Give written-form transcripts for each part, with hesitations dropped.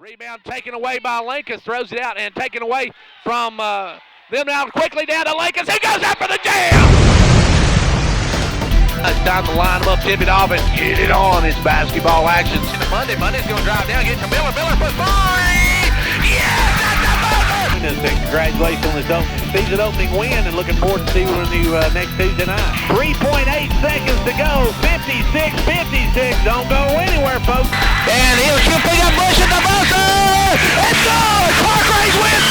Rebound taken away by Lincoln, throws it out and taken away from them now quickly down to Lincoln. He goes after the jam! It's time to line them up, tip it off, and get it on. It's basketball action. Monday's going to drive down, get to Miller. Miller for three! Yes, that's the buzzer! Congratulations on this season opening win, and looking forward to seeing you next Tuesday night. 3.8 seconds to go. 56-56. Don't go anywhere, folks. And he'll pick up Bush at the buzzer. It's good. Clarkrange wins.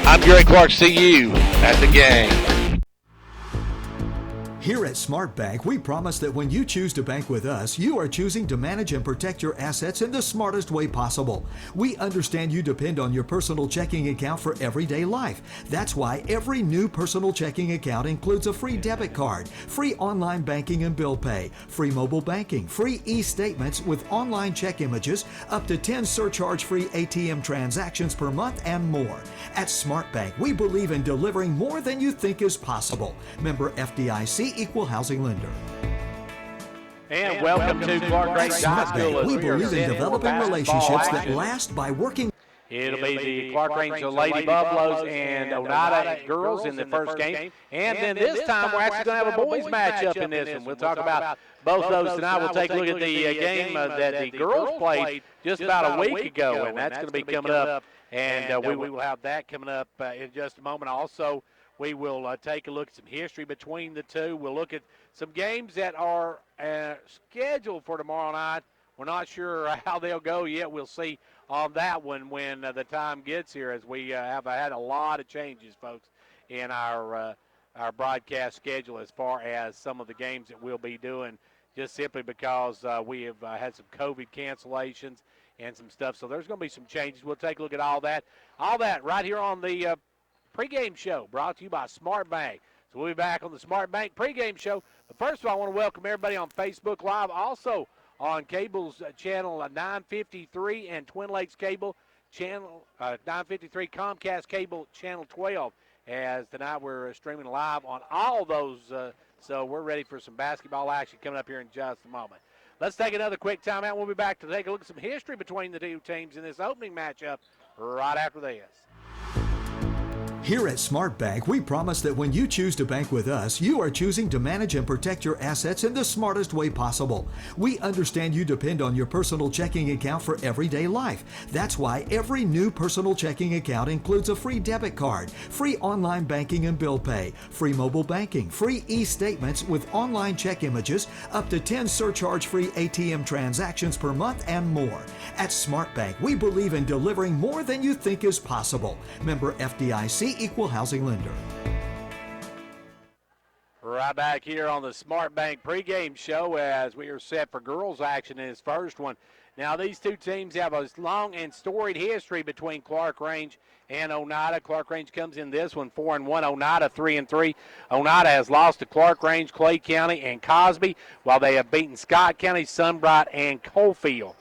I'm Gary Clark. See you at the game. Here at Smart Bank, we promise that when you choose to bank with us, you are choosing to manage and protect your assets in the smartest way possible. We understand you depend on your personal checking account for everyday life. That's why every new personal checking account includes a free debit card, free online banking and bill pay, free mobile banking, free e-statements with online check images, up to 10 surcharge-free ATM transactions per month, and more. At Smart Bank, we believe in delivering more than you think is possible. Member FDIC, Equal Housing Lender. And welcome to Clarkrange Oneida. We believe in developing relationships that last by working. It'll be the Clarkrange Lady Buffaloes and Oneida girls in the first game. And then this time we're actually going to have a boys matchup in this one. We'll talk about both those tonight. We'll take a look at the game that the girls played just about a week ago, and that's going to be coming up. And we will have that coming up in just a moment. Also, we will take a look at some history between the two. We'll look at some games that are scheduled for tomorrow night. We're not sure how they'll go yet. We'll see on that one when the time gets here, as we have had a lot of changes, folks, in our broadcast schedule as far as some of the games that we'll be doing, just simply because we have had some COVID cancellations and some stuff. So there's going to be some changes. We'll take a look at all that right here on the pregame show, brought to you by Smart Bank. So we'll be back on the Smart Bank pregame show. But first of all, I want to welcome everybody on Facebook Live, also on Cable's channel 953 and Twin Lakes Cable channel 953, Comcast Cable channel 12. As tonight we're streaming live on all those, so we're ready for some basketball action coming up here in just a moment. Let's take another quick timeout. We'll be back to take a look at some history between the two teams in this opening matchup right after this. Here at Smart Bank, we promise that when you choose to bank with us, you are choosing to manage and protect your assets in the smartest way possible. We understand you depend on your personal checking account for everyday life. That's why every new personal checking account includes a free debit card, free online banking and bill pay, free mobile banking, free e-statements with online check images, up to 10 surcharge-free ATM transactions per month, and more. At Smart Bank, we believe in delivering more than you think is possible. Member FDIC, Equal Housing Lender. Right back here on the Smart Bank pregame show as we are set for girls action in this first one. Now, these two teams have a long and storied history between Clarkrange and Oneida. Clarkrange comes in this one 4-1, Oneida 3-3. Oneida has lost to Clarkrange, Clay County, and Cosby, while they have beaten Scott County, Sunbright, and Coalfield.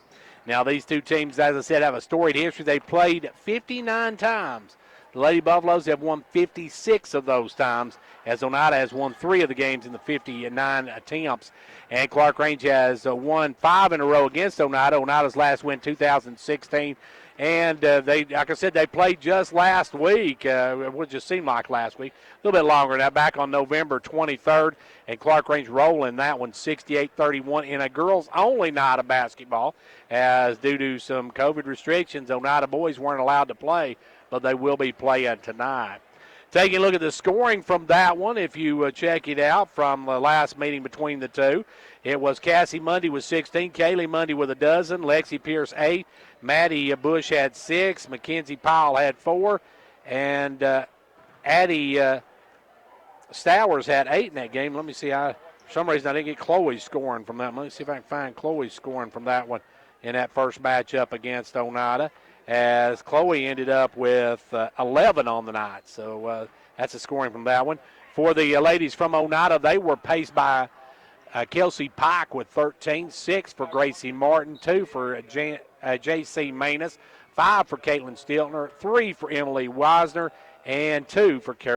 Now, these two teams, as I said, have a storied history. They played 59 times. The Lady Buffaloes have won 56 of those times, as Oneida has won 3 of the games in the 59 attempts. And Clarkrange has won 5 in a row against Oneida. Oneida's last win 2016. And they, like I said, they played just last week. It would just seem like last week. A little bit longer now, back on November 23rd. And Clarkrange rolling that one 68-31 in a girls-only night of basketball, as due to some COVID restrictions, Oneida boys weren't allowed to play, but they will be playing tonight. Taking a look at the scoring from that one, if you check it out from the last meeting between the two, it was Cassie Mundy with 16, Kaylee Mundy with a dozen, Lexi Pierce 8, Maddie Bush had 6, Mackenzie Powell had 4, and Addie Stowers had 8 in that game. Let me see. For some reason I didn't get Chloe scoring from that one. Let me see if I can find Chloe scoring from that one in that first matchup against Oneida, as Chloe ended up with 11 on the night. So that's the scoring from that one. For the ladies from Oneida, they were paced by Kelsey Pike with 13, 6 for Gracie Martin, 2 for J.C. Manus, 5 for Caitlin Stiltner, 3 for Emily Wisner, and 2 for Carol.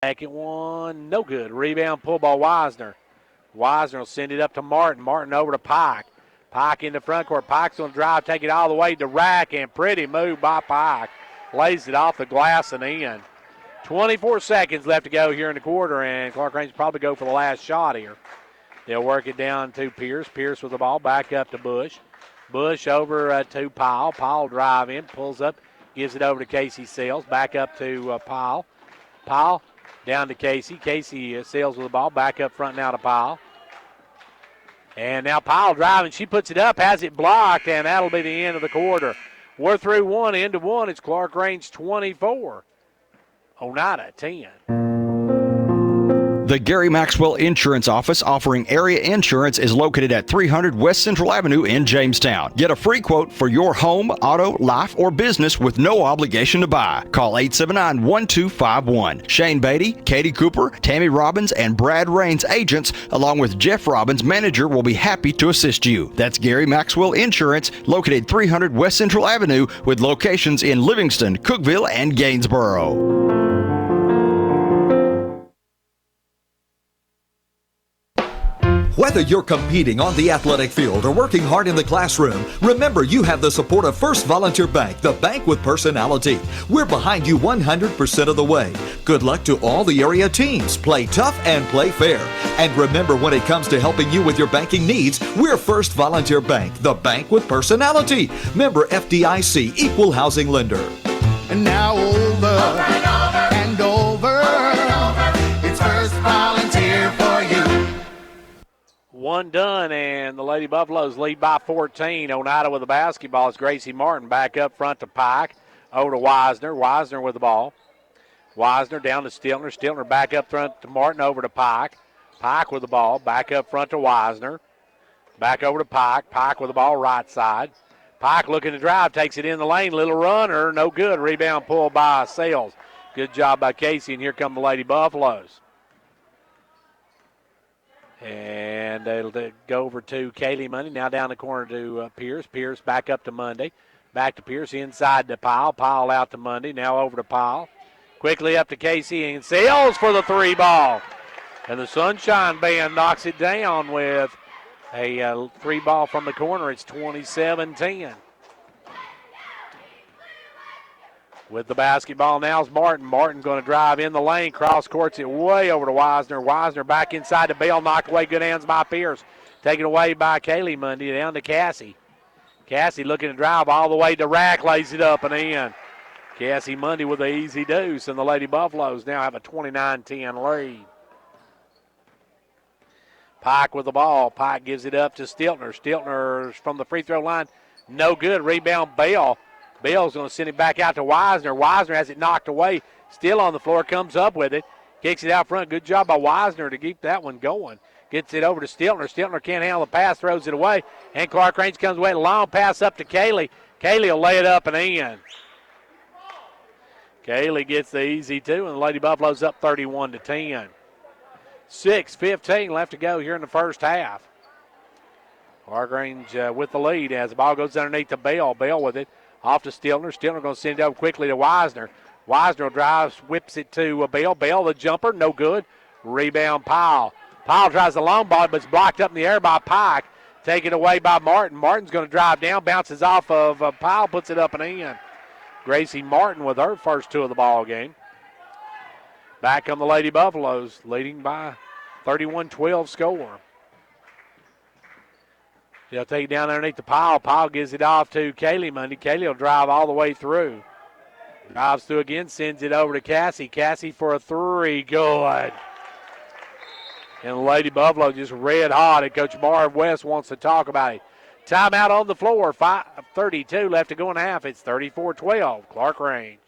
Second one, no good. Rebound, pull by Wisner. Wisner will send it up to Martin. Martin over to Pike. Pike in the front court. Pike's going to drive, take it all the way to Rack, and pretty move by Pike. Lays it off the glass and in. 24 seconds left to go here in the quarter, and Clarkrange probably go for the last shot here. They'll work it down to Pierce. Pierce with the ball, back up to Bush. Bush over to Powell. Powell drive in, pulls up, gives it over to Casey Sales. Back up to Powell. Powell down to Casey. Casey Sales with the ball, back up front now to Powell. And now Powell driving. She puts it up, has it blocked, and that'll be the end of the quarter. We're through one, into one. It's Clarkrange 24. Oneida 10. The Gary Maxwell Insurance Office offering area insurance is located at 300 West Central Avenue in Jamestown. Get a free quote for your home, auto, life, or business with no obligation to buy. Call 879-1251. Shane Beatty, Katie Cooper, Tammy Robbins, and Brad Raines agents, along with Jeff Robbins, manager, will be happy to assist you. That's Gary Maxwell Insurance, located 300 West Central Avenue, with locations in Livingston, Cookeville, and Gainsboro. Whether you're competing on the athletic field or working hard in the classroom, remember you have the support of First Volunteer Bank, the bank with personality. We're behind you 100% of the way. Good luck to all the area teams. Play tough and play fair. And remember, when it comes to helping you with your banking needs, we're First Volunteer Bank, the bank with personality. Member FDIC, equal housing lender. And now over and over. It's First Volunteer for you. One done, and the Lady Buffaloes lead by 14. Oneida with the basketball. It's Gracie Martin back up front to Pike. Over to Wisner. Wisner with the ball. Wisner down to Stiltner. Stiltner back up front to Martin. Over to Pike. Pike with the ball. Back up front to Wisner. Back over to Pike. Pike with the ball right side. Pike looking to drive. Takes it in the lane. Little runner. No good. Rebound pulled by Sales. Good job by Casey, and here come the Lady Buffaloes. And it'll go over to Kaylee Monday. Now down the corner to Pierce. Pierce back up to Monday. Back to Pierce. Inside to Powell. Powell out to Monday. Now over to Powell. Quickly up to Casey and Sales for the three ball. And the Sunshine Band knocks it down with a three ball from the corner. It's 27-10. With the basketball now is Martin. Martin going to drive in the lane. Cross courts it way over to Wisner. Wisner back inside to Bell. Knocked away. Good hands by Pierce. Taken away by Kaylee Monday. Down to Cassie. Cassie looking to drive all the way to Rack. Lays it up and in. Cassie Monday with an easy deuce. And the Lady Buffaloes now have a 29-10 lead. Pike with the ball. Pike gives it up to Stiltner. Stiltner from the free throw line. No good. Rebound Bell. Bell's going to send it back out to Wisner. Wisner has it knocked away. Still on the floor. Comes up with it. Kicks it out front. Good job by Wisner to keep that one going. Gets it over to Stiltner. Stiltner can't handle the pass. Throws it away. And Clarkrange comes away. Long pass up to Kaylee. Kaylee will lay it up and in. Kaylee gets the easy two. And the Lady Buffaloes up 31-10. 6:15 left to go here in the first half. Clarkrange with the lead as the ball goes underneath to Bell. Bell with it. Off to Stiltner. Stiltner going to send it over quickly to Wisner. Wisner drives, whips it to Bell. Bell, the jumper, no good. Rebound, Powell. Powell tries the long ball, but it's blocked up in the air by Pike. Taken away by Martin. Martin's going to drive down, bounces off of Powell, puts it up and in. Gracie Martin with her first two of the ball game. Back on the Lady Buffaloes, leading by 31-12 score. They'll take it down underneath the Powell. Powell gives it off to Kaylee Monday. Kaylee will drive all the way through. Drives through again, sends it over to Cassie. Cassie for a three. Good. And the Lady Buffalo just red hot. And Coach Marv West wants to talk about it. Timeout on the floor. 5:32 left to go in half. It's 34-12. Clarkrange.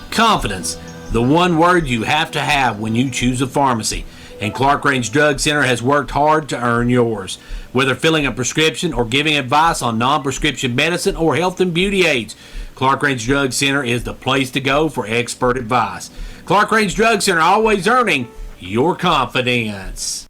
Confidence, the one word you have to have when you choose a pharmacy. And Clarkrange Drug Center has worked hard to earn yours. Whether filling a prescription or giving advice on non-prescription medicine or health and beauty aids, Clarkrange Drug Center is the place to go for expert advice. Clarkrange Drug Center, always earning your confidence.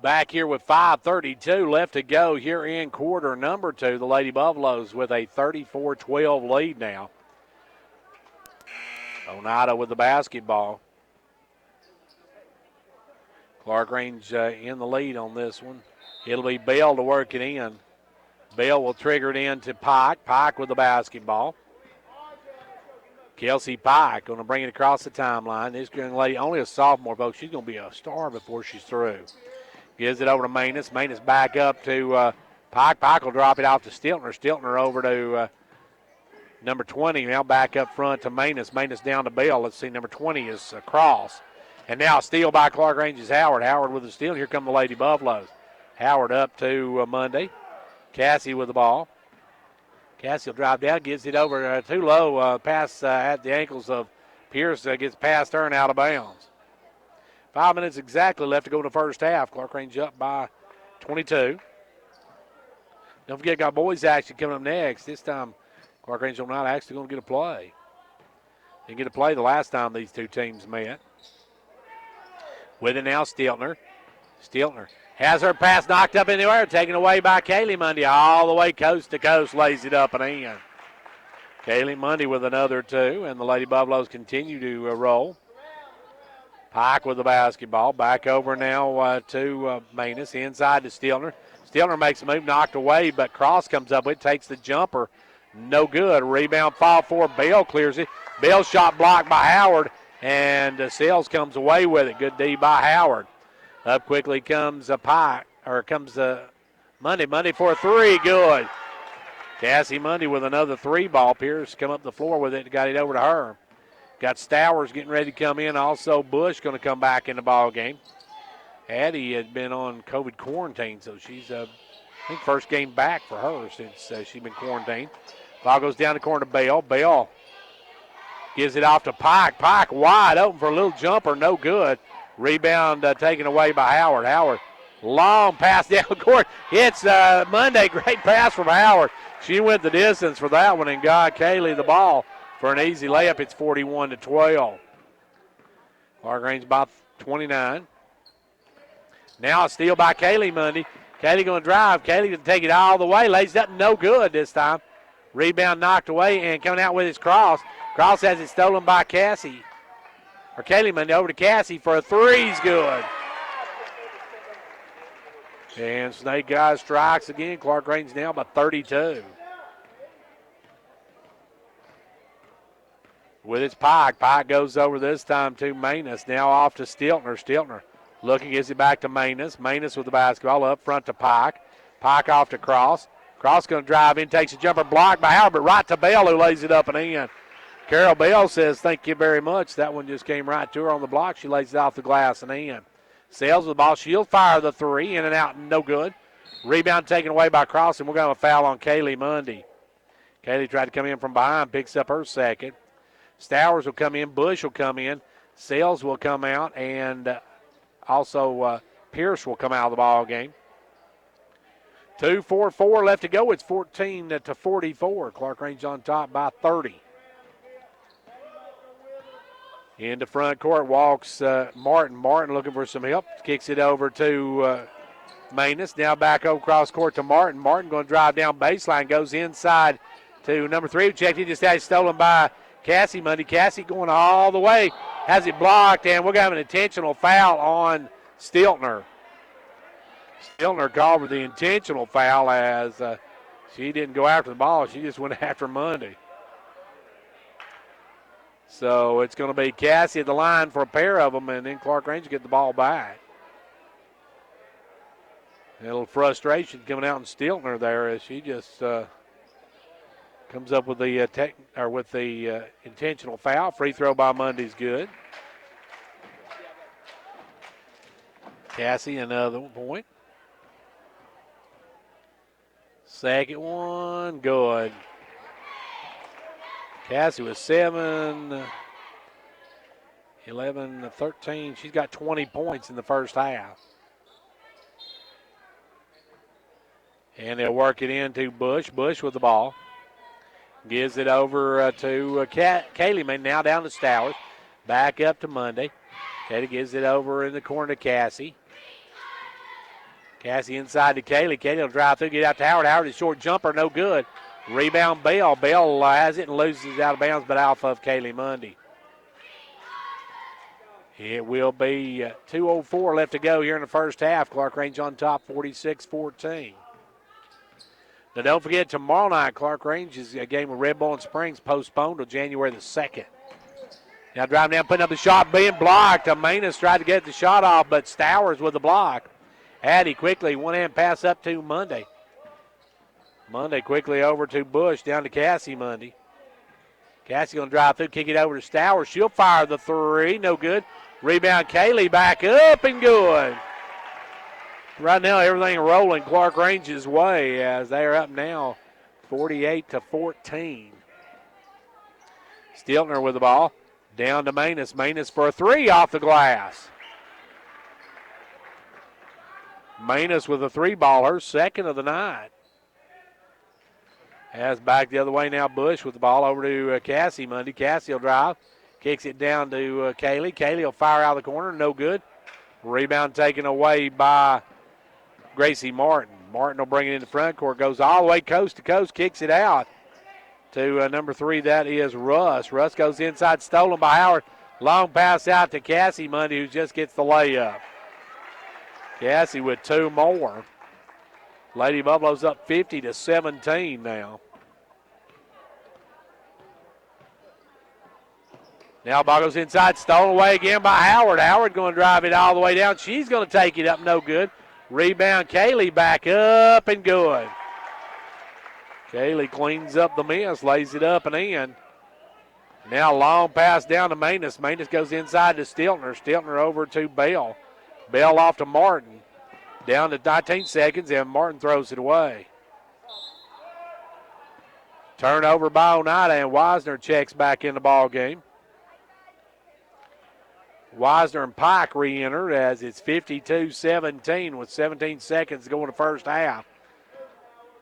Back here with 5:32 left to go here in quarter number 2. The Lady Buffaloes with a 34-12 lead now. Oneida with the basketball. Clarkrange in the lead on this one. It'll be Bell to work it in. Bell will trigger it in to Pike. Pike with the basketball. Kelsey Pike going to bring it across the timeline. This young lady, only a sophomore, folks. She's going to be a star before she's through. Gives it over to Manus. Manus back up to Pike. Pike will drop it off to Stiltner. Stiltner over to number 20. Now back up front to Manus. Manus down to Bell. Let's see, number 20 is across. And now a steal by Clarkrange's Howard. Howard with the steal. Here come the Lady Buffaloes. Howard up to Monday. Cassie with the ball. Cassie will drive down, gives it over too low. Pass at the ankles of Pierce. Gets past her and out of bounds. 5 minutes exactly left to go in the first half. Clarkrange up by 22. Don't forget, got boys action coming up next. This time, Clarkrange not actually going to get a play. Didn't get a play the last time these two teams met. With it now, Stiltner. Stiltner has her pass knocked up in the air, taken away by Kaylee Mundy. All the way coast to coast, lays it up and in. Kaylee Mundy with another 2, and the Lady Buffaloes continue to roll. Pike with the basketball. Back over now to Manus. Inside to Stiltner. Stiltner makes a move, knocked away, but Cross comes up with it, takes the jumper. No good. Rebound fall for Bell, clears it. Bell shot blocked by Howard, and Sells comes away with it. Good D by Howard. Up quickly comes Mundy. Mundy for a 3, good. Cassie Mundy with another 3 ball. Pierce come up the floor with it, got it over to her. Got Stowers getting ready to come in. Also, Bush going to come back in the ball game. Addie had been on COVID quarantine, so she's, I think, first game back for her since she's been quarantined. Ball goes down the corner to Bell. Bell gives it off to Pike. Pike wide open for a little jumper, no good. Rebound taken away by Howard. Howard, long pass down the court. Hits Monday. Great pass from Howard. She went the distance for that one and got Kaylee the ball for an easy layup. It's 41-12. Clarkrange by 29. Now a steal by Kaylee Mundy. Kaylee going to drive. Kaylee going to take it all the way. Lays it up, no good this time. Rebound knocked away, and coming out with his Cross. Cross has it stolen by Cassie. Or Kaylee Mundy over to Cassie for a 3's good. And Snake Guys strikes again. Clarkrange now by 32. With its Pike. Pike goes over this time to Manus. Now off to Stiltner. Stiltner looking, gives it back to Manus. Manus with the basketball up front to Pike. Pike off to Cross. Cross going to drive in, takes a jumper, blocked by Howard, but right to Bell, who lays it up and in. Carol Bell says, thank you very much. That one just came right to her on the block. She lays it off the glass and in. Sells with the ball. She'll fire the 3, in and out, no good. Rebound taken away by Cross, and we're going to have a foul on Kaylee Mundy. Kaylee tried to come in from behind, picks up her second. Stowers will come in. Bush will come in. Sells will come out, and also Pierce will come out of the ball game. 2:44 left to go. It's 14-44. Clarkrange on top by 30. Into front court walks Martin. Martin looking for some help. Kicks it over to Manus. Now back over cross court to Martin. Martin going to drive down baseline. Goes inside to number 3. Checked. He just had it stolen by Cassie Mundy. Cassie going all the way. Has it blocked, and we're going to have an intentional foul on Stiltner. Stiltner called for the intentional foul as she didn't go after the ball. She just went after Mundy. So it's going to be Cassie at the line for a pair of them, and then Clarkrange get the ball back. A little frustration coming out in Stiltner there as she just comes up with the intentional foul. Free throw by Mundy's good. Cassie another point. Second one, good. Cassie was 7, 11, 13. She's got 20 points in the first half. And they'll work it into Bush. Bush with the ball. Gives it over to Kaylee. Now down to Stowers. Back up to Monday. Kaylee gives it over in the corner to Cassie. Cassie inside to Kaylee. Kaylee will drive through, get out to Howard. Howard is short jumper, no good. Rebound Bell. Bell has it and loses it out of bounds, but off of Kaylee Mundy. It will be 2:04 left to go here in the first half. Clarkrange on top, 46-14. Now, don't forget, tomorrow night, Clarkrange is a game with Red Bull and Springs postponed until January the 2nd. Now, driving down, putting up the shot, being blocked. Manus tried to get the shot off, but Stowers with the block. Addy quickly, one-hand pass up to Monday. Monday quickly over to Bush, down to Cassie Monday. Cassie going to drive through, kick it over to Stowers. She'll fire the three, no good. Rebound, Kaylee back up and good. Right now, everything rolling Clarkrange's way as they are up now 48-14. Stiltner with the ball. Down to Manus. Manus for a three off the glass. Manus with a three-baller, second of the night. As back the other way now, Bush with the ball over to Cassie Monday. Cassie will drive. Kicks it down to Kaylee. Kaylee will fire out of the corner. No good. Rebound taken away by Gracie Martin. Martin will bring it in the front court. Goes all the way coast to coast. Kicks it out to number 3. That is Russ. Russ goes inside. Stolen by Howard. Long pass out to Cassie Monday, who just gets the layup. Cassie with 2 more. Lady Buffalo's up 50-17 now. Now ball goes inside, stolen away again by Howard. Howard going to drive it all the way down. She's going to take it up, no good. Rebound, Kaylee back up and good. Kaylee cleans up the miss, lays it up and in. Now long pass down to Manus. Manus goes inside to Stiltner. Stiltner over to Bell. Bell off to Martin. Down to 19 seconds, and Martin throws it away. Turnover by Oneida, and Wisner checks back in the ball game. Wisner and Pike re-enter as it's 52-17 with 17 seconds to go in the first half.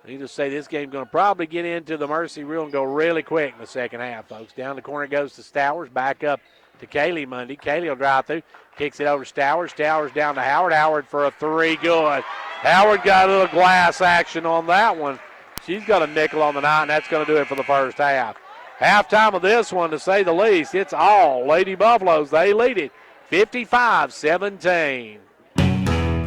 I need to say this game's going to probably get into the mercy rule and go really quick in the second half, folks. Down the corner goes to Stowers, back up to Kaylee Monday. Kaylee will drive through, kicks it over to Stowers. Stowers down to Howard. Howard for a three, good. Howard got a little glass action on that one. She's got a nickel on the night, and that's going to do it for the first half. Halftime of this one, to say the least, it's all Lady Buffaloes. They lead it 55-17.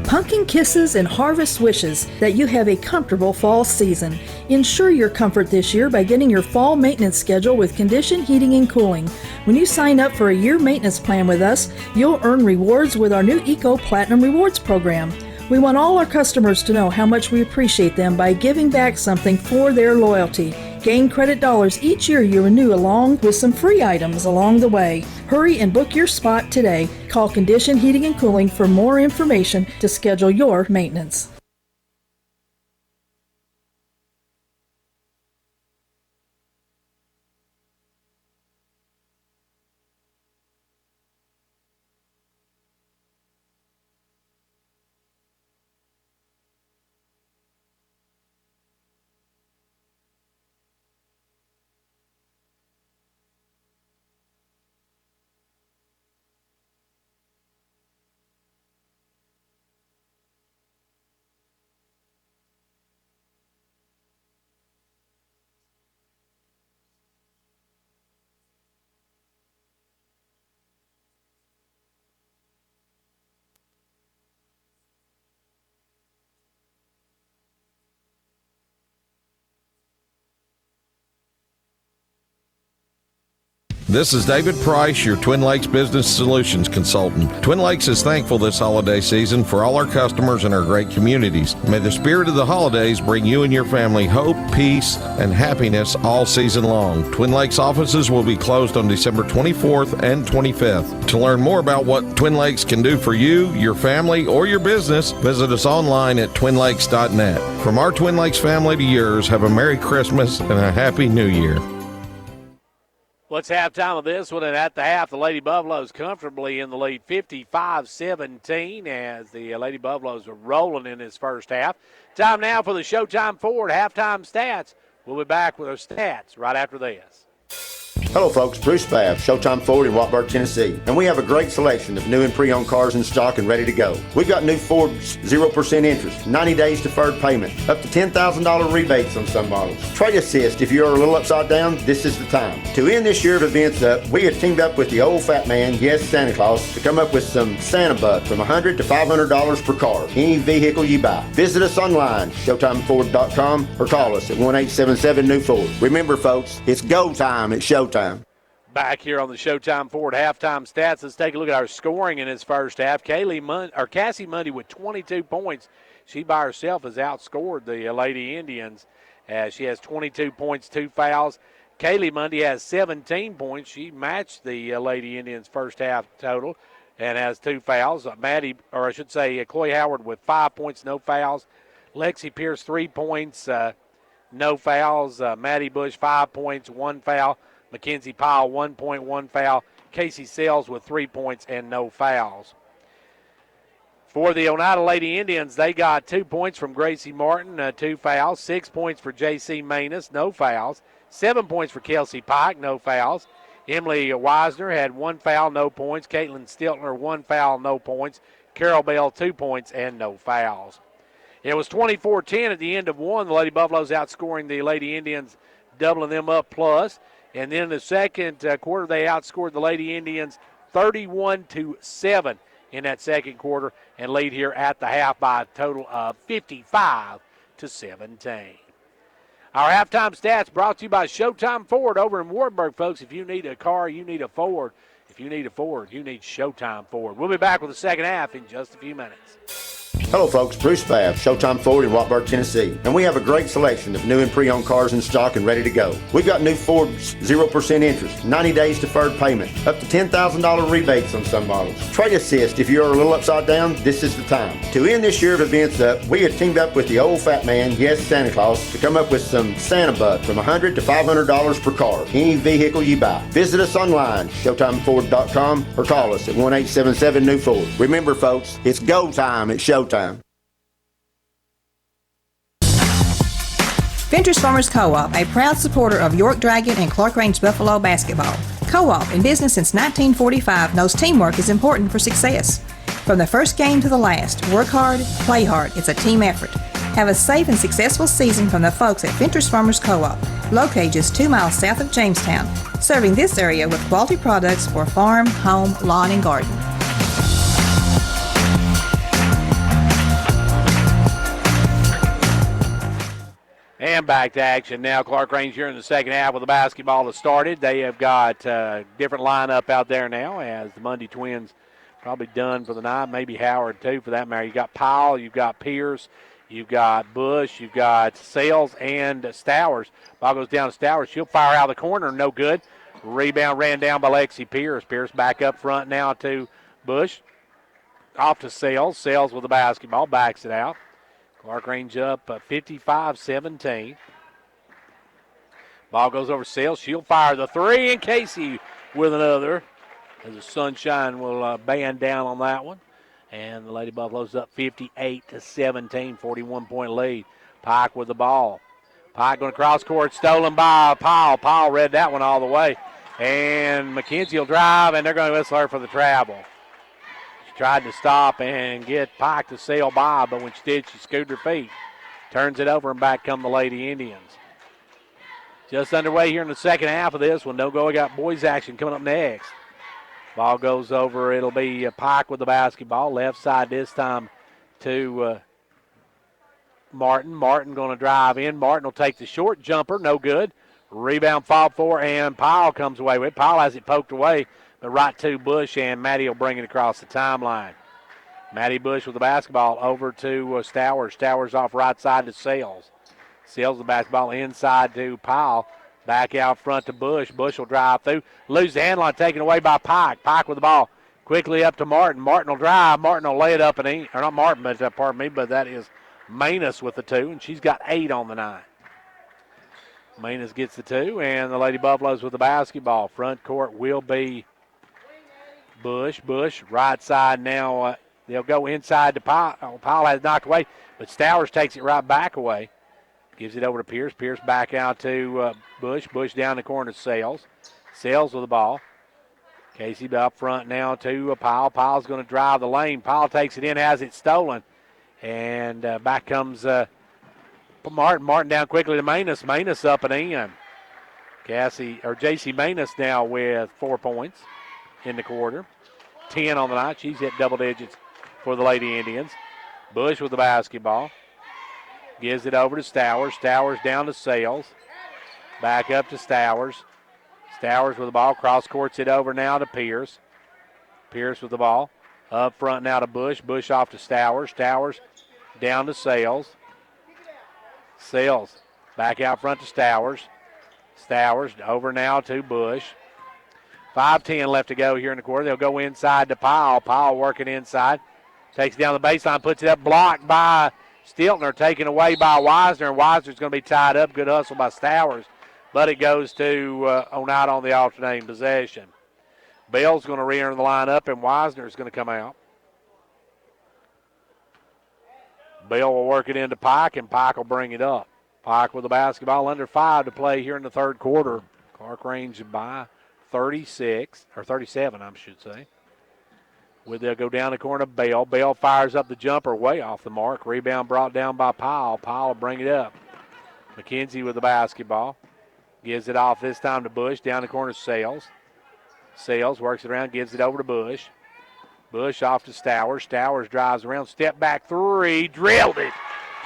Pumpkin kisses and harvest wishes that you have a comfortable fall season. Ensure your comfort this year by getting your fall maintenance schedule with Condition Heating and Cooling. When you sign up for a year maintenance plan with us, you'll earn rewards with our new Eco Platinum Rewards program. We want all our customers to know how much we appreciate them by giving back something for their loyalty. Gain credit dollars each year you renew, along with some free items along the way. Hurry and book your spot today. Call Condition Heating and Cooling for more information to schedule your maintenance. This is David Price, your Twin Lakes Business Solutions Consultant. Twin Lakes is thankful this holiday season for all our customers and our great communities. May the spirit of the holidays bring you and your family hope, peace, and happiness all season long. Twin Lakes offices will be closed on December 24th and 25th. To learn more about what Twin Lakes can do for you, your family, or your business, visit us online at twinlakes.net. From our Twin Lakes family to yours, have a Merry Christmas and a Happy New Year. Well, it's halftime of this one, and at the half, the Lady Buffaloes comfortably in the lead, 55-17, as the Lady Buffaloes are rolling in this first half. Time now for the Showtime Ford halftime stats. We'll be back with our stats right after this. Hello folks, Bruce Babb, Showtime Ford in Watburg, Tennessee, and we have a great selection of new and pre-owned cars in stock and ready to go. We've got new Fords 0% interest, 90 days deferred payment, up to $10,000 rebates on some models. Trade assist, if you're a little upside down, this is the time. To end this year of events up, we have teamed up with the old fat man, yes Santa Claus, to come up with some Santa bucks from $100 to $500 per car, any vehicle you buy. Visit us online, ShowtimeFord.com, or call us at 1-877-NEW-FORD. Remember folks, it's go time at Showtime. Back here on the Showtime Ford halftime stats, let's take a look at our scoring in his first half. Cassie Mundy with 22 points. She by herself has outscored the Lady Indians as she has 22 points, 2 fouls. Kaylee Mundy has 17 points. She matched the Lady Indians' first half total and has 2 fouls. Chloe Howard with 5 points, no fouls. Lexi Pierce, 3 points, no fouls. Maddie Bush, 5 points, 1 foul. Mackenzie Powell, 1 point, 1 foul. Casey Sells with 3 points and no fouls. For the Oneida Lady Indians, they got 2 points from Gracie Martin, 2 fouls. 6 points for J.C. Manus, no fouls. 7 points for Kelsey Pike, no fouls. Emily Weisner had 1 foul, no points. Caitlin Stiltner, 1 foul, no points. Carol Bell, 2 points and no fouls. It was 24-10 at the end of one. The Lady Buffaloes outscoring the Lady Indians, doubling them up plus. And then in the second quarter, they outscored the Lady Indians 31-7 in that second quarter and lead here at the half by a total of 55-17. Our halftime stats brought to you by Showtime Ford over in Wartburg, folks. If you need a car, you need a Ford. If you need a Ford, you need Showtime Ford. We'll be back with the second half in just a few minutes. Hello folks, Bruce Babb, Showtime Ford in Watburg, Tennessee, and we have a great selection of new and pre-owned cars in stock and ready to go. We've got new Fords 0% interest, 90 days deferred payment, up to $10,000 rebates on some models. Trade assist, if you're a little upside down, this is the time. To end this year of events up, we have teamed up with the old fat man, yes Santa Claus, to come up with some Santa bucks from $100 to $500 per car, any vehicle you buy. Visit us online, ShowtimeFord.com, or call us at 1-877-NEW-FORD. Remember folks, it's go time at Showtime. Ventures Farmers Co-op, a proud supporter of York Dragon and Clarkrange Buffalo basketball. Co-op, in business since 1945, knows teamwork is important for success. From the first game to the last, work hard, play hard. It's a team effort. Have a safe and successful season from the folks at Ventures Farmers Co-op, located just 2 miles south of Jamestown, serving this area with quality products for farm, home, lawn, and garden. And back to action now. Clarkrange here in the second half with the basketball has started. They have got a different lineup out there now as the Mundy Twins probably done for the night. Maybe Howard too for that matter. You've got Powell, you've got Pierce, you've got Bush, you've got Sales and Stowers. Ball goes down to Stowers. She'll fire out of the corner. No good. Rebound ran down by Lexi Pierce. Pierce back up front now to Bush. Off to Sales. Sales with the basketball. Backs it out. Clarkrange up 55-17. Ball goes over Sales. She'll fire the three, and Casey with another. As the Sunshine will band down on that one. And the Lady Buffaloes up 58-17, 41-point lead. Pike with the ball. Pike going to cross court, stolen by Powell. Powell read that one all the way. And McKenzie will drive, and they're going to whistle her for the travel. Tried to stop and get Pike to sail by, but when she did, she scooted her feet. Turns it over, and back come the Lady Indians. Just underway here in the second half of this one. No go. We got boys action coming up next. Ball goes over. It'll be Pike with the basketball. Left side this time to Martin. Martin going to drive in. Martin will take the short jumper. No good. Rebound fought for, and Powell comes away with it. Powell has it poked away. But right to Bush, and Maddie will bring it across the timeline. Maddie Bush with the basketball over to Stowers. Stowers off right side to Sales. Sales the basketball inside to Powell. Back out front to Bush. Bush will drive through. Lose the handle on taken away by Pike. Pike with the ball. Quickly up to Martin. Martin will drive. Martin will lay it up and in. Or not Martin, but but that is Manus with the two, and she's got 8 on the night. Manus gets the two, and the Lady Buffaloes with the basketball. Front court will be Bush. Bush, right side now. They'll go inside to Powell. Powell has it knocked away, but Stowers takes it right back away. Gives it over to Pierce. Pierce back out to Bush. Bush down the corner to Sales. Sales with the ball. Casey up front now to Powell. Powell's going to drive the lane. Powell takes it in, has it stolen. And back comes Martin. Martin down quickly to Manus. Manus up and in. J.C. Manus now with 4 points in the quarter. 10 on the night. She's hit double digits for the Lady Indians. Bush with the basketball. Gives it over to Stowers. Stowers down to Sales. Back up to Stowers. Stowers with the ball. Cross courts it over now to Pierce. Pierce with the ball. Up front now to Bush. Bush off to Stowers. Stowers down to Sales. Sales back out front to Stowers. Stowers over now to Bush. 5:10 left to go here in the quarter. They'll go inside to Powell. Powell working inside. Takes it down the baseline, puts it up, blocked by Stiltner, taken away by Wisner. And Wisner's going to be tied up. Good hustle by Stowers. But it goes to Oneida on the alternating possession. Bell's going to re-enter the lineup, and Wisner's going to come out. Bell will work it into Pike, and Pike will bring it up. Pike with the basketball, under 5 to play here in the third quarter. Clarkrange by 36, or 37, I should say. They'll go down the corner to Bell. Bell fires up the jumper way off the mark. Rebound brought down by Powell. Powell will bring it up. McKenzie with the basketball. Gives it off this time to Bush. Down the corner, Sales. Sales works it around, gives it over to Bush. Bush off to Stowers. Stowers drives around. Step back three. Drilled it.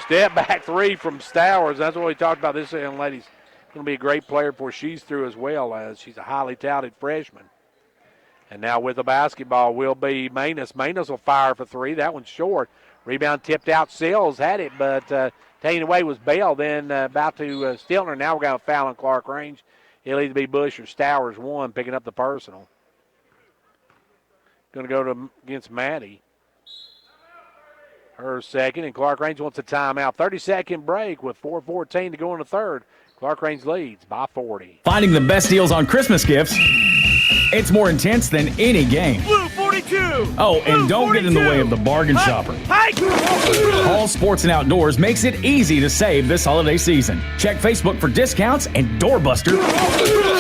Step back three from Stowers. That's what we talked about. This young lady's going to be a great player before she's through as well, as she's a highly touted freshman. And now with the basketball will be Manus. Manus will fire for three. That one's short. Rebound tipped out. Sales had it, but taken away was Bell. Then about to Stiltner. Now we're going to foul on Clarkrange. It'll either be Bush or Stowers one, picking up the personal. Going to go against Maddie. Her second, and Clarkrange wants a timeout. 30-second break with 4:14 to go in the third. Clarkrange leads by 40. Finding the best deals on Christmas gifts, it's more intense than any game. Blue 42! Oh, and don't get in the way of the bargain shopper. All Sports and Outdoors makes it easy to save this holiday season. Check Facebook for discounts and Doorbuster.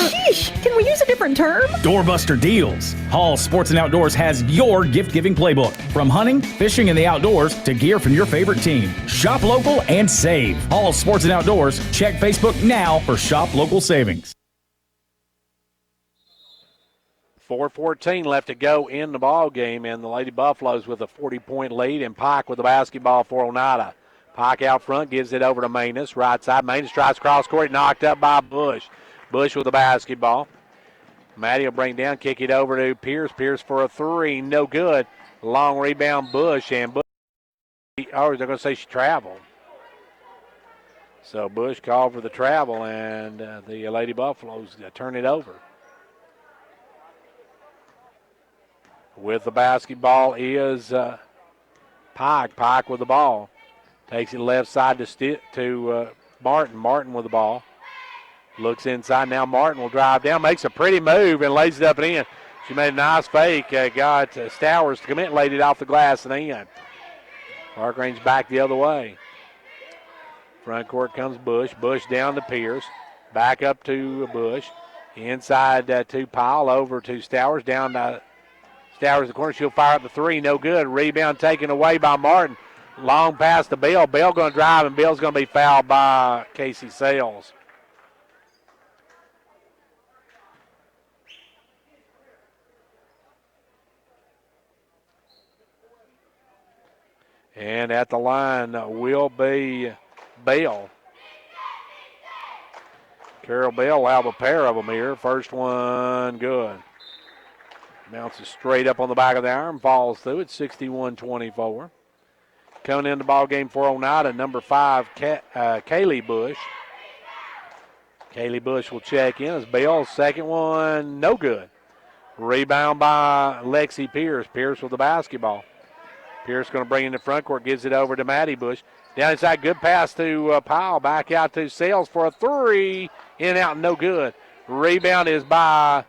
Sheesh, can we use a different term? Doorbuster deals. Hall Sports and Outdoors has your gift-giving playbook. From hunting, fishing, and the outdoors to gear from your favorite team. Shop local and save. Hall Sports and Outdoors. Check Facebook now for shop local savings. 4:14 left to go in the ball game, and the Lady Buffaloes with a 40-point lead, and Pike with the basketball for Oneida. Pike out front, gives it over to Manus, right side. Manus tries cross court, knocked up by Bush. Bush with the basketball. Maddie will bring down, kick it over to Pierce. Pierce for a three, no good. Long rebound, Bush, and Bush. Oh, they're going to say she traveled. So Bush called for the travel, and the Lady Buffaloes turn it over. With the basketball is Pike. Pike with the ball. Takes it left side to Martin. Martin with the ball. Looks inside now. Martin will drive down. Makes a pretty move and lays it up and in. She made a nice fake. Got Stowers to commit. Laid it off the glass and in. Clarkrange back the other way. Front court comes Bush. Bush down to Pierce. Back up to Bush. Inside to Powell. Over to Stowers. Down to Stowers in the corner. She'll fire up the three. No good. Rebound taken away by Martin. Long pass to Bell. Bell going to drive, and Bell's going to be fouled by Casey Sales. And at the line will be Bell. Carol Bell will have a pair of them here. First one good. Bounces straight up on the back of the arm, falls through. It's 61-24. Coming in the ball game for Oneida, number 5, Kaylee Bush. Kaylee Bush will check in as Bell's second one, no good. Rebound by Lexi Pierce. Pierce with the basketball. Pierce going to bring in the front court, gives it over to Maddie Bush. Down inside, good pass to Powell. Back out to Sales for a three. In and out, no good. Rebound is by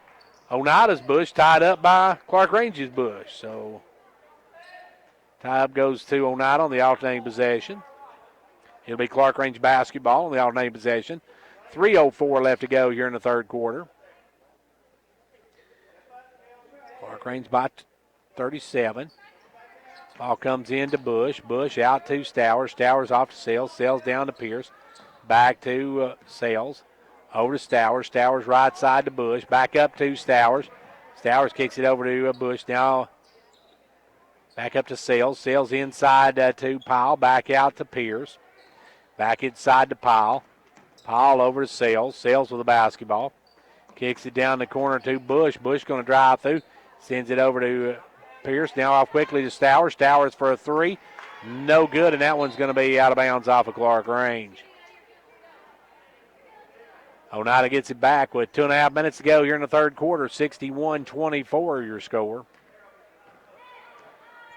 Oneida's Bush, tied up by Clarkrange's Bush. So tie up goes to Oneida on the alternating possession. It'll be Clarkrange basketball on the alternating possession. 3:04 left to go here in the third quarter. Clarkrange by 37. Ball comes into Bush. Bush out to Stowers. Stowers off to Sales. Sales down to Pierce. Back to Sales. Over to Stowers. Stowers right side to Bush. Back up to Stowers. Stowers kicks it over to Bush. Now back up to Sales. Sales inside to Powell. Back out to Pierce. Back inside to Powell. Powell over to Sales. Sales with the basketball. Kicks it down the corner to Bush. Bush going to drive through. Sends it over to Pierce. Now off quickly to Stowers. Stowers for a three. No good, and that one's going to be out of bounds off of Clarkrange. Oneida gets it back with 2.5 minutes to go here in the third quarter. 61-24 your score.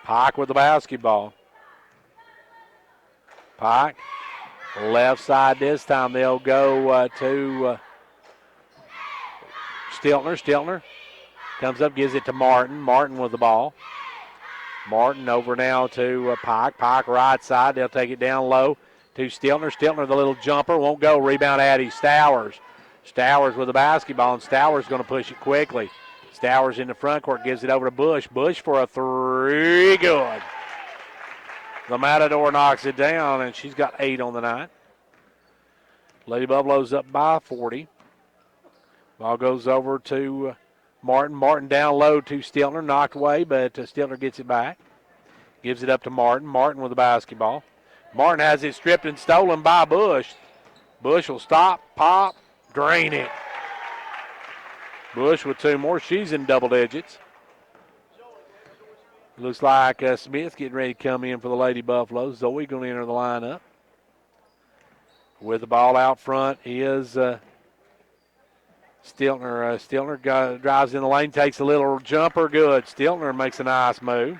Pike with the basketball. Pike, left side this time. They'll go to Stiltner. Stiltner comes up, gives it to Martin. Martin with the ball. Martin over now to Pike. Pike right side. They'll take it down low to Stiltner. Stiltner, the little jumper, won't go. Rebound Addie Stowers. Stowers with the basketball, and Stowers going to push it quickly. Stowers in the front court, gives it over to Bush. Bush for a three, good. The Matador knocks it down, and she's got 8 on the night. Lady Buffalo's up by 40. Ball goes over to Martin. Martin down low to Stiltner, knocked away, but Stiltner gets it back. Gives it up to Martin. Martin with the basketball. Martin has it stripped and stolen by Bush. Bush will stop, pop, drain it. Bush with 2 more. She's in double digits. Looks like Smith getting ready to come in for the Lady Buffaloes. Zoe going to enter the lineup. With the ball out front is Stiltner. Stiltner drives in the lane, takes a little jumper. Good. Stiltner makes a nice move.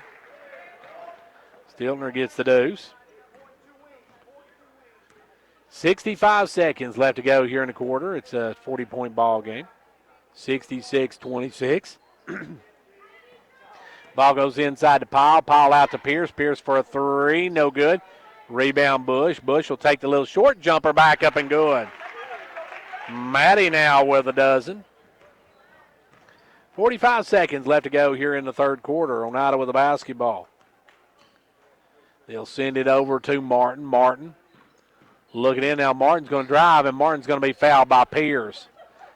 Stiltner gets the deuce. 65 seconds left to go here in the quarter. It's a 40-point ball game. 66-26. Ball goes inside to Powell. Powell out to Pierce. Pierce for a three. No good. Rebound Bush. Bush will take the little short jumper back up and good. Maddie now with a dozen. 45 seconds left to go here in the third quarter. Oneida with the basketball. They'll send it over to Martin. Martin looking in now. Martin's going to drive, and Martin's going to be fouled by Pierce.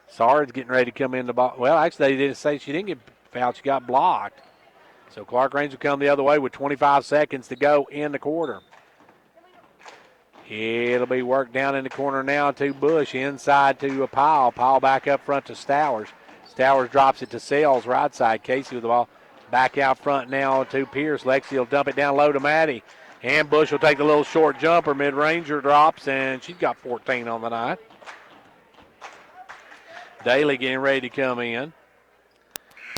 Sard's getting ready to come in the ball. Well, actually, they didn't say she didn't get fouled. She got blocked. So Clarkrange will come the other way with 25 seconds to go in the quarter. It'll be worked down in the corner now to Bush. Inside to Powell. Powell back up front to Stowers. Stowers drops it to Sales right side. Casey with the ball. Back out front now to Pierce. Lexi will dump it down low to Maddie. And Bush will take the little short jumper. Mid-ranger drops, and she's got 14 on the night. Daly getting ready to come in.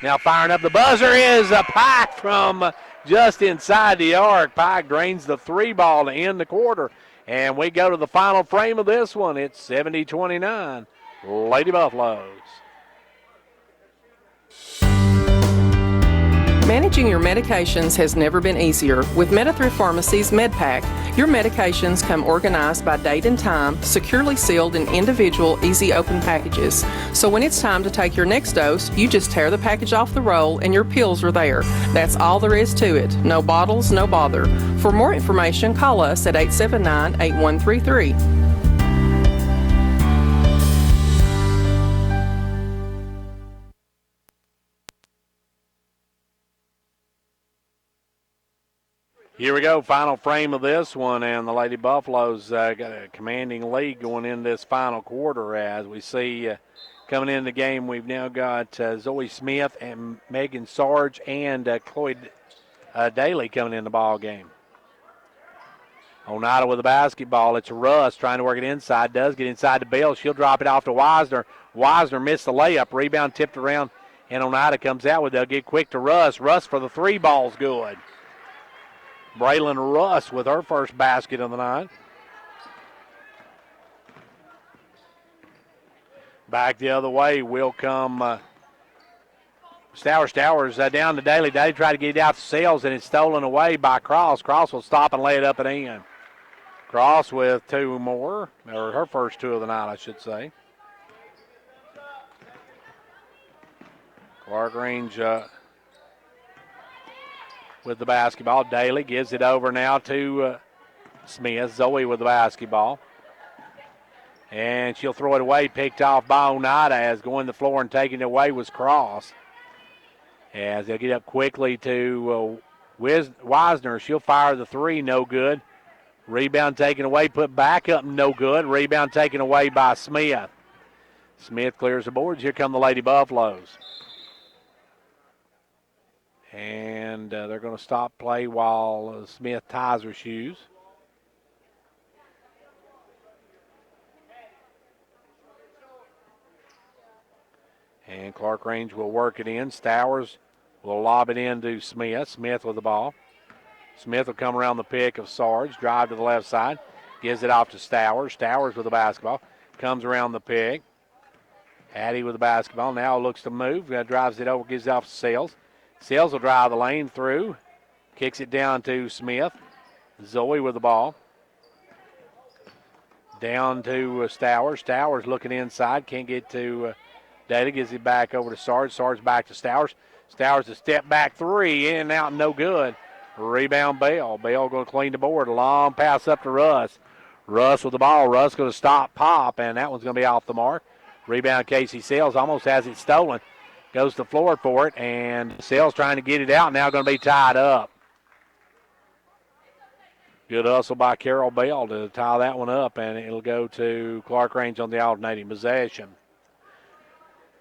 Now firing up the buzzer is a Pike from just inside the arc. Pike drains the 3 ball to end the quarter. And we go to the final frame of this one. It's 70-29, Lady Buffaloes. Managing your medications has never been easier. With Medi-Thrift Pharmacy's MedPack, your medications come organized by date and time, securely sealed in individual, easy open packages. So when it's time to take your next dose, you just tear the package off the roll and your pills are there. That's all there is to it. No bottles, no bother. For more information, call us at 879-8133. Here we go, final frame of this one, and the Lady Buffaloes got a commanding lead going in this final quarter. As we see coming in the game, we've now got Zoe Smith and Megan Sarge and Chloe Daly coming in the ball game. Oneida with the basketball. It's Russ trying to work it inside. Does get inside to Bell. She'll drop it off to Wisner. Wisner missed the layup. Rebound tipped around, and Oneida comes out with it. They'll get quick to Russ. Russ for the 3 ball's good. Braylon Russ with her first basket of the night. Back the other way will come Stowers down to Daly. Daly tried to get it out to Sales, and it's stolen away by Cross. Cross will stop and lay it up and in. Cross with 2 more, or her first 2 of the night, I should say. Clarkrange with the basketball. Daly gives it over now to Smith. Zoe with the basketball. And she'll throw it away, picked off by Oneida as going to the floor and taking it away was Cross. As they'll get up quickly to Wisner. She'll fire the three, no good. Rebound taken away, put back up, no good. Rebound taken away by Smith. Smith clears the boards. Here come the Lady Buffaloes. And they're going to stop play while Smith ties her shoes. And Clarkrange will work it in. Stowers will lob it in to Smith. Smith with the ball. Smith will come around the pick of Sarge. Drive to the left side. Gives it off to Stowers. Stowers with the basketball. Comes around the pick. Hattie with the basketball. Now looks to move. Drives it over. Gives it off to Sales. Sales will drive the lane through. Kicks it down to Smith. Zoe with the ball. Down to Stowers. Stowers looking inside. Can't get to Daly. Gives it back over to Sarge. Sarge back to Stowers. Stowers a step back three. In and out, no good. Rebound Bell. Bell going to clean the board. A long pass up to Russ. Russ with the ball. Russ going to stop Pop, and that one's going to be off the mark. Rebound Casey Sales. Almost has it stolen. Goes to the floor for it, and Sales trying to get it out. Now going to be tied up. Good hustle by Carol Bell to tie that one up, and it'll go to Clarkrange on the alternating possession.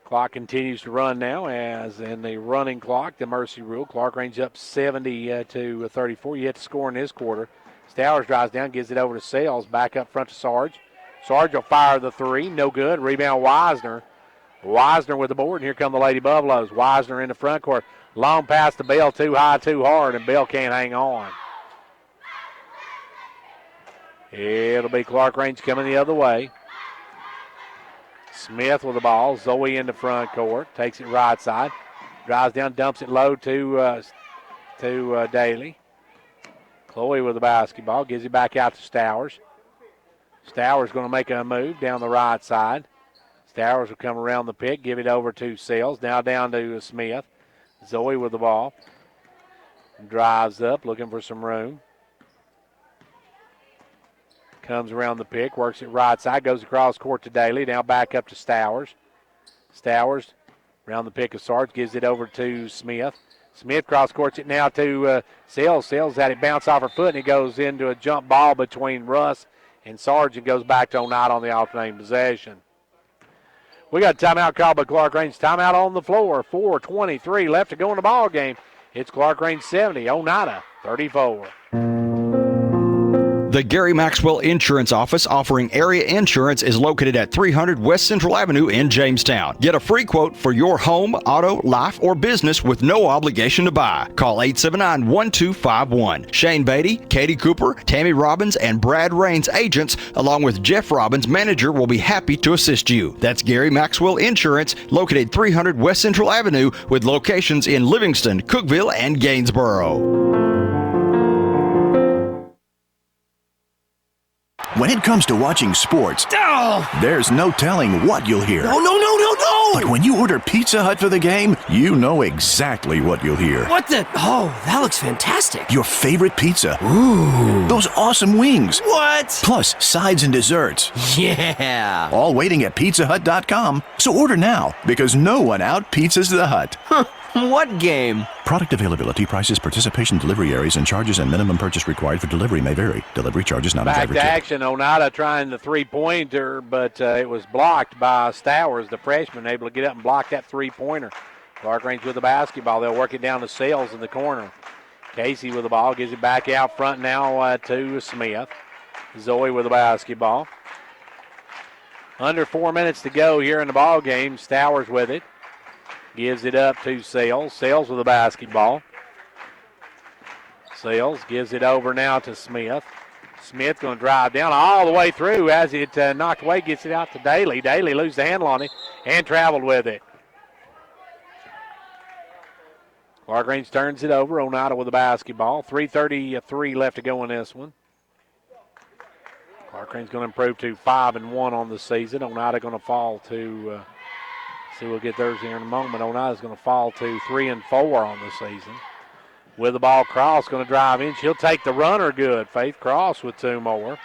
Clock continues to run now, as in the running clock, the mercy rule. Clarkrange up 70 to 34. Yet to score in this quarter. Stowers drives down, gives it over to Sales. Back up front to Sarge. Sarge will fire the three. No good. Rebound Wisner. Wisner with the board, and here come the Lady Buffaloes. Wisner in the front court. Long pass to Bell, too high, too hard, and Bell can't hang on. It'll be Clarkrange coming the other way. Smith with the ball. Zoe in the front court. Takes it right side. Drives down, dumps it low to Daly. Chloe with the basketball. Gives it back out to Stowers. Stowers going to make a move down the right side. Stowers will come around the pick. Give it over to Sales. Now down to Smith. Zoe with the ball. Drives up, looking for some room. Comes around the pick, works it right side, goes across court to Daly. Now back up to Stowers. Stowers around the pick of Sarge, gives it over to Smith. Smith cross courts it now to Sales. Sales had it bounce off her foot, and it goes into a jump ball between Russ and Sarge and goes back to Oneida on the alternating possession. We got a timeout called by Clarkrange. Timeout on the floor. 4:23 left to go in the ball game. It's Clarkrange 70, Oneida 34. The Gary Maxwell Insurance Office offering area insurance is located at 300 West Central Avenue in Jamestown. Get a free quote for your home, auto, life, or business with no obligation to buy. Call 879-1251. Shane Beatty, Katie Cooper, Tammy Robbins, and Brad Raines agents, along with Jeff Robbins, manager, will be happy to assist you. That's Gary Maxwell Insurance, located 300 West Central Avenue with locations in Livingston, Cookeville, and Gainsboro. When it comes to watching sports, there's no telling what you'll hear. No! But when you order Pizza Hut for the game, you know exactly what you'll hear. What the? Oh, that looks fantastic. Your favorite pizza. Ooh. Those awesome wings. What? Plus sides and desserts. Yeah. All waiting at pizzahut.com. So order now, because no one out-pizzas the Hut. Huh. What game? Product availability, prices, participation, delivery areas, and charges and minimum purchase required for delivery may vary. Delivery charges not a driver Back to tip. action. Oneida trying the three-pointer, but it was blocked by Stowers, the freshman, able to get up and block that three-pointer. Clarkrange with the basketball. They'll work it down to Sales in the corner. Casey with the ball. Gives it back out front now to Smith. Zoe with the basketball. Under 4 minutes to go here in the ball game. Stowers with it. Gives it up to Sales. Sales with the basketball. Sales gives it over now to Smith. Smith going to drive down all the way through. As it knocked away, gets it out to Daly. Daly loses the handle on it and traveled with it. Clarkrange turns it over. Oneida with the basketball. 3:33 left to go in this one. Clarkrange going to improve to 5-1 on the season. Oneida going to fall to... See, we'll get theirs here in a moment. Oneida's going to fall to 3-4 on the season. with the ball. Cross going to drive in. She'll take the runner good. Faith Cross with 2 more.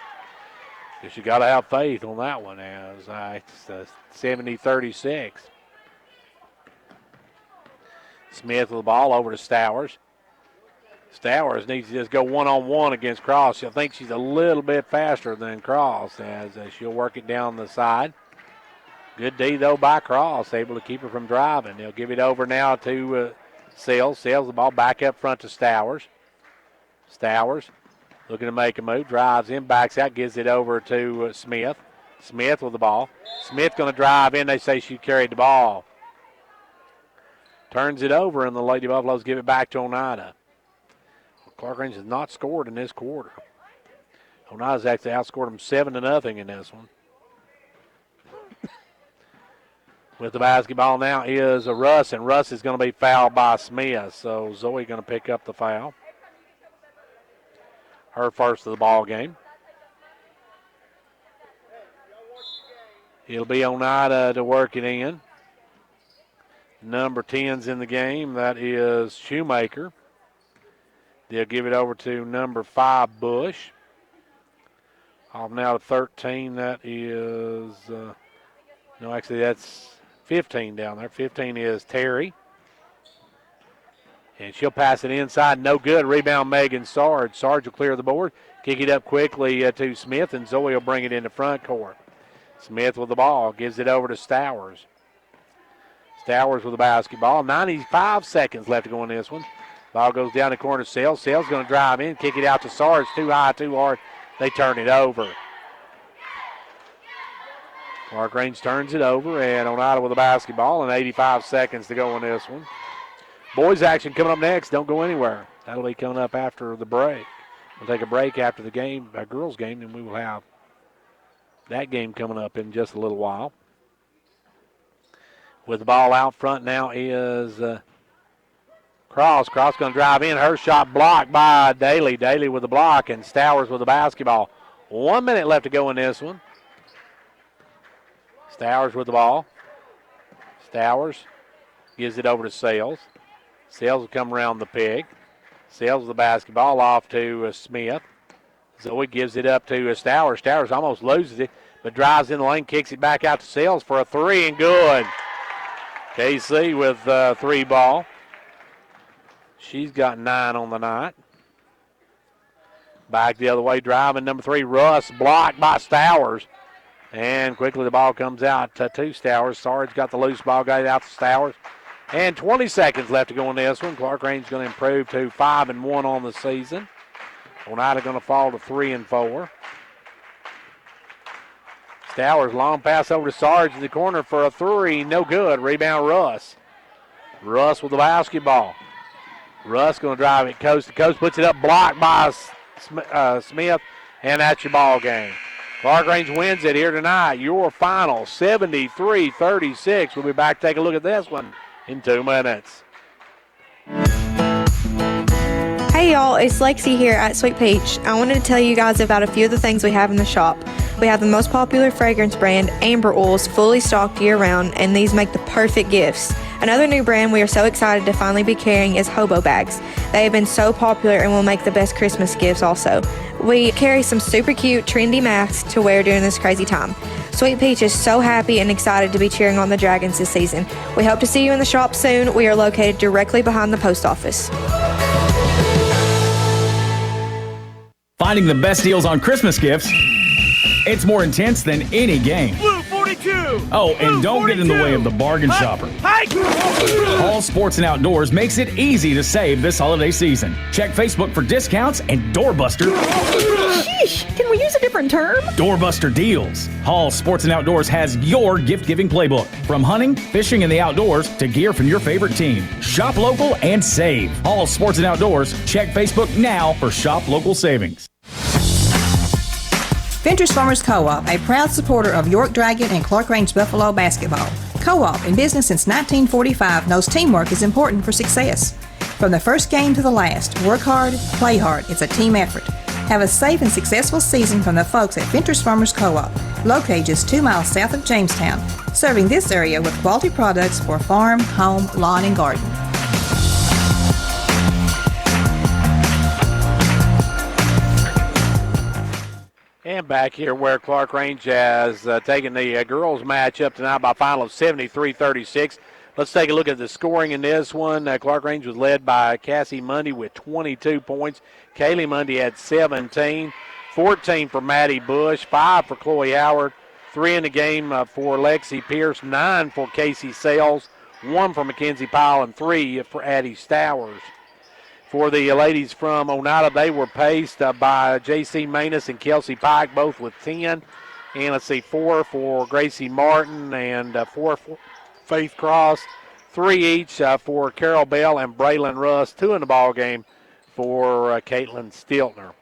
You got to have faith on that one as it's 70-36. Smith with the ball over to Stowers. Stowers needs to just go one-on-one against Cross. I think she's a little bit faster than Cross as she'll work it down the side. Good D, though, by Cross, able to keep her from driving. They'll give it over now to Sales. Sales the ball back up front to Stowers. Stowers looking to make a move, drives in, backs out, gives it over to Smith. Smith with the ball. Smith going to drive in. They say she carried the ball. Turns it over, and the Lady Buffaloes give it back to Oneida. Clarkrange has not scored in this quarter. Oneida's actually outscored them 7-0 in this one. With the basketball now is Russ, and Russ is going to be fouled by Smith. So Zoe going to pick up the foul. Her first of the ball game. It'll be Oneida to work it in. Number 10's in the game. That is Shoemaker. They'll give it over to number 5, Bush. Off now to 13. That is, no, actually that's 15 down there. 15 is Terry. And she'll pass it inside. No good. Rebound Megan Sarge. Sarge will clear the board. Kick it up quickly to Smith, and Zoe will bring it into front court. Smith with the ball. Gives it over to Stowers. Stowers with the basketball. 95 seconds left to go in this one. Ball goes down the corner. Sales. Sales going to drive in. Kick it out to Sarge. Too high, too hard. They turn it over. Clarkrange turns it over, and Oneida with the basketball, and 85 seconds to go in this one. Boys action coming up next. Don't go anywhere. That'll be coming up after the break. We'll take a break after the game, our girls' game, and we will have that game coming up in just a little while. With the ball out front now is Cross. Cross going to drive in. Her shot blocked by Daly. Daly with the block, and Stowers with the basketball. 1 minute left to go in this one. Stowers with the ball. Stowers gives it over to Sales. Sales will come around the peg. Sales with the basketball off to Smith. Zoe gives it up to Stowers. Stowers almost loses it, but drives in the lane, kicks it back out to Sales for a 3, and good. KC with 3 ball. She's got 9 on the night. Back the other way, driving number 3, Russ, blocked by Stowers. And quickly the ball comes out to Stowers. Sarge got the loose ball, got it out to Stowers. And 20 seconds left to go in this one. Clarkrange going to improve to 5-1 on the season. Oneida going to fall to 3-4. Stowers, long pass over to Sarge in the corner for a 3. No good. Rebound Russ. Russ with the basketball. Russ going to drive it coast to coast. Puts it up, blocked by Smith. And that's your ball game. Clarkrange wins it here tonight. Your final, 73-36. We'll be back to take a look at this one in 2 minutes. Hey y'all, it's Lexi here at Sweet Peach. I wanted to tell you guys about a few of the things we have in the shop. We have the most popular fragrance brand, Amber Oils, fully stocked year-round, and these make the perfect gifts. Another new brand we are so excited to finally be carrying is Hobo Bags. They have been so popular and will make the best Christmas gifts also. We carry some super cute, trendy masks to wear during this crazy time. Sweet Peach is so happy and excited to be cheering on the Dragons this season. We hope to see you in the shop soon. We are located directly behind the post office. Finding the best deals on Christmas gifts, it's more intense than any game. Blue 42! Oh, and don't get in the way of the bargain shopper. Hall Sports and Outdoors makes it easy to save this holiday season. Check Facebook for discounts and Doorbuster. Sheesh, can we use a different term? Doorbuster deals. Hall Sports and Outdoors has your gift-giving playbook. From hunting, fishing, and the outdoors to gear from your favorite team. Shop local and save. Hall Sports and Outdoors. Check Facebook now for shop local savings. Ventures Farmers Co-op, a proud supporter of York Dragon and Clarkrange Buffalo basketball. Co-op, in business since 1945, knows teamwork is important for success. From the first game to the last, work hard, play hard. It's a team effort. Have a safe and successful season from the folks at Ventures Farmers Co-op, located just 2 miles south of Jamestown, serving this area with quality products for farm, home, lawn, and garden. And back here where Clarkrange has taken the girls match up tonight by a final of 73-36. Let's take a look at the scoring in this one. Clarkrange was led by Cassie Mundy with 22 points. Kaylee Mundy had 17, 14 for Maddie Bush, 5 for Chloe Howard, 3 in the game for Lexi Pierce, 9 for Casey Sales, 1 for Mackenzie Powell, and 3 for Addie Stowers. For the ladies from Oneida, they were paced by J.C. Manus and Kelsey Pike, both with 10. And let's see, 4 for Gracie Martin and 4 for Faith Cross. 3 each for Carol Bell and Braylon Russ. 2 in the ball game for Caitlin Stiltner.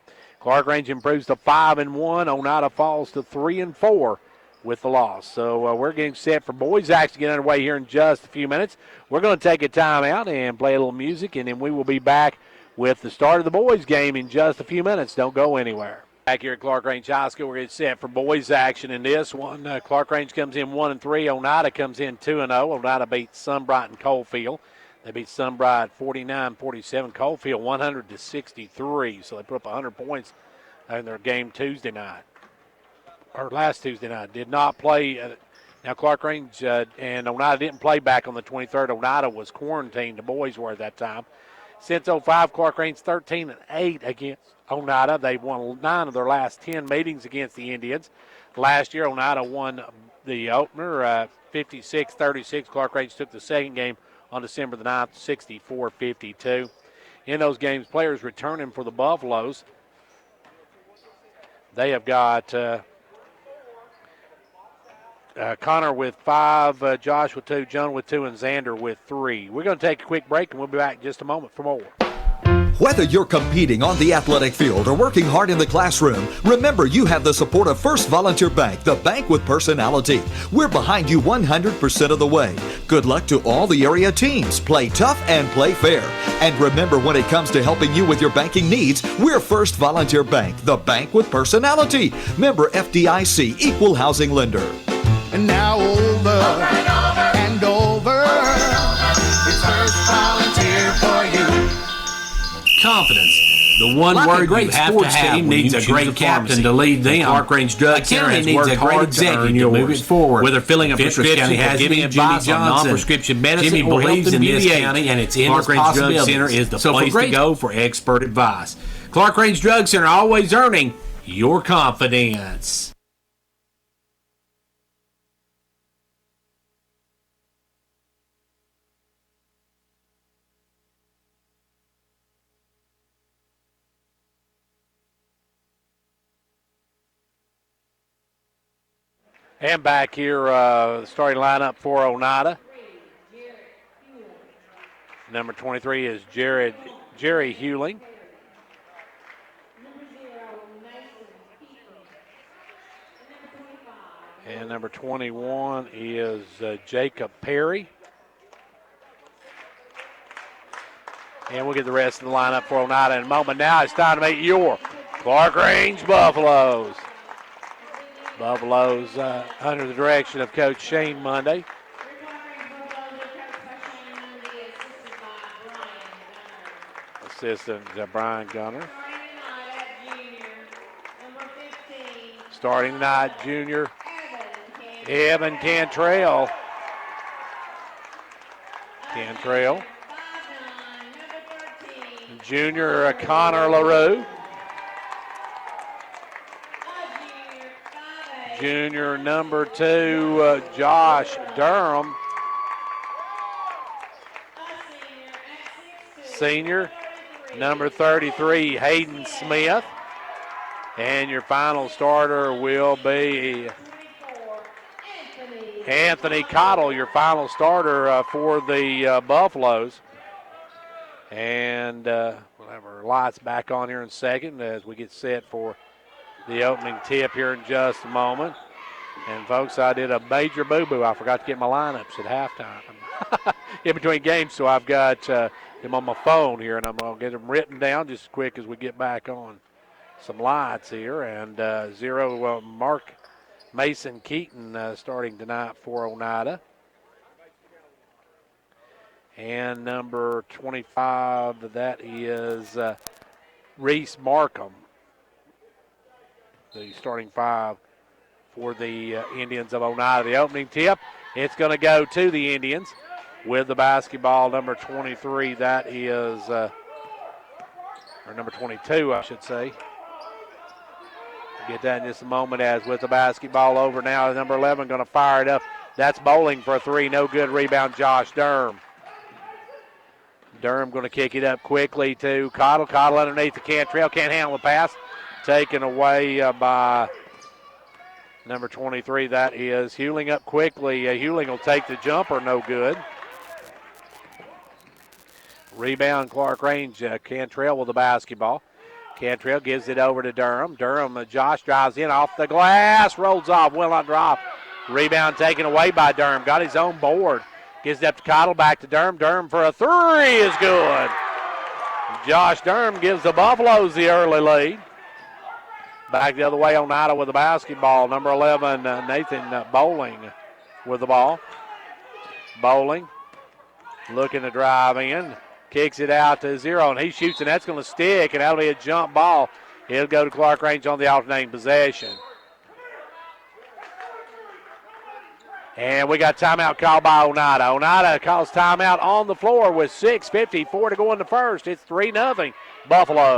Clarkrange improves to 5-1. Oneida falls to 3-4 with the loss. So we're getting set for boys action to get underway here in just a few minutes. We're going to take a timeout and play a little music, and then we will be back with the start of the boys game in just a few minutes. Don't go anywhere. Back here at Clarkrange High School, we're getting set for boys action in this one. Clarkrange comes in 1-3. Oneida comes in 2-0. Oneida beats Sunbright and Coalfield. They beat Sunbright 49-47. Coalfield 100-63. So they put up 100 points in their game Tuesday night. Or last Tuesday night. Did not play. Now, Clarkrange and Oneida didn't play back on the 23rd. Oneida was quarantined. The boys were at that time. Since 05, Clarkrange 13-8 against Oneida. They've won 9 of their last 10 meetings against the Indians. Last year, Oneida won the opener 56-36. Clarkrange took the second game on December the 9th, 64-52. In those games, players returning for the Buffaloes. They have got Connor with 5, Josh with 2, John with 2, and Xander with 3. We're going to take a quick break, and we'll be back in just a moment for more. Whether you're competing on the athletic field or working hard in the classroom, remember you have the support of First Volunteer Bank, the bank with personality. We're behind you 100% of the way. Good luck to all the area teams. Play tough and play fair. And remember, when it comes to helping you with your banking needs, we're First Volunteer Bank, the bank with personality. Member FDIC, Equal Housing Lender. And now over and over. It's First Volunteer for you. Confidence. The one word you have to have needs a great captain to lead them. Clarkrange Drug Center has worked hard to earn yours. Move it forward. Whether filling a prescription, giving advice on non-prescription medicine, Jimmy believes in this county and its endless possibilities. Clarkrange Drug Center is the place to go for expert advice. Clarkrange Drug Center, always earning your confidence. And back here, starting lineup for Oneida. Number 23 is Jerry Hewling. And number 21 is Jacob Perry. And we'll get the rest of the lineup for Oneida in a moment. Now it's time to meet your Clarkrange Buffaloes. Buffaloes under the direction of Coach Shane Monday. Assistant Brian Gunner. Starting tonight, junior Evan Cantrell. Junior Connor LaRue. Junior number 2, Josh Durham. Senior number 33, Hayden Smith. And your final starter will be Anthony Cottle, your final starter for the Buffaloes. And we'll have our lights back on here in a second as we get set for the opening tip here in just a moment. And, folks, I did a major boo-boo. I forgot to get my lineups at halftime in between games, so I've got them on my phone here, and I'm going to get them written down just as quick as we get back on some lights here. And Mark Mason Keaton starting tonight for Oneida. And number 25, that is Reese Markham. the starting 5 for the Indians of Oneida. The opening tip, it's going to go to the Indians with the basketball, number 23. That is, or number 22, I should say. Get that in just a moment as with the basketball over now. Number 11 going to fire it up. That's Bowling for a 3. No good. Rebound, Josh Durham. Durham going to kick it up quickly to Cottle. Cottle underneath the Cantrell. Can't handle the pass. Taken away by number 23. That is Hewling up quickly. Hewling will take the jumper. No good. Rebound, Clarkrange. Cantrell with the basketball. Cantrell gives it over to Durham. Durham, Josh drives in off the glass, rolls off, will not drop. Rebound taken away by Durham. Got his own board. Gives it up to Cottle, back to Durham. Durham for a 3 is good. Josh Durham gives the Buffaloes the early lead. Back the other way, Oneida with the basketball. Number 11, Nathan Bowling with the ball. Bowling looking to drive in. Kicks it out to 0, and he shoots, and that's going to stick, and that'll be a jump ball. It'll go to Clarkrange on the alternating possession. And we got timeout called by Oneida. Oneida calls timeout on the floor with 6:54 to go in the first. It's 3-0 Buffalo.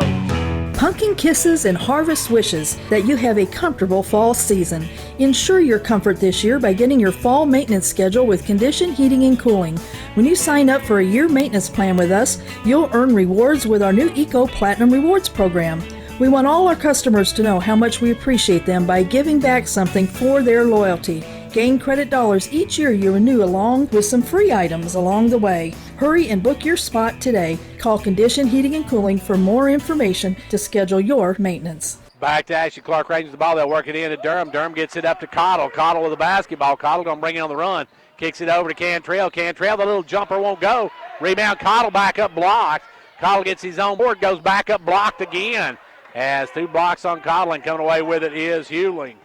Pumpkin kisses and harvest wishes that you have a comfortable fall season. Ensure your comfort this year by getting your fall maintenance schedule with Condition Heating and Cooling. When you sign up for a year maintenance plan with us, you'll earn rewards with our new Eco Platinum Rewards program. We want all our customers to know how much we appreciate them by giving back something for their loyalty. Gain credit dollars each year you renew, along with some free items along the way. Hurry and book your spot today. Call Condition Heating and Cooling for more information to schedule your maintenance. Back to Ashley Clarkrange with the ball. They'll work it in to Durham. Durham gets it up to Cottle. Cottle with the basketball. Cottle going to bring it on the run. Kicks it over to Cantrell. Cantrell, the little jumper won't go. Rebound, Cottle back up blocked. Cottle gets his own board, goes back up blocked again. Has 2 blocks on Cottle, and coming away with it is Hewling.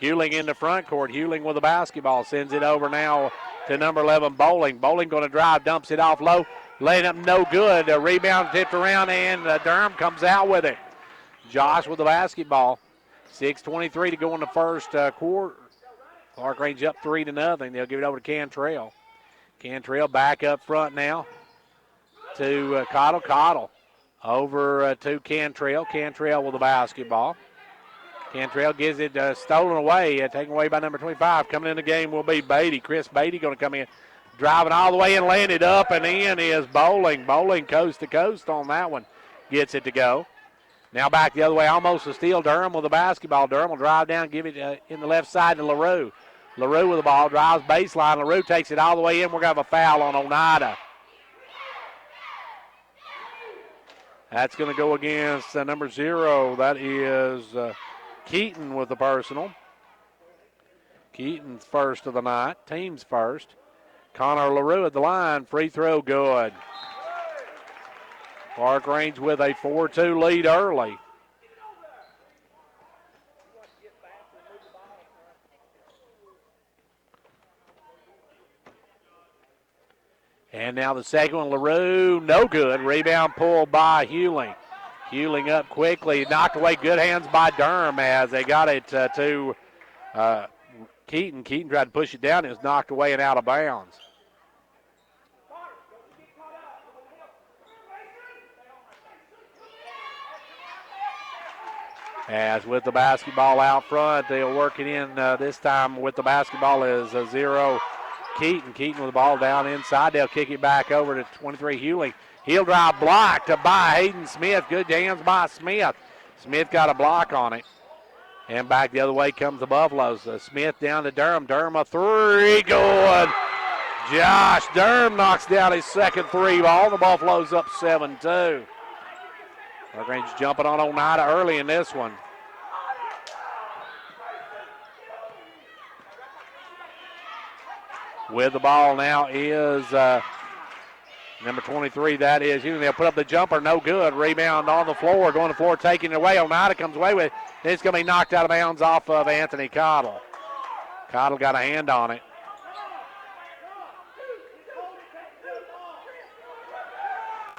Hewling in the front court. Hewling with the basketball. Sends it over now to number 11, Bowling. Bowling going to drive, dumps it off low. Laying up no good. A rebound tipped around, and Durham comes out with it. Josh with the basketball. 6:23 to go in the first quarter. Clarkrange up 3-0. They'll give it over to Cantrell. Cantrell back up front now to Cottle. Cottle over to Cantrell. Cantrell with the basketball. Cantrell gives it stolen away, taken away by number 25. Coming in the game will be Beatty. Chris Beatty going to come in, driving all the way in, landed up and in is Bowling. Bowling coast to coast on that one. Gets it to go. Now back the other way, almost a steal. Durham with the basketball. Durham will drive down, give it in the left side to LaRue. LaRue with the ball, drives baseline. LaRue takes it all the way in. We're going to have a foul on Oneida. That's going to go against number 0. That is Keaton with the personal. Keaton's first of the night. Team's first. Connor LaRue at the line. Free throw good. Clarkrange with a 4-2 lead early. And now the second one, LaRue, no good. Rebound pulled by Hewling. Hewling up quickly, knocked away. Good hands by Durham as they got it to Keaton. Keaton tried to push it down. It was knocked away and out of bounds. As with the basketball out front, they'll work it in this time with the basketball is 0. Keaton. Keaton with the ball down inside. They'll kick it back over to 23 Hewling. He'll drive blocked by Hayden Smith. Good hands by Smith. Smith got a block on it. And back the other way comes the Buffaloes. Smith down to Durham. Durham a 3. Good. Josh Durham knocks down his second 3 ball. The Buffaloes up 7-2. Clarkrange jumping on Oneida early in this one. With the ball now is number 23. That is Hewling. They'll put up the jumper. No good. Rebound on the floor. Going to the floor, taking it away. Oneida comes away with it. It's going to be knocked out of bounds off of Anthony Cottle. Cottle got a hand on it.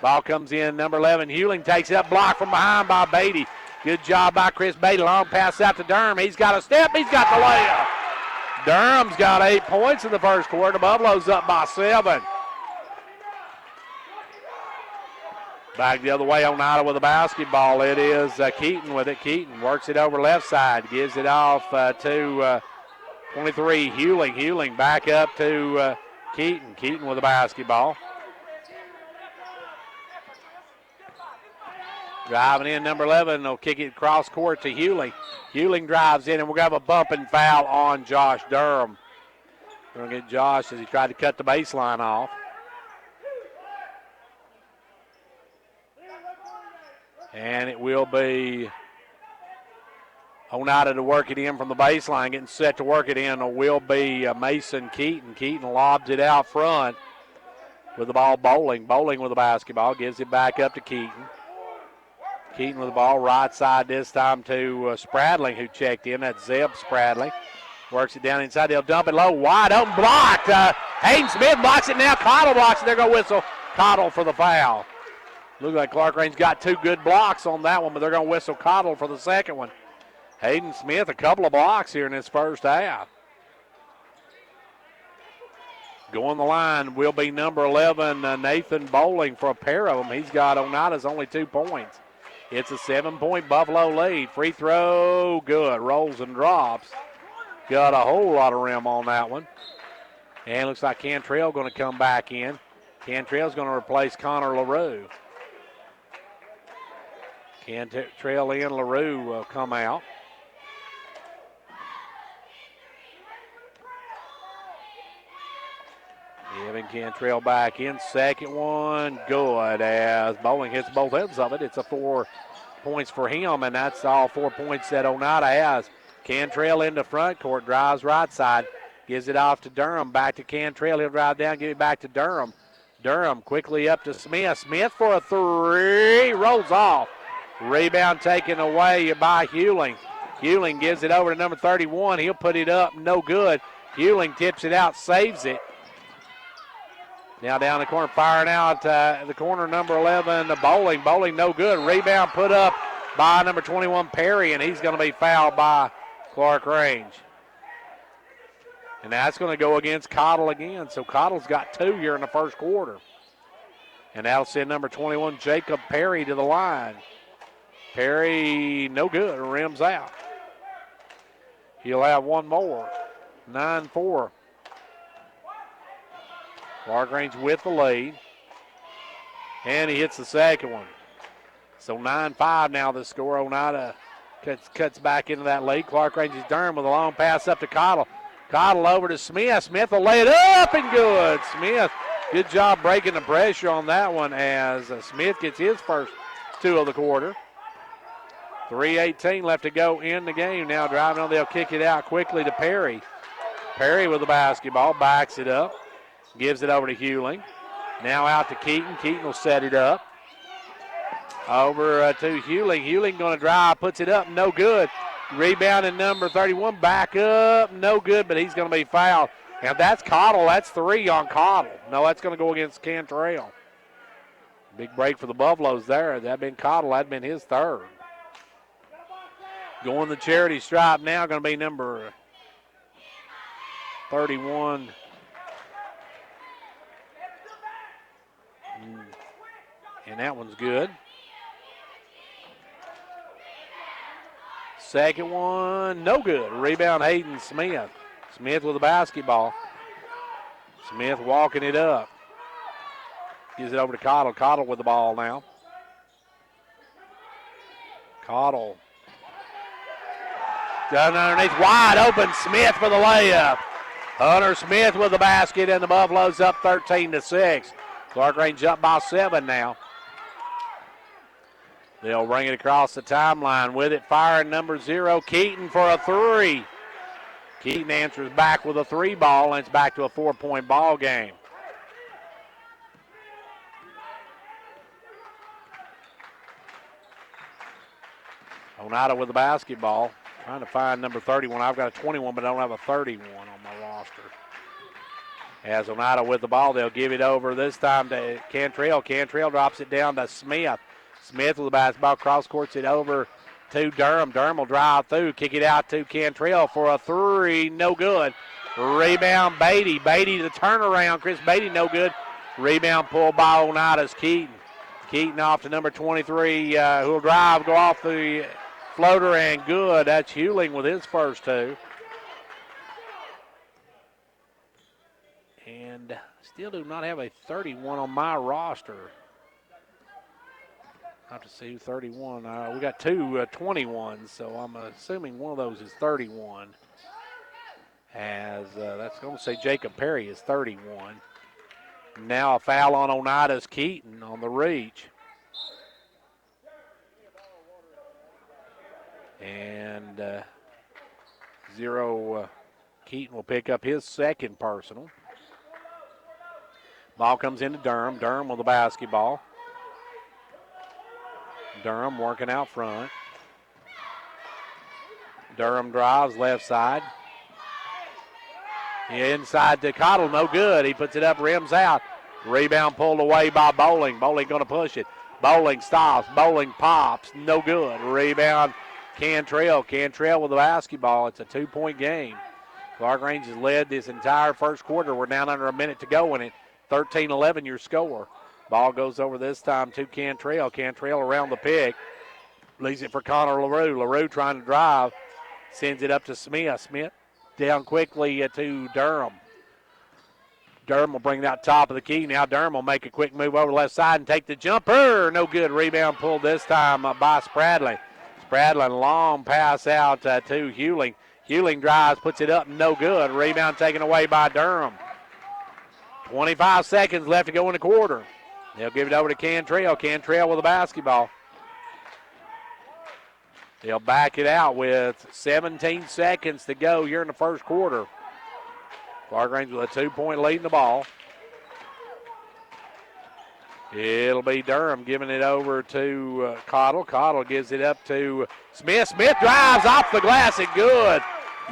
Ball comes in. Number 11, Hewling takes it up. Blocked from behind by Beatty. Good job by Chris Beatty. Long pass out to Durham. He's got a step. He's got the layup. Durham's got 8 points in the first quarter. The Buffaloes up by 7. Back the other way, Oneida with the basketball. It is Keaton with it. Keaton works it over left side. Gives it off to 23, Hewling. Hewling back up to Keaton. Keaton with the basketball. Driving in, number 11. They'll kick it cross court to Hewling. Hewling drives in, and we're going to have a bump and foul on Josh Durham. We're going to get Josh as he tried to cut the baseline off. And it will be Oneida to work it in from the baseline, getting set to work it in. It will be Mason Keaton. Keaton lobs it out front with the ball. Bowling. Bowling with the basketball. Gives it back up to Keaton. Keaton with the ball right side this time to Spradling, who checked in. That's Zeb Spradling. Works it down inside. They'll dump it low. Wide open. Blocked. Hayden Smith blocks it now. Cottle blocks it. They're going to whistle Cottle for the foul. Looks like Clarkrange got 2 good blocks on that one, but they're going to whistle Cottle for the second one. Hayden Smith, a couple of blocks here in this first half. Going the line will be number 11, Nathan Bowling, for a pair of them. He's got Oneida's only 2 points. It's a 7-point Buffalo lead. Free throw, good. Rolls and drops. Got a whole lot of rim on that one. And looks like Cantrell going to come back in. Cantrell's going to replace Connor LaRue. Cantrell in, LaRue will come out. Evan Cantrell back in. Second one, good, as Bowling hits both ends of it. It's a 4 points for him, and that's all 4 points that Oneida has. Cantrell into front court, drives right side, gives it off to Durham. Back to Cantrell. He'll drive down, give it back to Durham. Durham quickly up to Smith. Smith for a 3, rolls off. Rebound taken away by Hewling. Hewling gives it over to number 31. He'll put it up, no good. Hewling tips it out, saves it. Now down the corner, firing out the corner, number 11, Bowling. Bowling, no good. Rebound put up by number 21, Perry, and he's going to be fouled by Clarkrange. And that's going to go against Cottle again. So Cottle's got 2 here in the first quarter. And that'll send number 21, Jacob Perry, to the line. Perry, no good, rims out. He'll have 1 more. 9-4. Clarkrange with the lead. And he hits the second one. So 9-5 now the score. Oneida cuts back into that lead. Clarkrange's Durham with a long pass up to Cottle. Cottle over to Smith. Smith will lay it up and good. Smith, good job breaking the pressure on that one as Smith gets his first 2 of the quarter. 3:18 left to go in the game. Now driving on, they'll kick it out quickly to Perry. Perry with the basketball, backs it up, gives it over to Hewling. Now out to Keaton. Keaton will set it up. Over to Hewling. Hewling going to drive, puts it up, no good. Rebounding number 31, back up, no good, but he's going to be fouled. And that's Cottle. That's 3 on Cottle. No, that's going to go against Cantrell. Big break for the Buffaloes there. That'd been Cottle. That'd been his 3rd. Going the charity stripe now, going to be number 31. And that one's good. Second one, no good. Rebound, Hayden Smith. Smith with the basketball. Smith walking it up. Gives it over to Cottle. Cottle with the ball now. Cottle. Down underneath, wide open. Smith for the layup. Hunter Smith with the basket, and the Buffaloes up 13-6. Clarkrange up by 7 now. They'll bring it across the timeline with it. Firing number 0, Keaton for a 3. Keaton answers back with a 3 ball, and it's back to a 4-point ball game. Oneida with the basketball. Trying to find number 31. I've got a 21, but I don't have a 31 on my roster. As Oneida with the ball, they'll give it over this time to Cantrell. Cantrell drops it down to Smith. Smith with the basketball, cross courts it over to Durham. Durham will drive through, kick it out to Cantrell for a three, no good. Rebound Beatty. Beatty the turnaround. Chris Beatty no good. Rebound pulled by Oneida's Keaton. Keaton off to number 23, who'll drive, go off the floater and good. That's Hewling with his first two. And still do not have a 31 on my roster. I have to see 31. We got two 21s, so I'm assuming one of those is 31. As that's going to say Jacob Perry is 31. Now a foul on Oneida's Keaton on the reach. And Keaton will pick up his second personal. Ball comes into Durham. Durham with the basketball. Durham working out front. Durham drives left side. Inside to Cottle, no good. He puts it up, rims out. Rebound pulled away by Bowling. Bowling going to push it. Bowling stops. Bowling pops, no good. Rebound Cantrell. Cantrell with the basketball. It's a 2-point game. Clarkrange has led this entire first quarter. We're down under a minute to go in it. 13-11 your score. Ball goes over this time to Cantrell. Cantrell around the pick. Leaves it for Connor LaRue. LaRue trying to drive. Sends it up to Smith. Smith down quickly to Durham. Durham will bring it out top of the key. Now Durham will make a quick move over the left side and take the jumper. No good. Rebound pulled this time by Spradlin. Spradlin, long pass out to Hewling. Hewling drives, puts it up, no good. Rebound taken away by Durham. 25 seconds left to go in the quarter. They'll give it over to Cantrell. Cantrell with the basketball. They'll back it out with 17 seconds to go here in the first quarter. Clarkrange with a 2-point lead in the ball. It'll be Durham giving it over to Cottle. Cottle gives it up to Smith. Smith drives off the glass and good.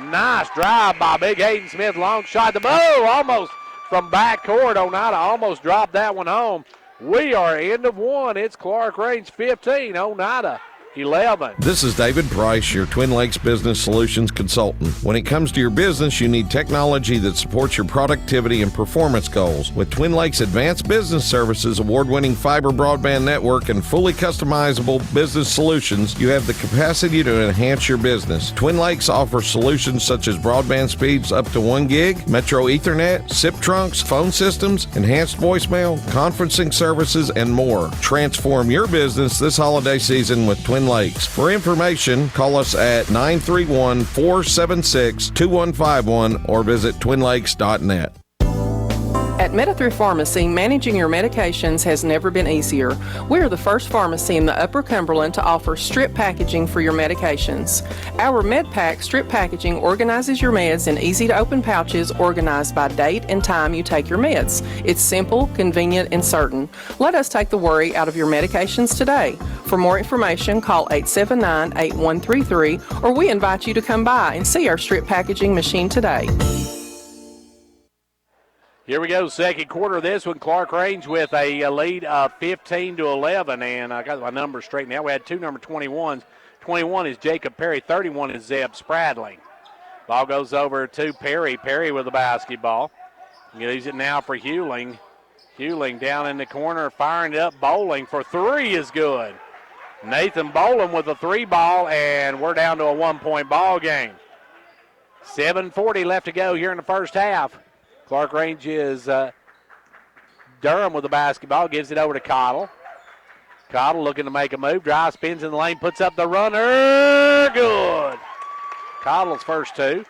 Nice drive by Big Hayden Smith. Long shot. The bow almost from backcourt. Oneida almost dropped that one home. We are end of one. It's Clarkrange 15, Oneida 11. This is David Price, your Twin Lakes Business Solutions consultant. When it comes to your business, you need technology that supports your productivity and performance goals. With Twin Lakes Advanced Business Services, award-winning fiber broadband network, and fully customizable business solutions, you have the capacity to enhance your business. Twin Lakes offers solutions such as broadband speeds up to 1 gig, Metro Ethernet, SIP trunks, phone systems, enhanced voicemail, conferencing services, and more. Transform your business this holiday season with Twin Lakes. For information, call us at 931-476-2151 or visit twinlakes.net. At Meta-Through Pharmacy, managing your medications has never been easier. We are the first pharmacy in the Upper Cumberland to offer strip packaging for your medications. Our MedPack strip packaging organizes your meds in easy-to-open pouches organized by date and time you take your meds. It's simple, convenient, and certain. Let us take the worry out of your medications today. For more information, call 879-8133, or we invite you to come by and see our strip packaging machine today. Here we go, second quarter of this one. Clarkrange with a lead of 15-11, and I got my numbers straight now. We had two number 21s. 21 is Jacob Perry. 31 is Zeb Spradling. Ball goes over to Perry. Perry with the basketball. He leaves it now for Hewling. Hewling down in the corner, firing it up. Bowling for three is good. Nathan Bowling with a three ball, and we're down to a 1-point ball game. 7:40 left to go here in the first half. Clarkrange is Durham with the basketball, gives it over to Cottle. Cottle looking to make a move, drive, spins in the lane, puts up the runner, good. Cottle's first two.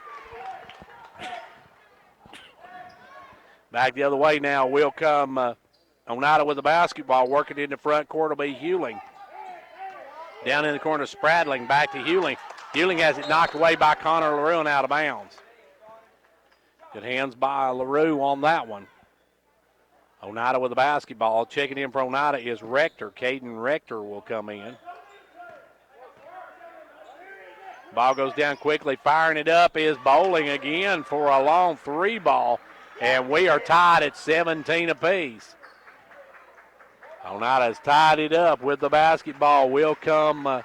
Back the other way now will come Oneida with the basketball, working in the front court will be Hewling. Down in the corner, Spradling, back to Hewling. Hewling has it knocked away by Connor LaRue and out of bounds. Good hands by LaRue on that one. Oneida with the basketball. Checking in for Oneida is Rector. Caden Rector will come in. Ball goes down quickly. Firing it up is Bowling again for a long three ball. And we are tied at 17 apiece. Oneida has tied it up with the basketball. Will come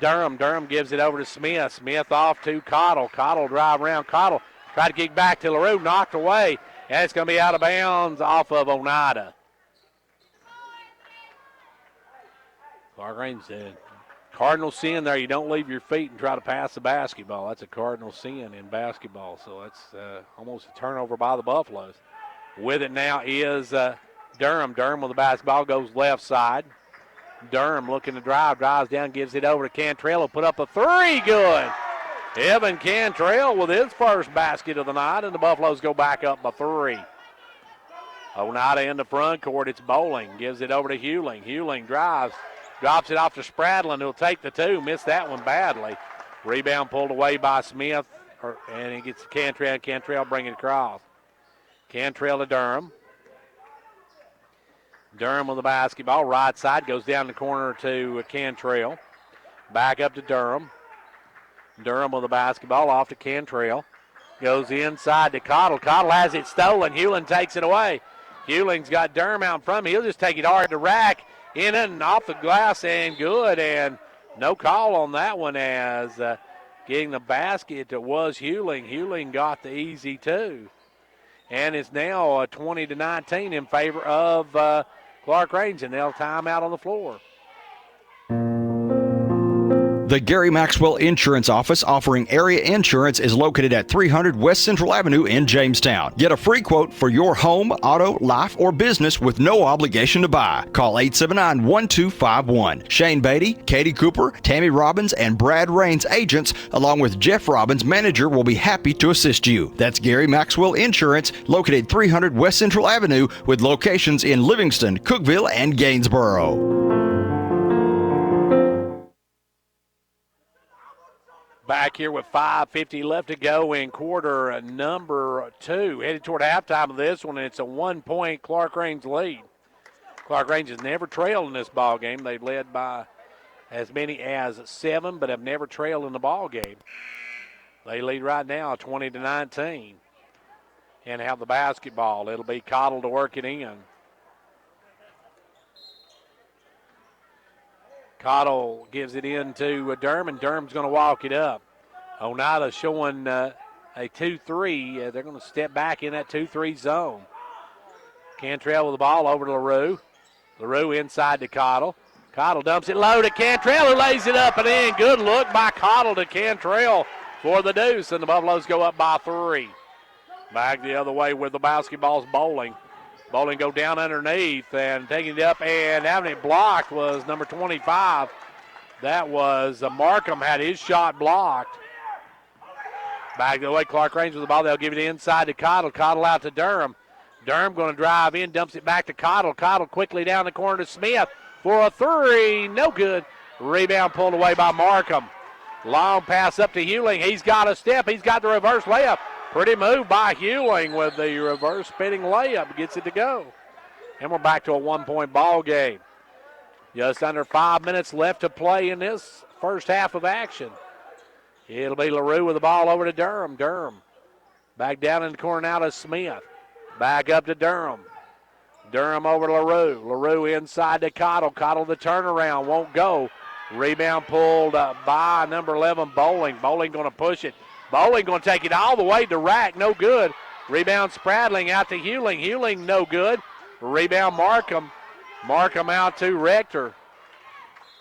Durham. Durham gives it over to Smith. Smith off to Cottle. Cottle drive around. Cottle try to kick back to LaRue. Knocked away. And it's going to be out of bounds off of Oneida. Clarkrange said, cardinal sin there. You don't leave your feet and try to pass the basketball. That's a cardinal sin in basketball. So that's almost a turnover by the Buffaloes. With it now is Durham. Durham with the basketball goes left side. Durham looking to drive. Drives down, gives it over to Cantrell. Will put up a three. Good. Evan Cantrell with his first basket of the night, and the Buffaloes go back up by 3. Oneida in the front court. It's Bowling. Gives it over to Hewling. Hewling drives. Drops it off to Spradlin, who'll take the 2. Missed that one badly. Rebound pulled away by Smith, and he gets Cantrell. Cantrell bringing it across. Cantrell to Durham. Durham with the basketball. Right side goes down the corner to Cantrell. Back up to Durham. Durham with the basketball off to Cantrell. Goes inside to Cottle. Cottle has it stolen. Hewlin takes it away. Hewling's got Durham out in front of him. He'll just take it hard to rack. In and off the glass and good, and no call on that one as getting the basket was Hewling. Hewling got the easy 2. And it's now 20-19 in favor of Clarkrange, and they'll time out on the floor. The Gary Maxwell Insurance Office offering area insurance is located at 300 West Central Avenue in Jamestown. Get a free quote for your home, auto, life, or business with no obligation to buy. Call 879-1251. Shane Beatty, Katie Cooper, Tammy Robbins, and Brad Raines agents, along with Jeff Robbins, manager, will be happy to assist you. That's Gary Maxwell Insurance, located 300 West Central Avenue with locations in Livingston, Cookeville, and Gainesboro. Back here with 5:50 left to go in quarter number 2. Headed toward halftime of this one, and it's a 1-point Clarkrange lead. Clarkrange has never trailed in this ball game. They've led by as many as 7, but have never trailed in the ball game. They lead right now 20-19 and have the basketball. It'll be Cottle to work it in. Cottle gives it in to Durham, and Durham's going to walk it up. Oneida showing a 2-3. They're going to step back in that 2-3 zone. Cantrell with the ball over to LaRue. LaRue inside to Cottle. Cottle dumps it low to Cantrell, who lays it up and in. Good look by Cottle to Cantrell for the deuce, and the Buffaloes go up by 3. Back the other way with the basketball's Bowling. Bowling go down underneath and taking it up and having it blocked was number 25. That was Markham had his shot blocked. Back the way, Clarkrange with the ball. They'll give it inside to Cottle. Cottle out to Durham. Durham going to drive in, dumps it back to Cottle. Cottle quickly down the corner to Smith for a 3. No good. Rebound pulled away by Markham. Long pass up to Hewling. He's got a step. He's got the reverse layup. Pretty move by Hewling with the reverse spinning layup. Gets it to go. And we're back to a 1-point ball game. Just under 5 minutes left to play in this first half of action. It'll be LaRue with the ball over to Durham. Durham back down in the corner now to Smith. Back up to Durham. Durham over to LaRue. LaRue inside to Cottle. Cottle the turnaround. Won't go. Rebound pulled by number 11, Bowling. Bowling going to push it. Bowling going to take it all the way to rack. No good. Rebound Spradling out to Hewling. Hewling no good. Rebound Markham. Markham out to Rector.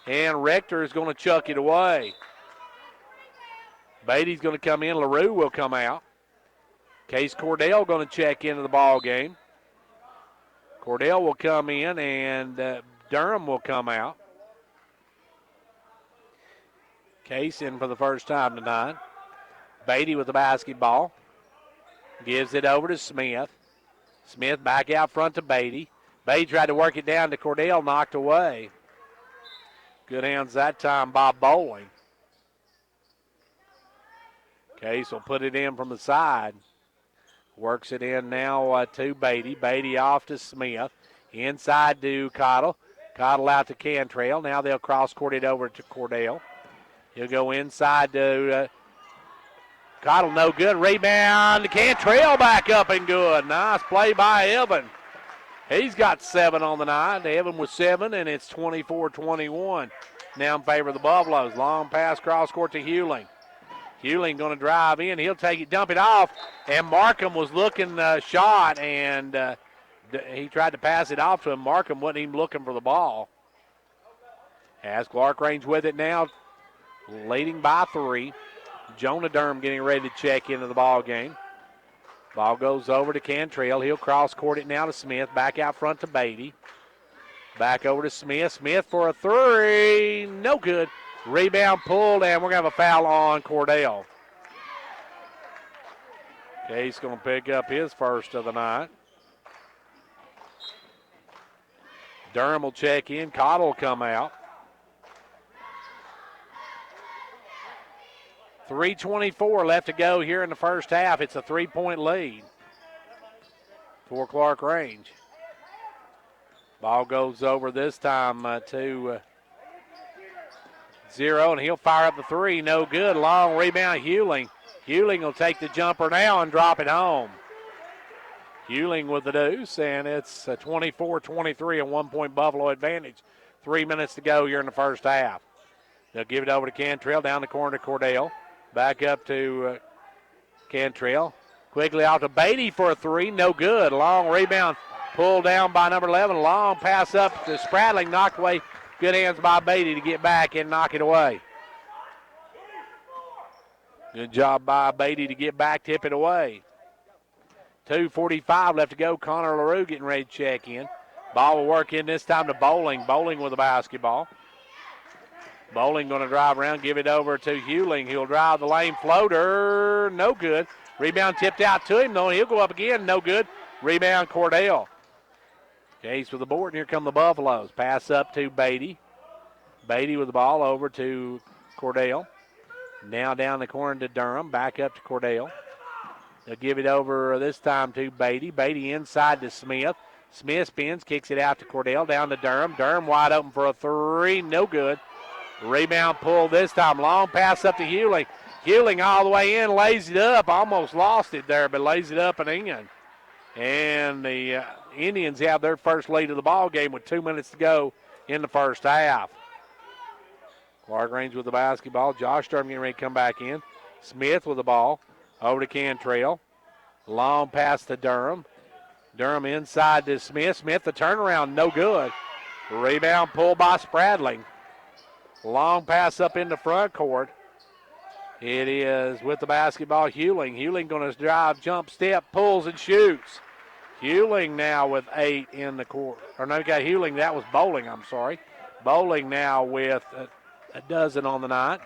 And Rector is going to chuck it away. Beatty's going to come in. LaRue will come out. Case Cordell going to check into the ball game. Cordell will come in and Durham will come out. Case in for the first time tonight. Beatty with the basketball. Gives it over to Smith. Smith back out front to Beatty. Beatty tried to work it down to Cordell, knocked away. Good hands that time by Bowling. Case will put it in from the side. Works it in now to Beatty. Beatty off to Smith. Inside to Cottle. Cottle out to Cantrell. Now they'll cross court it over to Cordell. He'll go inside to Cottle, no good. Rebound. Cantrell back up and good. Nice play by Evan. He's got 7 on the night. Evan with 7, and it's 24-21. now in favor of the Buffaloes. Long pass cross court to Hewling. Hewling going to drive in. He'll take it, dump it off, and Markham was looking shot, and he tried to pass it off to him. Markham wasn't even looking for the ball. Has Clarkrange with it now, leading by 3. Jonah Durham getting ready to check into the ball game. Ball goes over to Cantrell. He'll cross court it now to Smith. Back out front to Beatty. Back over to Smith. Smith for a 3. No good. Rebound pulled, and we're going to have a foul on Cordell. Case going to pick up his first of the night. Durham will check in. Cottle will come out. 3:24 left to go here in the first half. It's a 3-point lead for Clarkrange. Ball goes over this time to 0, and he'll fire up the 3. No good. Long rebound, Hewling. Hewling will take the jumper now and drop it home. Hewling with the deuce, and it's a 24-23, a 1-point Buffalo advantage. 3 minutes to go here in the first half. They'll give it over to Cantrell, down the corner to Cordell. Back up to Cantrell. Quickly out to Beatty for a 3. No good. Long rebound pulled down by number 11. Long pass up to Spradling. Knocked away. Good hands by Beatty to get back and knock it away. Good job by Beatty to get back, tip it away. 2:45 left to go. Connor LaRue getting ready to check in. Ball will work in this time to Bowling. Bowling with the basketball. Bowling going to drive around, give it over to Hewling. He'll drive the lane floater. No good. Rebound tipped out to him, though. He'll go up again. No good. Rebound, Cordell. Case with the board, and here come the Buffaloes. Pass up to Beatty. Beatty with the ball over to Cordell. Now down the corner to Durham. Back up to Cordell. They'll give it over this time to Beatty. Beatty inside to Smith. Smith spins, kicks it out to Cordell. Down to Durham. Durham wide open for a 3. No good. Rebound pull this time. Long pass up to Hewling. Hewling all the way in, lays it up. Almost lost it there, but lays it up and in. And the Indians have their first lead of the ball game with 2 minutes to go in the first half. Clarkrange with the basketball. Josh Durham getting ready to come back in. Smith with the ball. Over to Cantrell. Long pass to Durham. Durham inside to Smith. Smith, the turnaround, no good. Rebound pulled by Spradling. Long pass up in the front court. It is with the basketball, Hewling. Hewling going to drive, jump, step, pulls, and shoots. Hewling now with 8 in the court. Or no, we got Hewling. That was Bowling, I'm sorry. Bowling now with a dozen on the night.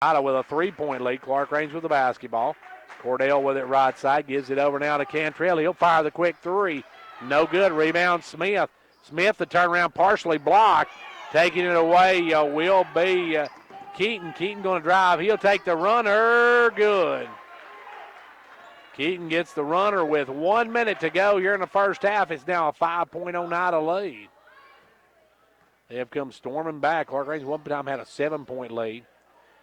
With a 3-point lead. Clarkrange with the basketball. Cordell with it right side. Gives it over now to Cantrell. He'll fire the quick 3. No good. Rebound, Smith. Smith, the turnaround partially blocked. Taking it away will be Keaton. Keaton going to drive. He'll take the runner. Good. Keaton gets the runner with 1 minute to go here in the first half. It's now a 5-point Oneida lead. They have come storming back. Clarkrange one time had a 7-point lead.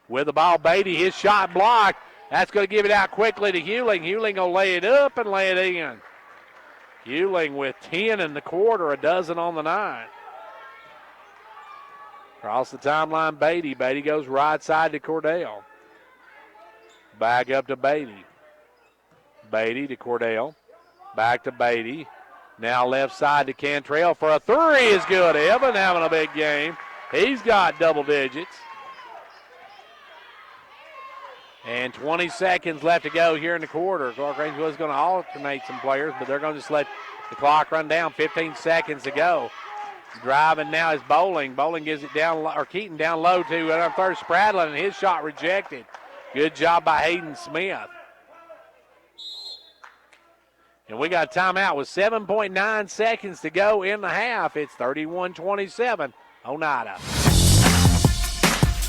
With the ball, Beatty, his shot blocked. That's going to give it out quickly to Hewling. Hewling will lay it up and lay it in. Hewling with 10 in the quarter, a dozen on the night. Across the timeline, Beatty. Beatty goes right side to Cordell. Back up to Beatty. Beatty to Cordell. Back to Beatty. Now left side to Cantrell for a 3 is good. Evan having a big game. He's got double digits. And 20 seconds left to go here in the quarter. Clarkrange was going to alternate some players, but they're going to just let the clock run down. 15 seconds to go. Driving now is Bowling. Bowling gives it down, or Keaton down low to third Spradlin, and his shot rejected. Good job by Hayden Smith. And we got a timeout with 7.9 seconds to go in the half. It's 31-27, Oneida.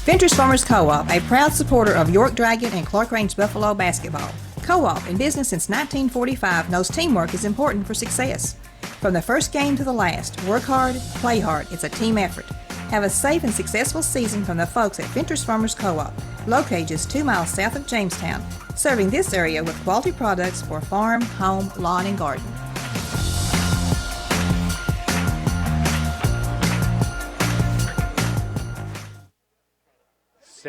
Ventures Farmers Co-op, a proud supporter of York Dragon and Clarkrange Buffalo basketball. Co-op, in business since 1945, knows teamwork is important for success. From the first game to the last, work hard, play hard. It's a team effort. Have a safe and successful season from the folks at Ventures Farmers Co-op, located just 2 miles south of Jamestown, serving this area with quality products for farm, home, lawn, and garden.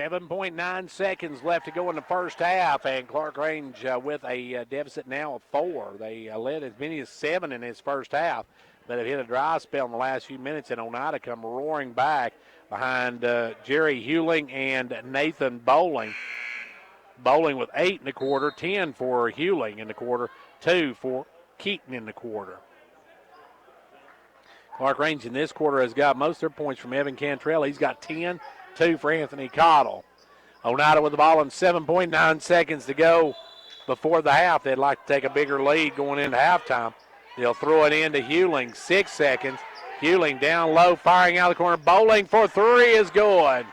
7.9 seconds left to go in the first half, and Clarkrange with a deficit now of 4. They led as many as 7 in this first half, but have hit a dry spell in the last few minutes, and Oneida come roaring back behind Jerry Hewling and Nathan Bowling. Bowling with 8 in the quarter, 10 for Hewling in the quarter, 2 for Keaton in the quarter. Clarkrange in this quarter has got most of their points from Evan Cantrell. He's got 10, 2 for Anthony Cottle. Oneida with the ball in 7.9 seconds to go before the half. They'd like to take a bigger lead going into halftime. They'll throw it into Hewling, 6 seconds. Hewling down low, firing out of the corner. Bowling for 3 is good.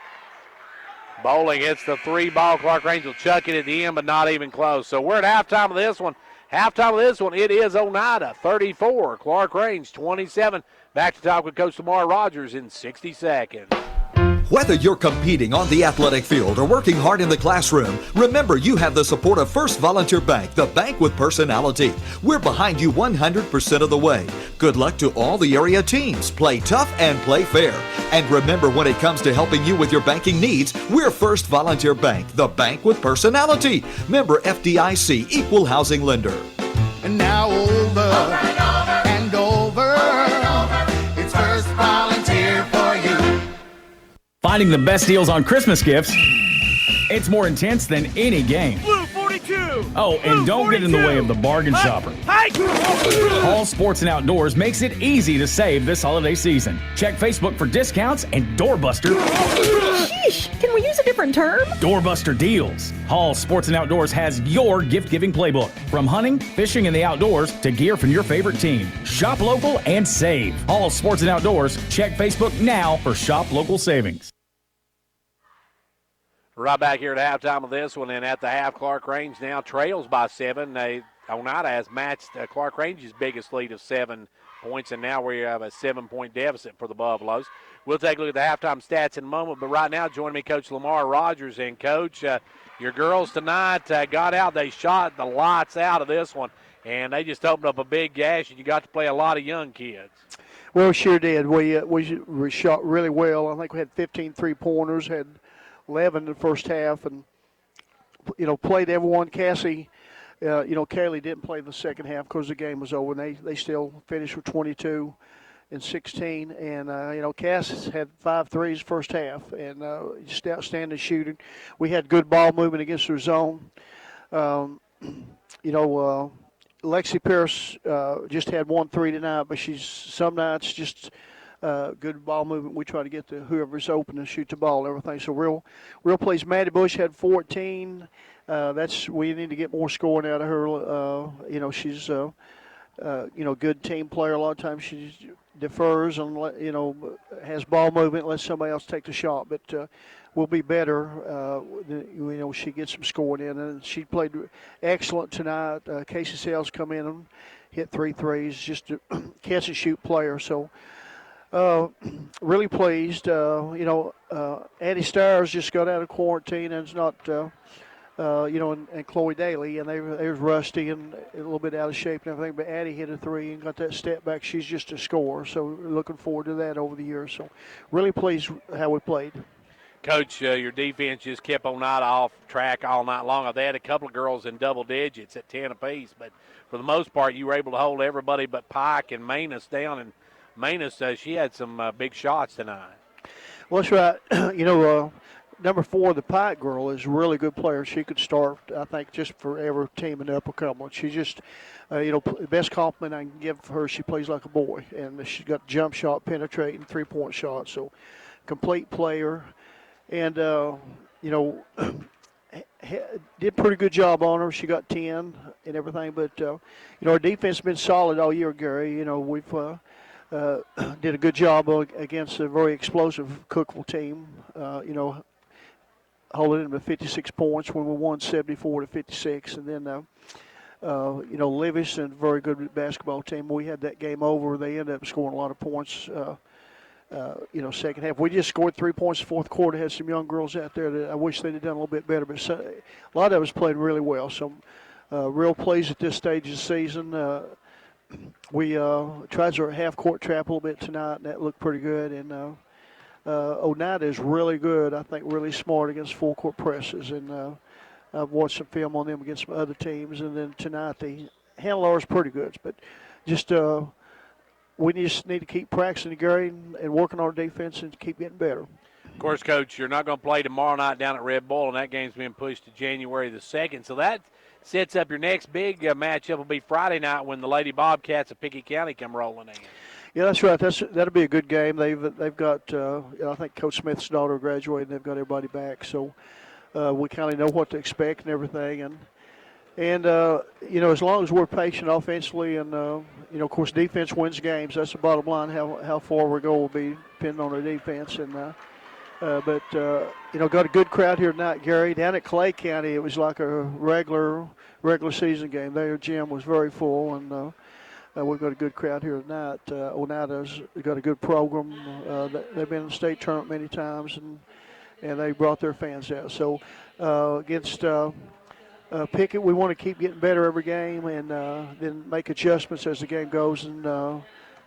Bowling hits the 3 ball. Clarkrange will chuck it at the end, but not even close. So we're at halftime of this one. Halftime of this one, it is Oneida 34, Clarkrange 27. Back to talk with Coach Lamar Rogers in 60 seconds. Whether you're competing on the athletic field or working hard in the classroom, remember you have the support of First Volunteer Bank, the bank with personality. We're behind you 100% of the way. Good luck to all the area teams. Play tough and play fair. And remember, when it comes to helping you with your banking needs, we're First Volunteer Bank, the bank with personality. Member FDIC, equal housing lender. And now over and over, it's First Volunteer for you. Finding the best deals on Christmas gifts, it's more intense than any game. Blue 42! Oh, and don't get in the way of the bargain shopper. Hall Sports and Outdoors makes it easy to save this holiday season. Check Facebook for discounts and Doorbuster. Sheesh, can we use a different term? Doorbuster deals. Hall Sports and Outdoors has your gift-giving playbook. From hunting, fishing, and the outdoors to gear from your favorite team. Shop local and save. Hall Sports and Outdoors. Check Facebook now for shop local savings. Right back here at halftime of this one, and at the half, Clarkrange now trails by 7. Oneida has matched Clarkrange's biggest lead of 7 points, and now we have a 7-point deficit for the Buffaloes. We'll take a look at the halftime stats in a moment, but right now joining me, Coach Lamar Rogers. And, Coach, your girls tonight got out. They shot the lights out of this one, and they just opened up a big gash, and you got to play a lot of young kids. Well, sure did. We shot really well. I think we had 15 three-pointers, had 11 in the first half, and, played everyone. Cassie, Kaylee didn't play the second half because the game was over, and they still finished with 22 and 16. And, Cass had 5 threes first half, and just outstanding shooting. We had good ball movement against their zone. Lexi Pierce just had 1 3 tonight, but she's some nights just good ball movement. We try to get to whoever's open and shoot the ball and everything. So real plays. Maddie Bush had 14. We need to get more scoring out of her. She's good team player. A lot of times she defers and has ball movement, lets somebody else take the shot. But we'll be better. She gets some scoring in, and she played excellent tonight. Casey Sales come in and hit 3 threes. Just a catch and shoot player. So. Really pleased. Addie Stars just got out of quarantine, and it's not, and Chloe Daly, and they was rusty and a little bit out of shape and everything. But Addie hit a 3 and got that step back. She's just a scorer, so we're looking forward to that over the years. So really pleased how we played. Coach, your defense just kept Oneida off track all night long. They had a couple of girls in double digits at 10 apiece, but for the most part, you were able to hold everybody but Pike and Manus down. And Manus, she had some big shots tonight. Well, that's right. Number 4, the Pike girl, is a really good player. She could start, I think, just for every team in the Upper Cumberland. She just, the best compliment I can give her, she plays like a boy. And she's got jump shot, penetrating, 3-point shot. So, complete player. And, did a pretty good job on her. She got 10 and everything. But, our defense has been solid all year, Gary. We've did a good job against a very explosive Cookeville team, holding them to 56 points when we won 74-56. And then, Livingston, very good basketball team. We had that game over. They ended up scoring a lot of points, second half. We just scored 3 points in the fourth quarter. Had some young girls out there that I wish they'd have done a little bit better. But a lot of us played really well. So real pleased at this stage of the season. We tried our half-court trap a little bit tonight, and that looked pretty good. And Oneida is really good. I think really smart against full court presses, and I've watched some film on them against some other teams. And then tonight they handle ours pretty good, but just we just need to keep practicing, Gary, and working on our defense and keep getting better. Of course, Coach, you're not going to play tomorrow night down at Red Bull, and that game's being pushed to January the 2nd. So that sets up your next big matchup will be Friday night when the Lady Bobcats of Pickett County come rolling in. Yeah, that's right. That'll be a good game. They've got I think Coach Smith's daughter graduated, and they've got everybody back. So we kind of know what to expect and everything. And as long as we're patient offensively and, of course, defense wins games. That's the bottom line. How far we go will be depending on our defense. And but got a good crowd here tonight, Gary. Down at Clay County, it was like a regular season game. Their gym was very full, and we've got a good crowd here tonight. Oneida's got a good program. They've been in the state tournament many times, and they brought their fans out. So against Pickett, we want to keep getting better every game, and then make adjustments as the game goes. And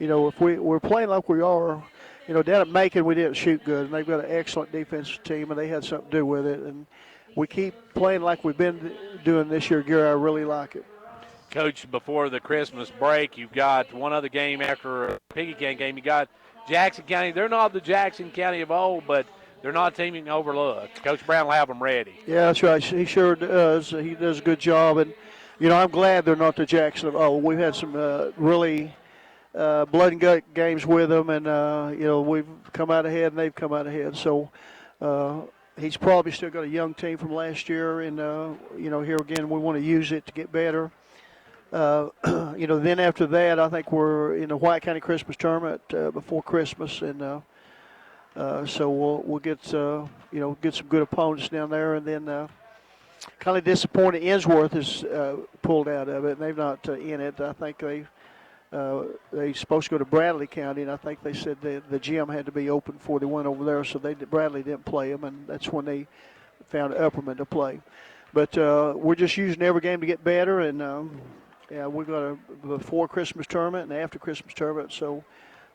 if we're playing like we are, down at Macon we didn't shoot good, and they've got an excellent defensive team, and they had something to do with it. And we keep playing like we've been doing this year, Gary. I really like it. Coach, before the Christmas break, you've got one other game after a Pickett County game. You got Jackson County. They're not the Jackson County of old, but they're not a team you can overlook. Coach Brown will have them ready. Yeah, that's right. He sure does. He does a good job. And, I'm glad they're not the Jackson of old. We've had some really blood and gut games with them, and, we've come out ahead and they've come out ahead. So he's probably still got a young team from last year, and, here again we want to use it to get better. Then after that, I think we're in the White County Christmas tournament before Christmas, and so we'll get get some good opponents down there, and then kind of disappointed Ensworth is pulled out of it, and they've not in it. I think they're supposed to go to Bradley County, and I think they said the gym had to be open before they went over there, so Bradley didn't play them, and that's when they found Upperman to play. But we're just using every game to get better, and we've got a before Christmas tournament and after Christmas tournament, so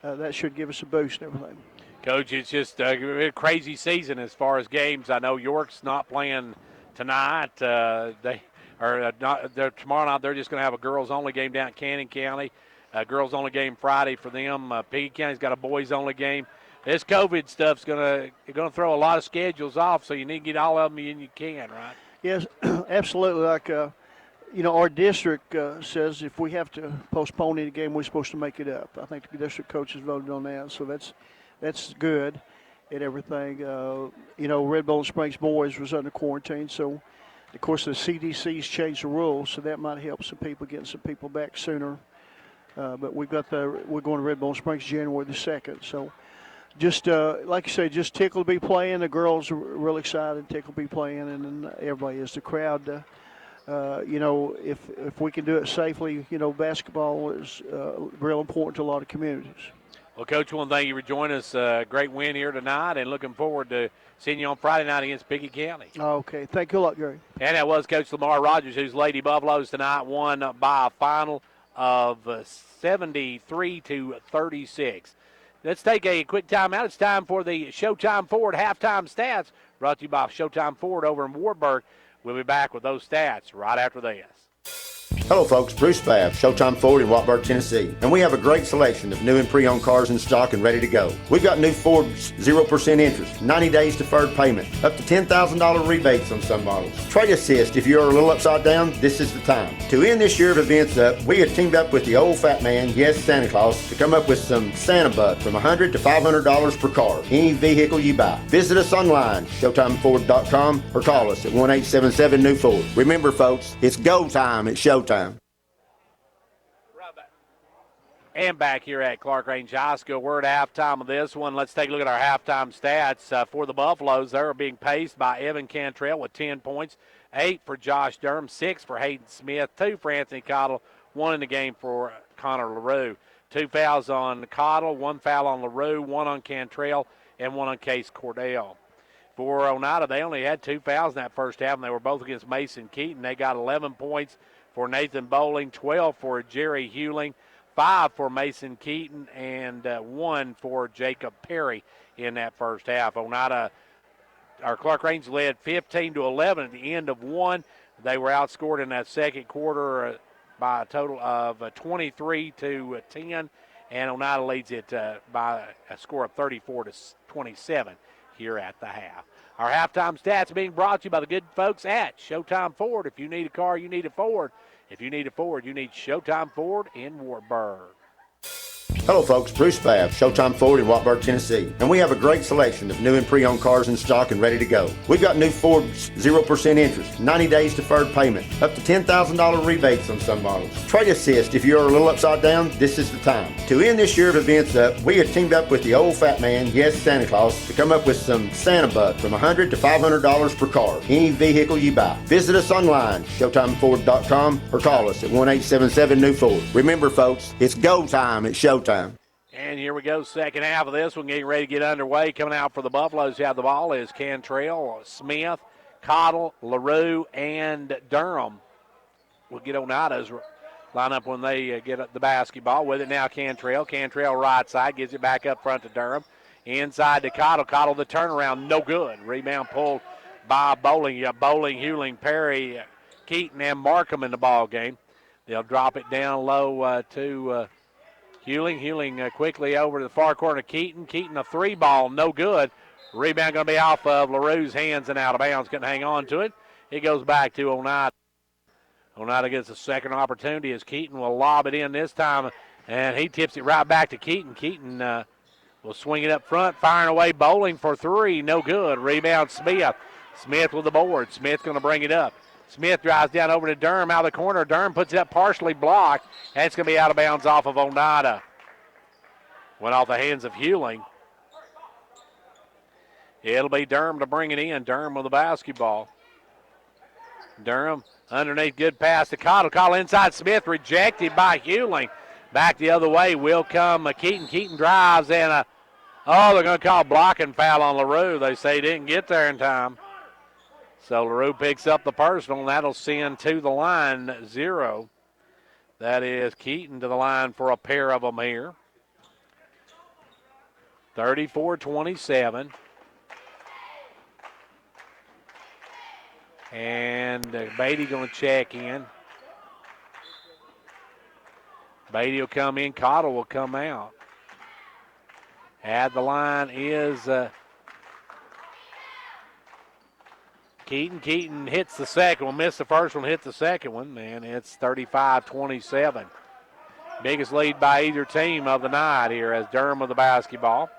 that should give us a boost and everything. Coach, it's just a crazy season as far as games. I know York's not playing tonight. They are not. They're tomorrow night. They're just going to have a girls-only game down at Cannon County. Girls-only game Friday for them. Pickett County's got a boys-only game. This COVID stuff's going to throw a lot of schedules off, so you need to get all of them in you can, right? Yes, absolutely. Like our district says if we have to postpone any game, we're supposed to make it up. I think the district coaches voted on that, so that's good and everything. Red Bull Springs boys was under quarantine, so of course the CDC's changed the rules, so that might help some people, getting some people back sooner. But we're going to Red Bull Springs January the 2nd, so just like you say, just Tickle to be playing. The girls are real excited. Tickle to be playing, and then everybody is. The crowd. If we can do it safely, basketball is real important to a lot of communities. Well, Coach, I want to thank you for joining us. Great win here tonight, and looking forward to seeing you on Friday night against Pickett County. Okay. Thank you a lot, Gary. And that was Coach Lamar Rogers, whose Lady Buffaloes tonight won by a final of 73-36. Let's take a quick timeout. It's time for the Showtime Ford halftime stats, brought to you by Showtime Ford over in Warburg. We'll be back with those stats right after this. Hello folks, Bruce Babb, Showtime Ford in Wartburg, Tennessee, and we have a great selection of new and pre-owned cars in stock and ready to go. We've got new Fords 0% interest, 90 days deferred payment, up to $10,000 rebates on some models. Trade assist, if you're a little upside down, this is the time. To end this year of events up, we have teamed up with the old fat man, yes Santa Claus, to come up with some Santa Bucks from $100 to $500 per car, any vehicle you buy. Visit us online, ShowtimeFord.com, or call us at 1-877-NEW-FORD. Remember folks, it's go time at Showtime. And back here at Clarkrange High School, we're at halftime of this one. Let's take a look at our halftime stats. For the Buffaloes, they are being paced by Evan Cantrell with 10 points, 8 for Josh Durham, 6 for Hayden Smith, 2 for Anthony Cottle, 1 in the game for Connor LaRue. 2 fouls on Cottle, 1 foul on LaRue, 1 on Cantrell, and 1 on Case Cordell. For Oneida, they only had 2 fouls in that first half, and they were both against Mason Keaton. They got 11 points for Nathan Bowling, 12 for Jerry Hewling, 5 for Mason Keaton and 1 for Jacob Perry in that first half. Oneida, our Clarkrange led 15-11 at the end of one. They were outscored in that second quarter by a total of 23-10, and Oneida leads it by a score of 34-27 here at the half. Our halftime stats being brought to you by the good folks at Showtime Ford. If you need a car, you need a Ford. If you need a Ford, you need Showtime Ford in Wartburg. Hello folks, Bruce Babb, Showtime Ford in Wartburg, Tennessee. And we have a great selection of new and pre-owned cars in stock and ready to go. We've got new Fords 0% interest, 90 days deferred payment, up to $10,000 rebates on some models. Trade assist, if you're a little upside down, this is the time. To end this year of events up, we have teamed up with the old fat man, yes, Santa Claus, to come up with some Santa Bucks from $100 to $500 per car, any vehicle you buy. Visit us online, ShowtimeFord.com, or call us at 1-877-NEW-FORD. Remember folks, it's go time at Showtime. And here we go, second half of this one, getting ready to get underway. Coming out for the Buffaloes who have the ball is Cantrell, Smith, Cottle, LaRue, and Durham. We'll get Oneida's line up when they get the basketball. With it now, Cantrell. Cantrell right side, gives it back up front to Durham. Inside to Cottle. Cottle the turnaround, no good. Rebound pulled by Bowling. You got Bowling, Hewling, Perry, Keaton, and Markham in the ball game. They'll drop it down low to Hewling. Hewling quickly over to the far corner to Keaton. Keaton a three ball, no good. Rebound going to be off of LaRue's hands and out of bounds. Couldn't hang on to it. It goes back to Oneida. Oneida gets a second opportunity as Keaton will lob it in this time, and he tips it right back to Keaton. Keaton will swing it up front, firing away. Bowling for three, no good. Rebound Smith. Smith with the board. Smith going to bring it up. Smith drives down over to Durham out of the corner. Durham puts it up partially blocked. That's going to be out of bounds off of Oneida. Went off the hands of Hewling. It'll be Durham to bring it in. Durham with the basketball. Durham underneath, good pass to Cottle. Cottle inside Smith, rejected by Hewling. Back the other way will come Keaton. Keaton drives and they're going to call blocking foul on LaRue. They say he didn't get there in time. So LaRue picks up the personal, and that'll send to the line 0. That is Keaton to the line for a pair of them here. 34-27. And Beatty going to check in. Beatty will come in. Cottle will come out. At the line is Keaton. Keaton hits the second one, missed the first one, hit the second one, and it's 35-27. Biggest lead by either team of the night here as Durham with the basketball.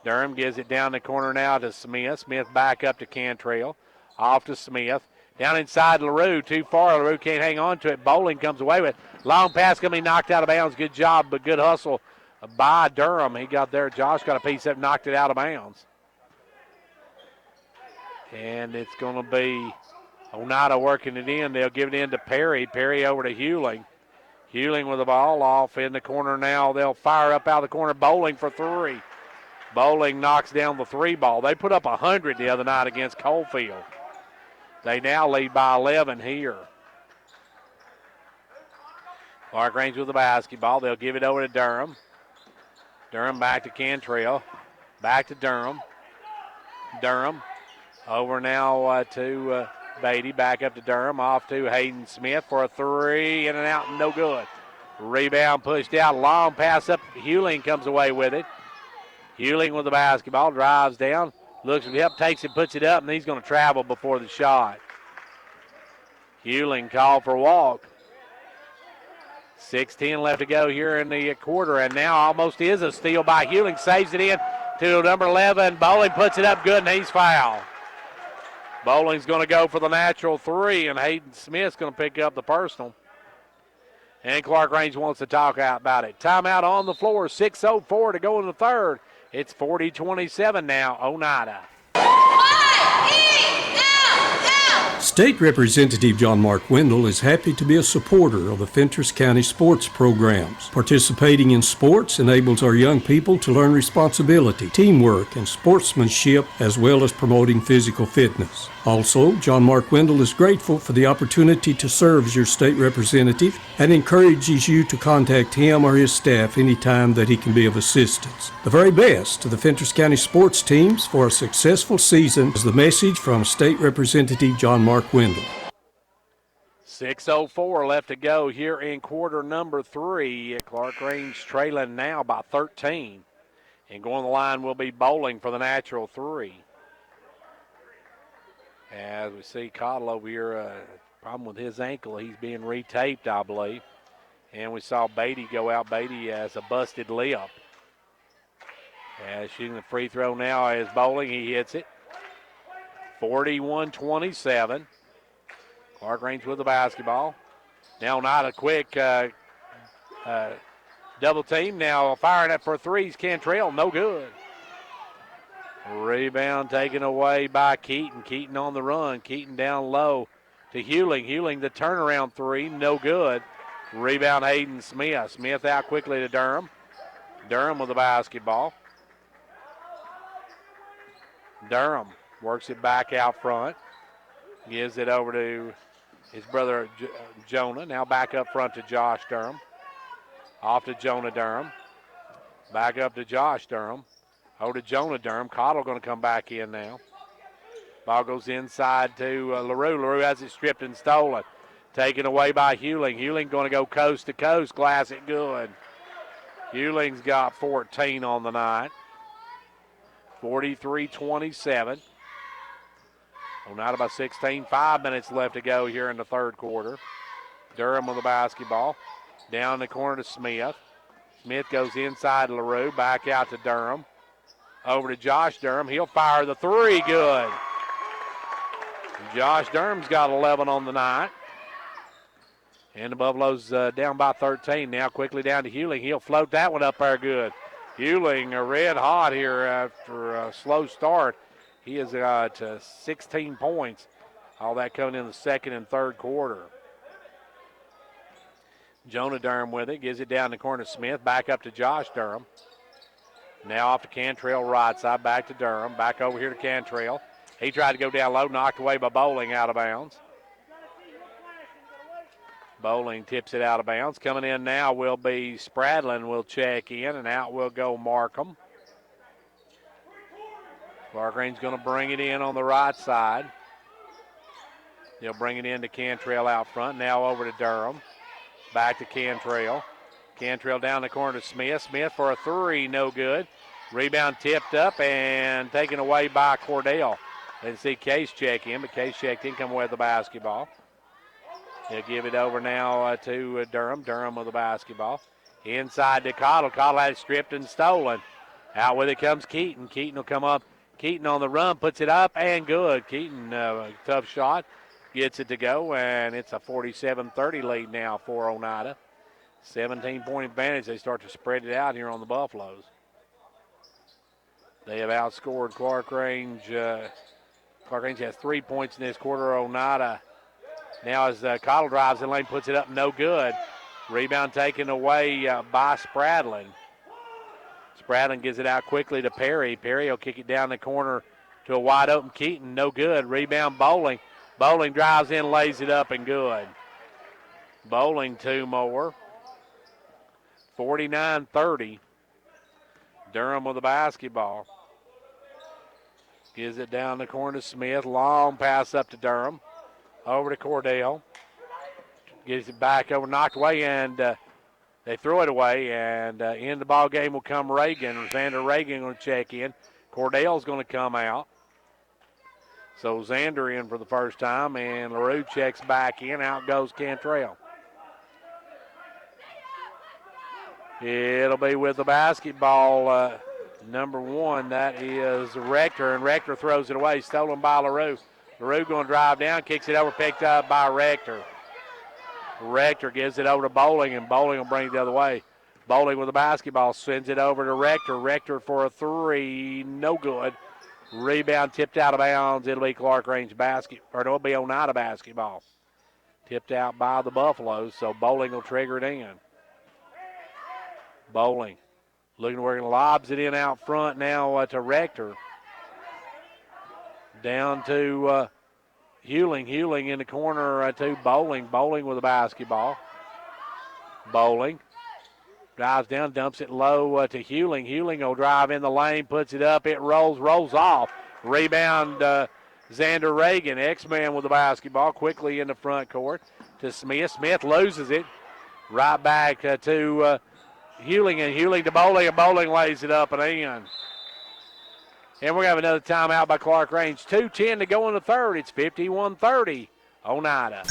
Durham gives it down the corner now to Smith. Smith back up to Cantrell. Off to Smith. Down inside LaRue, too far. LaRue can't hang on to it. Bowling comes away with it. Long pass going to be knocked out of bounds. Good job, but good hustle by Durham. He got there. Josh got a piece up, knocked it out of bounds. And it's going to be Oneida working it in. They'll give it in to Perry. Perry over to Hewling. Hewling with the ball off in the corner now. They'll fire up out of the corner. Bowling for three. Bowling knocks down the three ball. They put up 100 the other night against Coalfield. They now lead by 11 here. Clarkrange with the basketball. They'll give it over to Durham. Durham back to Cantrell. Back to Durham. Durham. Over now to Beatty. Back up to Durham. Off to Hayden Smith for a three. In and out, no good. Rebound pushed out. Long pass up. Hewling comes away with it. Hewling with the basketball. Drives down. Looks for help. Takes it, puts it up, and he's going to travel before the shot. Hewling called for a walk. 6:10 left to go here in the quarter, and now almost is a steal by Hewling. Saves it in to number 11. Bowling puts it up good, and he's fouled. Bowling's going to go for the natural three, and Hayden Smith's going to pick up the personal. And Clarkrange wants to talk out about it. Timeout on the floor, 6:04 to go in the third. It's 40-27 now, Oneida. State Representative John Mark Wendell is happy to be a supporter of the Fentress County sports programs. Participating in sports enables our young people to learn responsibility, teamwork, and sportsmanship, as well as promoting physical fitness. Also, John Mark Wendell is grateful for the opportunity to serve as your state representative and encourages you to contact him or his staff anytime that he can be of assistance. The very best to the Fentress County sports teams for a successful season is the message from State Representative John Mark Wendell. 6:04 left to go here in quarter number 3. Clarkrange trailing now by 13. And going to the line will be Bowling for the natural 3. As we see Cottle over here, problem with his ankle. He's being retaped, I believe. And we saw Beatty go out. Beatty has a busted lip. As shooting the free throw now is Bowling. He hits it. 41-27. Clarkrange with the basketball. Now not a quick double team. Now firing up for threes. Cantrell, no good. Rebound taken away by Keaton. Keaton on the run. Keaton down low to Hewling. Hewling the turnaround 3, no good. Rebound Hayden Smith. Smith out quickly to Durham. Durham with the basketball. Durham works it back out front. Gives it over to his brother Jonah. Now back up front to Josh Durham. Off to Jonah Durham. Back up to Josh Durham. Over to Jonah Durham. Cottle going to come back in now. Ball goes inside to LaRue. LaRue has it stripped and stolen. Taken away by Hewling. Hewling going to go coast to coast. Glass it good. Hewling's got 14 on the night. 43-27. Oneida by 16. 5 minutes left to go here in the third quarter. Durham with the basketball. Down the corner to Smith. Smith goes inside LaRue. Back out to Durham. Over to Josh Durham. He'll fire the 3. Good. Josh Durham's got 11 on the night. And the Buffaloes down by 13. Now quickly down to Hewling. He'll float that one up there good. Hewling red hot here after a slow start. He has got 16 points. All that coming in the second and third quarter. Jonah Durham with it. Gives it down the corner to Smith. Back up to Josh Durham. Now off to Cantrell right side. Back to Durham. Back over here to Cantrell. He tried to go down low. Knocked away by Bowling out of bounds. Bowling tips it out of bounds. Coming in now will be Spradlin will check in, and out will go Markham. Clarkrange's going to bring it in on the right side. They'll bring it in to Cantrell out front. Now over to Durham. Back to Cantrell. Cantrell down the corner to Smith. Smith for a 3, no good. Rebound tipped up and taken away by Cordell. Didn't see Case check in, but Case checked in, come away with the basketball. He'll give it over now to Durham. Durham with the basketball. Inside to Cottle. Cottle had it stripped and stolen. Out with it comes Keaton. Keaton will come up. Keaton on the run, puts it up, and good. Keaton, tough shot, gets it to go, and it's a 47-30 lead now for Oneida. 17-point advantage. They start to spread it out here on the Buffaloes. They have outscored Clarkrange. Clarkrange has 3 points in this quarter. Oneida now as Cottle drives in lane, puts it up, no good. Rebound taken away by Spradlin. Spradlin gives it out quickly to Perry. Perry will kick it down the corner to a wide open Keaton, no good. Rebound Bowling. Bowling drives in, lays it up, and good. Bowling 2 more. 49-30. Durham with the basketball. Gives it down the corner to Smith. Long pass up to Durham. Over to Cordell. Gives it back over, knocked away, and they throw it away. And in the ball game will come Reagan. Xander Reagan going to check in. Cordell's going to come out. So Xander in for the first time, and LaRue checks back in. Out goes Cantrell. It'll be with the basketball, number 1. That is Rector, and Rector throws it away. Stolen by LaRue. LaRue going to drive down, kicks it over, picked up by Rector. Rector gives it over to Bowling, and Bowling will bring it the other way. Bowling with the basketball, sends it over to Rector. Rector for a 3, no good. Rebound tipped out of bounds. It'll be Clarkrange it'll be Oneida basketball. Tipped out by the Buffaloes, so Bowling will trigger it in. Bowling looking where he lobs it in out front now to Rector. Down to Hewling. Hewling in the corner to Bowling. Bowling with the basketball. Bowling drives down, dumps it low to Hewling. Hewling will drive in the lane, puts it up. It rolls off. Rebound Xander Reagan, X-Man with the basketball, quickly in the front court to Smith. Smith loses it. Right back to Hewling, and Hewling to Bowling, and Bowling lays it up and in. And we're going to have another timeout by Clarkrange. 2:10 to go in the third. It's 51-30, Oneida.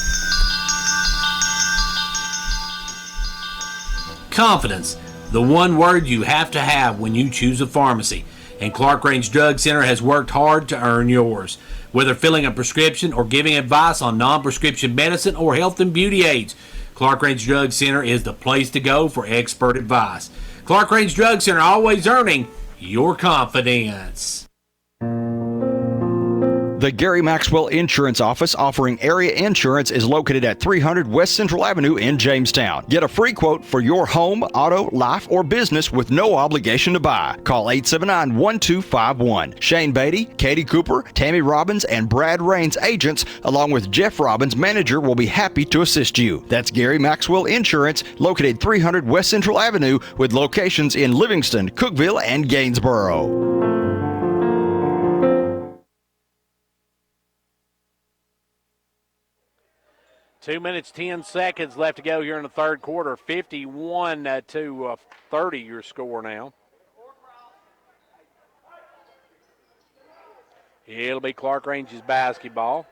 Confidence, the one word you have to have when you choose a pharmacy. And Clarkrange Drug Center has worked hard to earn yours. Whether filling a prescription or giving advice on non-prescription medicine or health and beauty aids, Clarkrange Drug Center is the place to go for expert advice. Clarkrange Drug Center, always earning your confidence. The Gary Maxwell Insurance Office offering area insurance is located at 300 West Central Avenue in Jamestown. Get a free quote for your home, auto, life, or business with no obligation to buy. Call 879-1251. Shane Beatty, Katie Cooper, Tammy Robbins, and Brad Raines agents, along with Jeff Robbins, manager, will be happy to assist you. That's Gary Maxwell Insurance, located 300 West Central Avenue, with locations in Livingston, Cookeville, and Gainsboro. 2 minutes, 10 seconds left to go here in the third quarter. 51-30 your score now. It'll be Clarkrange's basketball.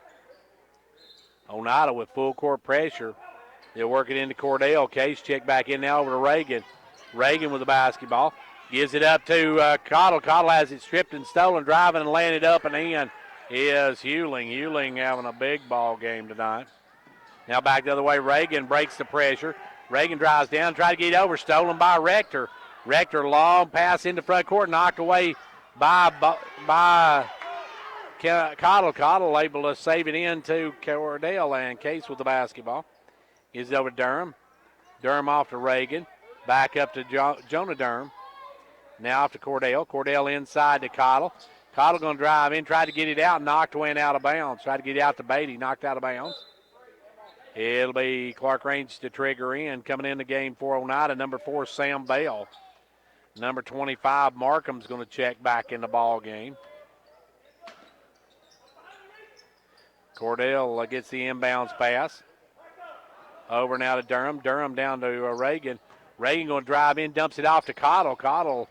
Oneida with full court pressure. They'll work it into Cordell. Case check back in now over to Reagan. Reagan with the basketball. Gives it up to Cottle. Cottle has it stripped and stolen. Driving and laying it up and in is Hewling. Hewling having a big ball game tonight. Now back the other way. Reagan breaks the pressure. Reagan drives down, try to get it over. Stolen by Rector. Rector, long pass into front court, knocked away by Cottle. Cottle able to save it into Cordell, and Case with the basketball. Gives it over to Durham. Durham off to Reagan. Back up to Jonah Durham. Now off to Cordell. Cordell inside to Cottle. Cottle going to drive in, try to get it out, knocked away and out of bounds. Try to get it out to Beatty, knocked out of bounds. It'll be Clarkrange to trigger in. Coming in the game for Oneida, number 4, Sam Bell. Number 25, Markham's going to check back in the ball game. Cordell gets the inbounds pass. Over now to Durham. Durham down to Reagan. Reagan going to drive in, dumps it off to Cottle. Cottle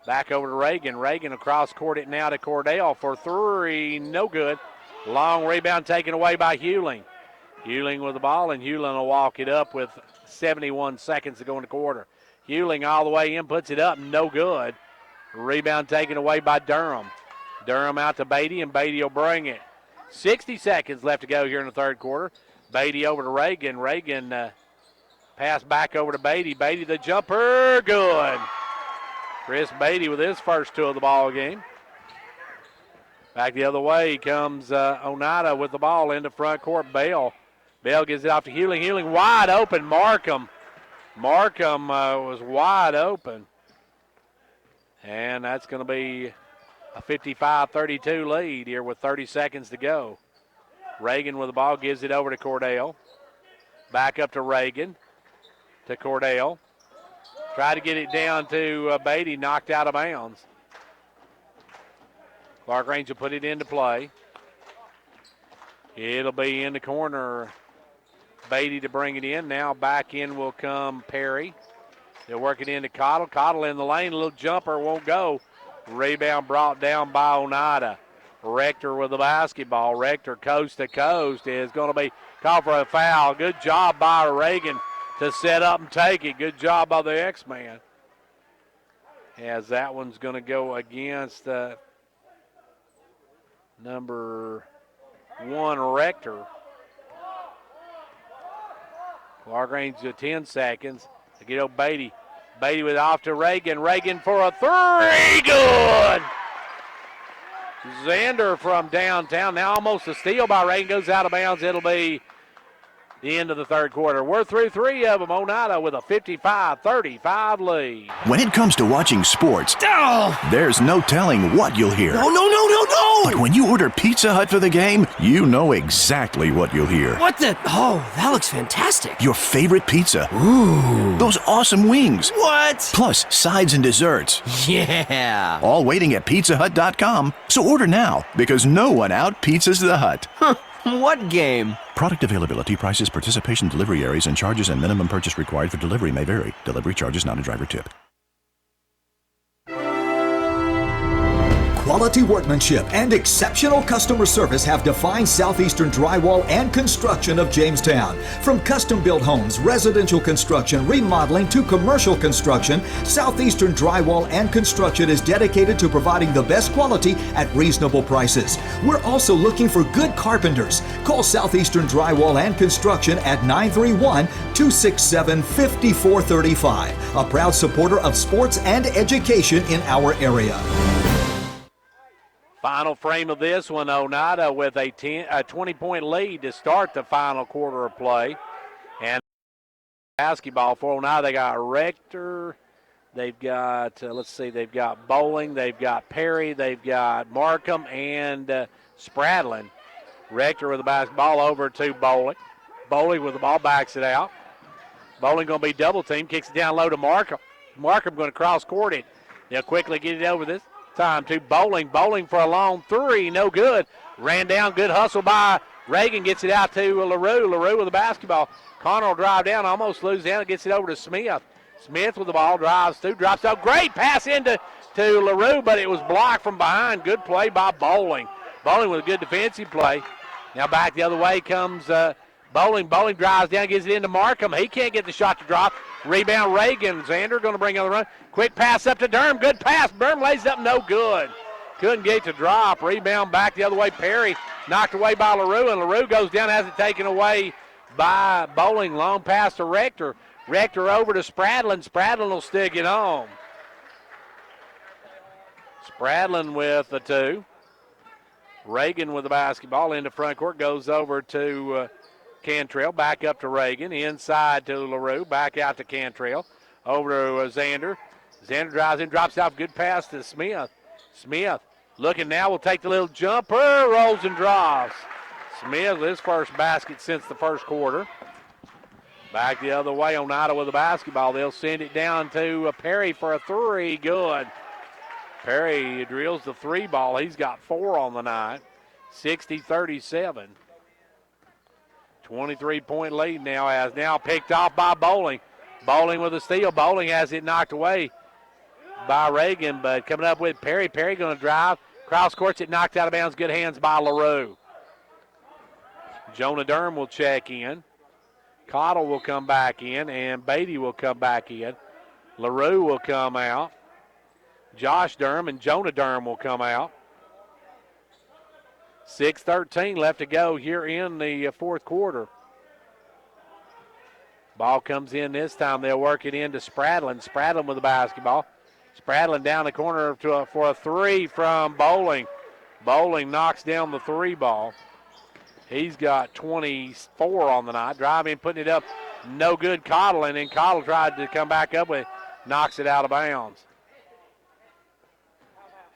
back over to Reagan. Reagan across court it now to Cordell for three. No good. Long rebound taken away by Hewling. Hewling with the ball, and Hewling will walk it up with 71 seconds to go in the quarter. Hewling all the way in, puts it up, no good. Rebound taken away by Durham. Durham out to Beatty, and Beatty will bring it. 60 seconds left to go here in the third quarter. Beatty over to Reagan. Reagan pass back over to Beatty. Beatty the jumper, good. Chris Beatty with his first 2 of the ball game. Back the other way comes Oneida with the ball into front court. Bell gives it off to Hewling. Hewling wide open. Markham was wide open. And that's going to be a 55-32 lead here with 30 seconds to go. Reagan with the ball gives it over to Cordell. Back up to Reagan. To Cordell. Try to get it down to Beatty. Knocked out of bounds. Clarkrange will put it into play. It'll be in the corner. Beatty to bring it in. Now back in will come Perry. They'll work it into Cottle. Cottle in the lane. A little jumper won't go. Rebound brought down by Oneida. Rector with the basketball. Rector coast to coast is going to be called for a foul. Good job by Reagan to set up and take it. Good job by the X-Man. As that one's going to go against number 1, Rector. Clarkrange to 10 seconds to get over Beatty. Beatty with off to Reagan. Reagan for a three. Good. Xander from downtown. Now almost a steal by Reagan. Goes out of bounds. It'll be the end of the third quarter. We're through three of them. Oneida with a 55-35 lead. When it comes to watching sports, there's no telling what you'll hear. No! But when you order Pizza Hut for the game, you know exactly what you'll hear. What the? Oh, that looks fantastic. Your favorite pizza. Ooh. Those awesome wings. What? Plus sides and desserts. Yeah. All waiting at pizzahut.com. So order now, because no one out-pizzas the Hut. Huh. What game? Product availability, prices, participation, delivery areas, and charges and minimum purchase required for delivery may vary. Delivery charges not a driver tip. Quality workmanship and exceptional customer service have defined Southeastern Drywall and Construction of Jamestown. From custom-built homes, residential construction, remodeling to commercial construction, Southeastern Drywall and Construction is dedicated to providing the best quality at reasonable prices. We're also looking for good carpenters. Call Southeastern Drywall and Construction at 931-267-5435, a proud supporter of sports and education in our area. Final frame of this one, Oneida with a 20-point lead to start the final quarter of play. And basketball for Oneida, they got Rector, they've got, they've got Bowling, they've got Perry, they've got Markham, and Spradlin. Rector with the basketball over to Bowling. Bowling with the ball, backs it out. Bowling going to be double teamed, kicks it down low to Markham. Markham going to cross court it. They'll quickly get it over this time to Bowling. Bowling for a long three, no good. Ran down, good hustle by Reagan, gets it out to LaRue. LaRue with the basketball. Connor will drive down, almost loses down, gets it over to Smith. Smith with the ball, drives through, drops out. Great pass into LaRue, but it was blocked from behind. Good play by Bowling. Bowling with a good defensive play. Now back the other way comes Bowling. Bowling drives down, gets it into Markham. He can't get the shot to drop. Rebound Reagan. Xander going to bring on the run. Quick pass up to Durham. Good pass. Durham lays up, no good. Couldn't get to drop. Rebound back the other way. Perry knocked away by LaRue, and LaRue goes down, has it taken away by Bowling. Long pass to Rector. Rector over to Spradlin. Spradlin will stick it home. Spradlin with the two. Reagan with the basketball into front court. Goes over to Cantrell, back up to Reagan, inside to LaRue, back out to Cantrell, over to Xander. Xander drives in, drops out, good pass to Smith. Smith looking now, will take the little jumper, rolls and draws. Smith, his first basket since the first quarter. Back the other way, Oneida with the basketball. They'll send it down to Perry for a three, good. Perry drills the three ball. He's got 4 on the night, 60-37. 23-point lead now, as now picked off by Bowling. Bowling with a steal. Bowling has it knocked away by Reagan, but coming up with Perry. Perry going to drive. Cross courts it, knocked out of bounds. Good hands by LaRue. Jonah Durham will check in. Cottle will come back in, and Beatty will come back in. LaRue will come out. Josh Durham and Jonah Durham will come out. 6:13 left to go here in the fourth quarter. Ball comes in this time. They'll work it into Spradlin. Spradlin with the basketball. Spradlin down the corner for a three from Bowling. Bowling knocks down the three ball. He's got 24 on the night. Driving, putting it up, no good. Cottle, and then Cottle tried to come back up with it, knocks it out of bounds.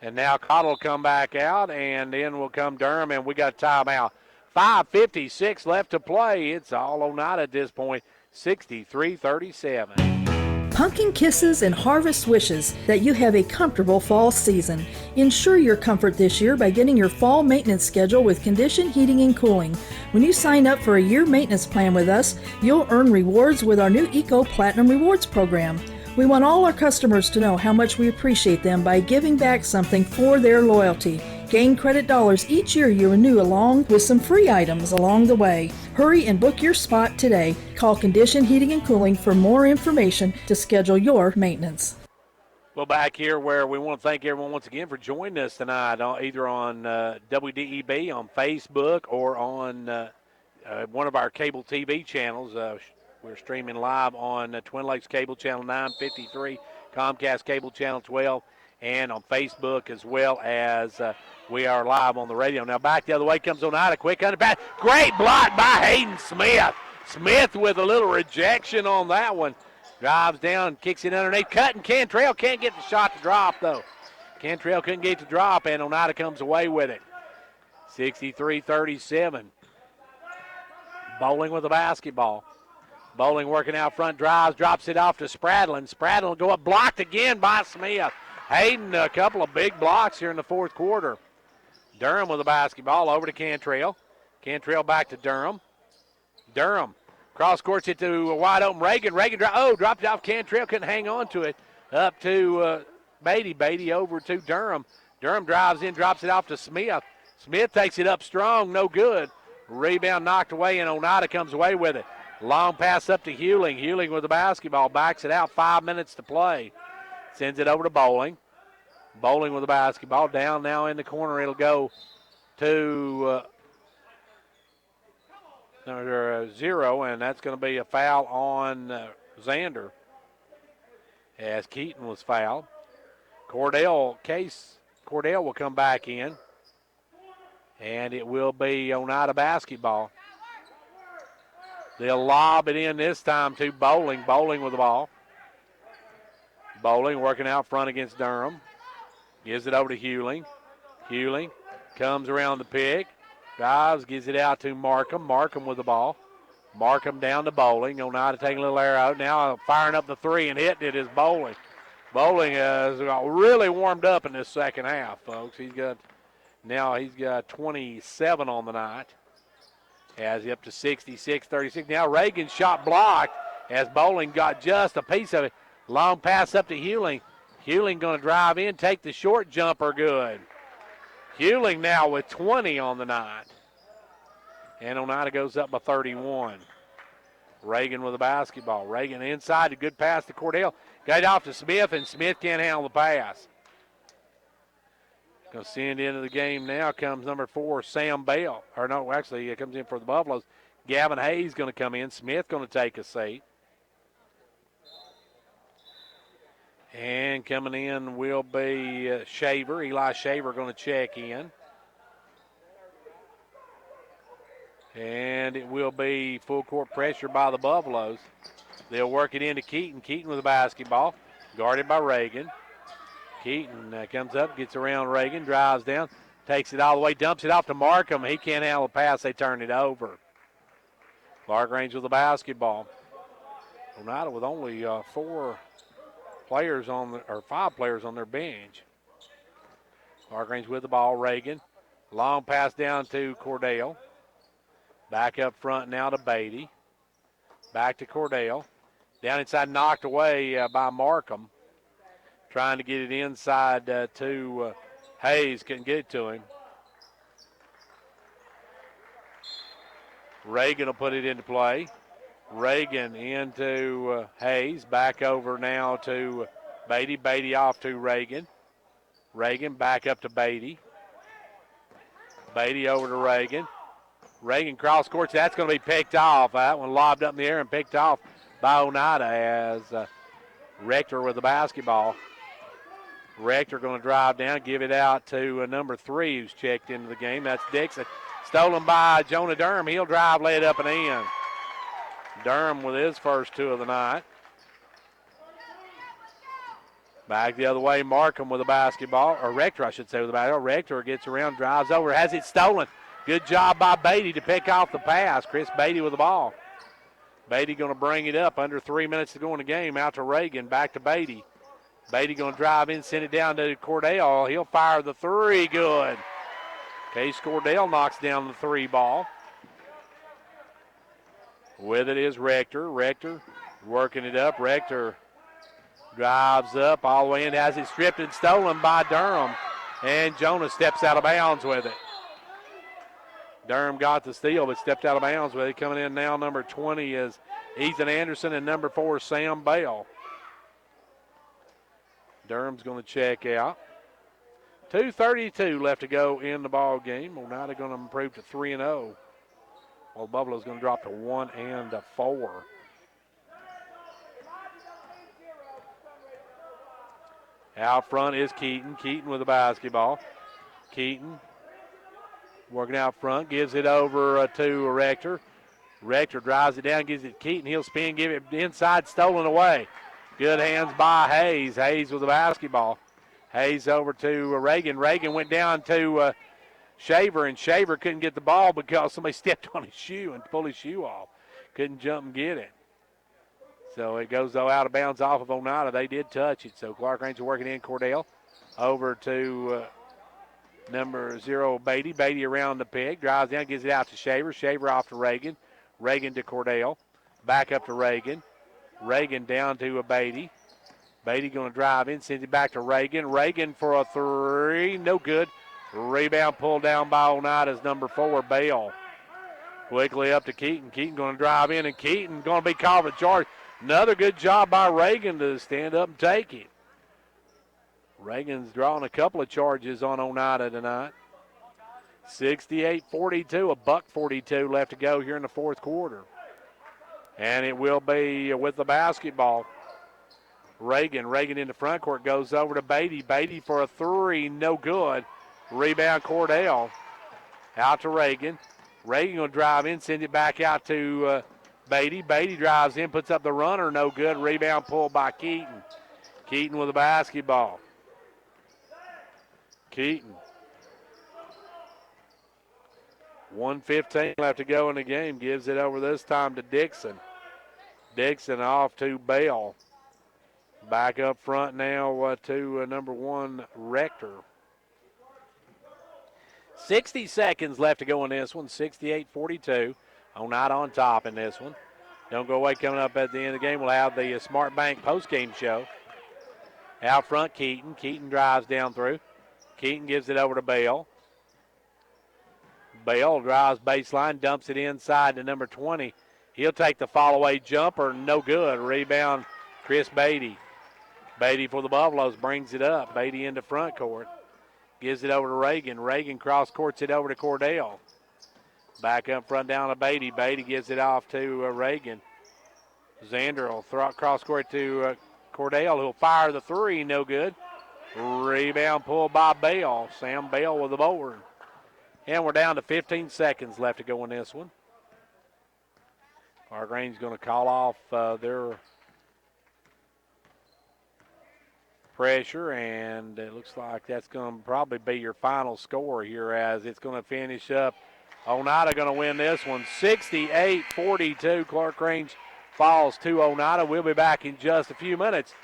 And now Cottle will come back out, and then will come Durham, and we got a timeout. 5:56 left to play. It's all Oneida at this point, 63-37. Pumpkin kisses and harvest wishes that you have a comfortable fall season. Ensure your comfort this year by getting your fall maintenance schedule with Condition Heating and Cooling. When you sign up for a year maintenance plan with us, you'll earn rewards with our new Eco Platinum Rewards program. We want all our customers to know how much we appreciate them by giving back something for their loyalty. Gain credit dollars each year you renew, along with some free items along the way. Hurry and book your spot today. Call Condition Heating and Cooling for more information to schedule your maintenance. Well, back here where we want to thank everyone once again for joining us tonight, either on WDEB, on Facebook, or on one of our cable TV channels. We're streaming live on Twin Lakes Cable Channel 953, Comcast Cable Channel 12, and on Facebook, as well as we are live on the radio. Now back the other way comes Oneida. Quick under pass. Great block by Hayden Smith. Smith with a little rejection on that one. Drives down, kicks it underneath. Cutting Cantrell can't get the shot to drop, though. Cantrell couldn't get the drop, and Oneida comes away with it. 63-37. Bowling with the basketball. Bowling working out front, drives, drops it off to Spradlin. Spradlin will go up, blocked again by Smith. Hayden, a couple of big blocks here in the fourth quarter. Durham with the basketball over to Cantrell. Cantrell back to Durham. Durham cross courts it to a wide open Reagan. Reagan dropped it off Cantrell, couldn't hang on to it. Up to Beatty. Beatty over to Durham. Durham drives in, drops it off to Smith. Smith takes it up strong, no good. Rebound knocked away, and Oneida comes away with it. Long pass up to Hewling. Hewling with the basketball, backs it out, 5 minutes to play. Sends it over to Bowling. Bowling with the basketball. Down now in the corner, it'll go to number 0, and that's going to be a foul on Xander as Keaton was fouled. Cordell will come back in, and it will be Oneida basketball. They'll lob it in this time to Bowling. Bowling with the ball. Bowling working out front against Durham. Gives it over to Hewling. Hewling comes around the pick. Drives, gives it out to Markham. Markham with the ball. Markham down to Bowling. Oneida taking a little air out. Now firing up the three and hitting it is Bowling. Bowling has really warmed up in this second half, folks. He's got 27 on the night. Has he up to 66-36. Now Reagan's shot blocked as Bowling got just a piece of it. Long pass up to Hewling. Hewling going to drive in, take the short jumper, good. Hewling now with 20 on the night. And Oneida goes up by 31. Reagan with the basketball. Reagan inside, a good pass to Cordell. Got it off to Smith, and Smith can't handle the pass. Going to send into the game now comes number 4, Sam Bell. Or no, actually, it comes in for the Buffaloes. Gavin Hayes going to come in. Smith going to take a seat. And coming in will be Shaver. Eli Shaver going to check in. And it will be full court pressure by the Buffaloes. They'll work it into Keaton. Keaton with the basketball. Guarded by Reagan. Keaton comes up, gets around Reagan, drives down, takes it all the way, dumps it off to Markham. He can't handle the pass. They turn it over. Clarkrange with the basketball. Oneida with only 5 players on their bench. Clarkrange with the ball. Reagan. Long pass down to Cordell. Back up front now to Beatty. Back to Cordell. Down inside, knocked away by Markham. Trying to get it inside to Hayes. Couldn't get it to him. Reagan will put it into play. Reagan into Hayes. Back over now to Beatty. Beatty off to Reagan. Reagan back up to Beatty. Beatty over to Reagan. Reagan cross court. That's going to be picked off. That one lobbed up in the air and picked off by Oneida as Rector with the basketball. Rector going to drive down, give it out to number 3 who's checked into the game. That's Dixon. Stolen by Jonah Durham. He'll drive, lay it up and in. Durham with his first 2 of the night. Back the other way, Markham with the basketball, or Rector, I should say, with the basketball. Rector gets around, drives over, has it stolen. Good job by Beatty to pick off the pass. Chris Beatty with the ball. Beatty going to bring it up. Under 3 minutes to go in the game. Out to Reagan, back to Beatty. Beatty going to drive in, send it down to Cordell. He'll fire the 3, good. Case Cordell knocks down the 3 ball. With it is Rector. Rector working it up. Rector drives up all the way in, has it stripped and stolen by Durham. And Jonah steps out of bounds with it. Durham got the steal, but stepped out of bounds with it. Coming in now, number 20 is Ethan Anderson, and number 4, Sam Bell. Durham's going to check out. 2:32 left to go in the ball game. Oneida going to improve to 3-0. While Buffalo's going to drop to 1-4. Out front is Keaton. Keaton with the basketball. Keaton working out front, gives it over to Rector. Rector drives it down, gives it to Keaton. He'll spin, give it inside, stolen away. Good hands by Hayes. Hayes with the basketball. Hayes over to Reagan. Reagan went down to Shaver, and Shaver couldn't get the ball because somebody stepped on his shoe and pulled his shoe off. Couldn't jump and get it. So it goes, though, out of bounds off of Oneida. They did touch it. So Clarkrange working in. Cordell over to number 0, Beatty. Beatty around the peg. Drives down, gives it out to Shaver. Shaver off to Reagan. Reagan to Cordell. Back up to Reagan. Reagan down to Beatty. Beatty going to drive in, sends it back to Reagan. Reagan for a 3. No good. Rebound pulled down by Oneida's number 4, Bale. Quickly up to Keaton. Keaton going to drive in, and Keaton going to be called for charge. Another good job by Reagan to stand up and take it. Reagan's drawing a couple of charges on Oneida tonight. 68-42, $1:42 left to go here in the fourth quarter. And it will be with the basketball. Reagan in the front court, goes over to Beatty. Beatty for a 3, no good. Rebound Cordell. Out to Reagan. Reagan going to drive in, send it back out to Beatty. Beatty drives in, puts up the runner, no good. Rebound pulled by Keaton. Keaton with the basketball. Keaton. 1:15 left to go in the game. Gives it over this time to Dixon. Dixon off to Bell. Back up front now to number 1, Rector. 60 seconds left to go in this one. 68-42. Oneida on top in this one. Don't go away. Coming up at the end of the game, we'll have the Smart Bank postgame show. Out front, Keaton. Keaton drives down through. Keaton gives it over to Bell. Bell drives baseline, dumps it inside to number 20. He'll take the fall-away jumper. No good. Rebound, Chris Beatty. Beatty for the Buffaloes brings it up. Beatty into front court. Gives it over to Reagan. Reagan cross-courts it over to Cordell. Back up front down to Beatty. Beatty gives it off to Reagan. Xander will throw cross-court to Cordell, who'll fire the 3. No good. Rebound pulled by Bell. Sam Bell with the board. And we're down to 15 seconds left to go in this one. Clarkrange going to call off their pressure, and it looks like that's going to probably be your final score here as it's going to finish up. Oneida going to win this one 68-42. Clarkrange falls to Oneida. We'll be back in just a few minutes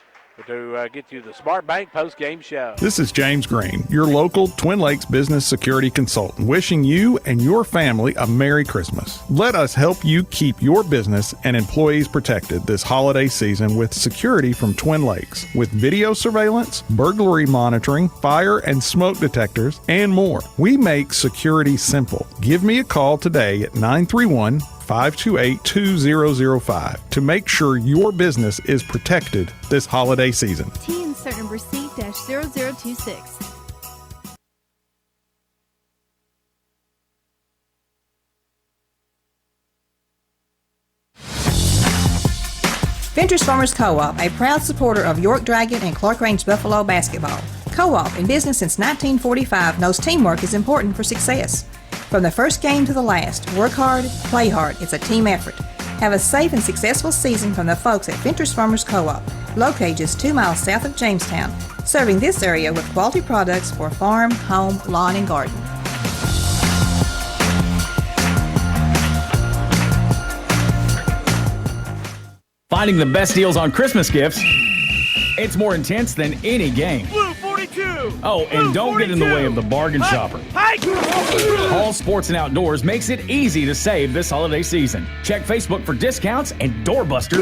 to get you the Smart Bank post-game show. This is James Green, your local Twin Lakes business security consultant, wishing you and your family a Merry Christmas. Let us help you keep your business and employees protected this holiday season with security from Twin Lakes, with video surveillance, burglary monitoring, fire and smoke detectors, and more. We make security simple. Give me a call today at 931-528-2005 to make sure your business is protected this holiday season. T insert number C-0026. Ventures Farmers Co-op, a proud supporter of York Dragon and Clarkrange Buffalo basketball. Co-op, in business since 1945, knows teamwork is important for success. From the first game to the last, work hard, play hard. It's a team effort. Have a safe and successful season from the folks at Ventures Farmers Co-op, located just 2 miles south of Jamestown, serving this area with quality products for farm, home, lawn, and garden. Finding the best deals on Christmas gifts, it's more intense than any game. Blue 42! Oh, and don't get in the way of the bargain shopper. Hall Sports and Outdoors makes it easy to save this holiday season. Check Facebook for discounts and Doorbuster.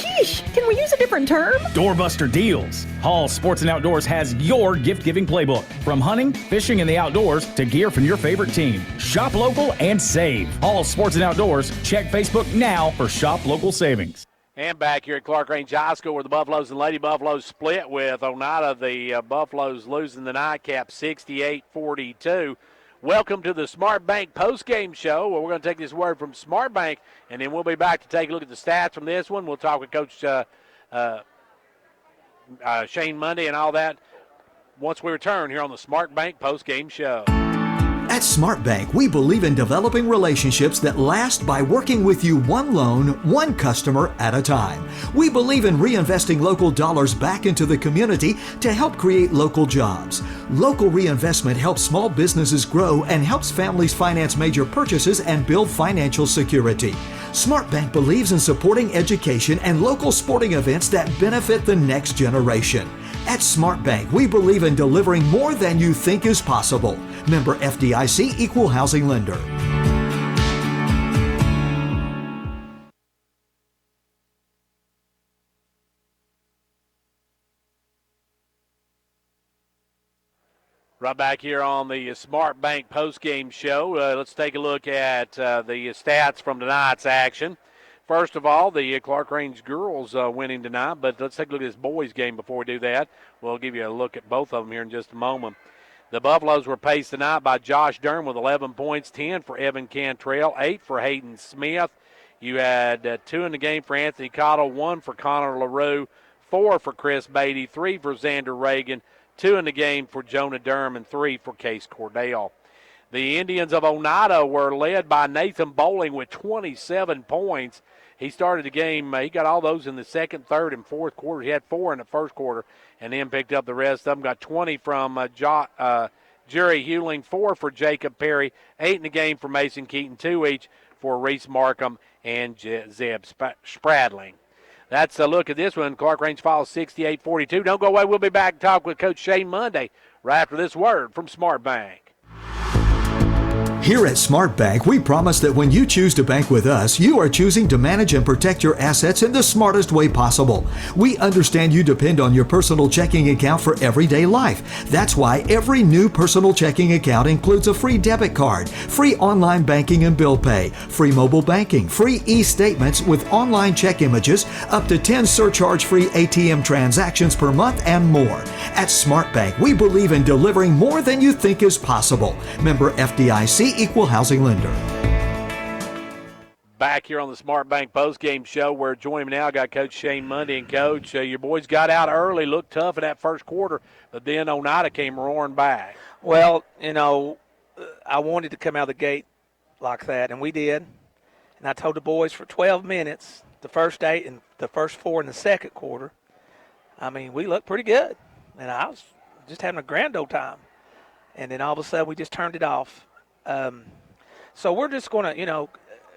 Sheesh, can we use a different term? Doorbuster deals. Hall Sports and Outdoors has your gift-giving playbook. From hunting, fishing, and the outdoors to gear from your favorite team. Shop local and save. Hall Sports and Outdoors. Check Facebook now for shop local savings. And back here at Clarkrange High School where the Buffaloes and Lady Buffaloes split with Oneida. The Buffaloes losing the nightcap 68-42. Welcome to the Smart Bank postgame show where we're going to take this word from Smart Bank, and then we'll be back to take a look at the stats from this one. We'll talk with Coach Shane Monday and all that once we return here on the Smart Bank post-game show. At Smart Bank, we believe in developing relationships that last by working with you one loan, one customer at a time. We believe in reinvesting local dollars back into the community to help create local jobs. Local reinvestment helps small businesses grow and helps families finance major purchases and build financial security. Smart Bank believes in supporting education and local sporting events that benefit the next generation. At Smart Bank, we believe in delivering more than you think is possible. Member FDIC, Equal Housing Lender. Right back here on the Smart Bank postgame show. Let's take a look at the stats from tonight's action. First of all, the Clarkrange girls winning tonight, but let's take a look at this boys game before we do that. We'll give you a look at both of them here in just a moment. The Buffaloes were paced tonight by Josh Durham with 11 points, 10 for Evan Cantrell, 8 for Hayden Smith. You had 2 in the game for Anthony Cottle, 1 for Connor LaRue, 4 for Chris Beatty, 3 for Xander Reagan, 2 in the game for Jonah Durham, and 3 for Case Cordell. The Indians of Oneida were led by Nathan Bowling with 27 points. He started the game. He got all those in the second, third, and fourth quarter. He had 4 in the first quarter and then picked up the rest of them. Got 20 from Jerry Hewling, 4 for Jacob Perry, 8 in the game for Mason Keaton, 2 each for Reese Markham and Zeb Spradling. That's a look at this one. Clarkrange falls 68-42. Don't go away. We'll be back to talk with Coach Shane Monday right after this word from Smart Bank. Here at Smart Bank, we promise that when you choose to bank with us, you are choosing to manage and protect your assets in the smartest way possible. We understand you depend on your personal checking account for everyday life. That's why every new personal checking account includes a free debit card, free online banking and bill pay, free mobile banking, free e-statements with online check images, up to 10 surcharge-free ATM transactions per month, and more. At Smart Bank, we believe in delivering more than you think is possible. Member FDIC, Equal Housing Lender. Back here on the Smart Bank postgame show, where joining me now, I got Coach Shane Monday. And Coach, your boys got out early, looked tough in that first quarter, but then Oneida came roaring back. Well, I wanted to come out of the gate like that, and we did. And I told the boys for 12 minutes, the first 8 and the first 4 in the second quarter, we looked pretty good. And I was just having a grand old time. And then all of a sudden, we just turned it off. So we're just going to, of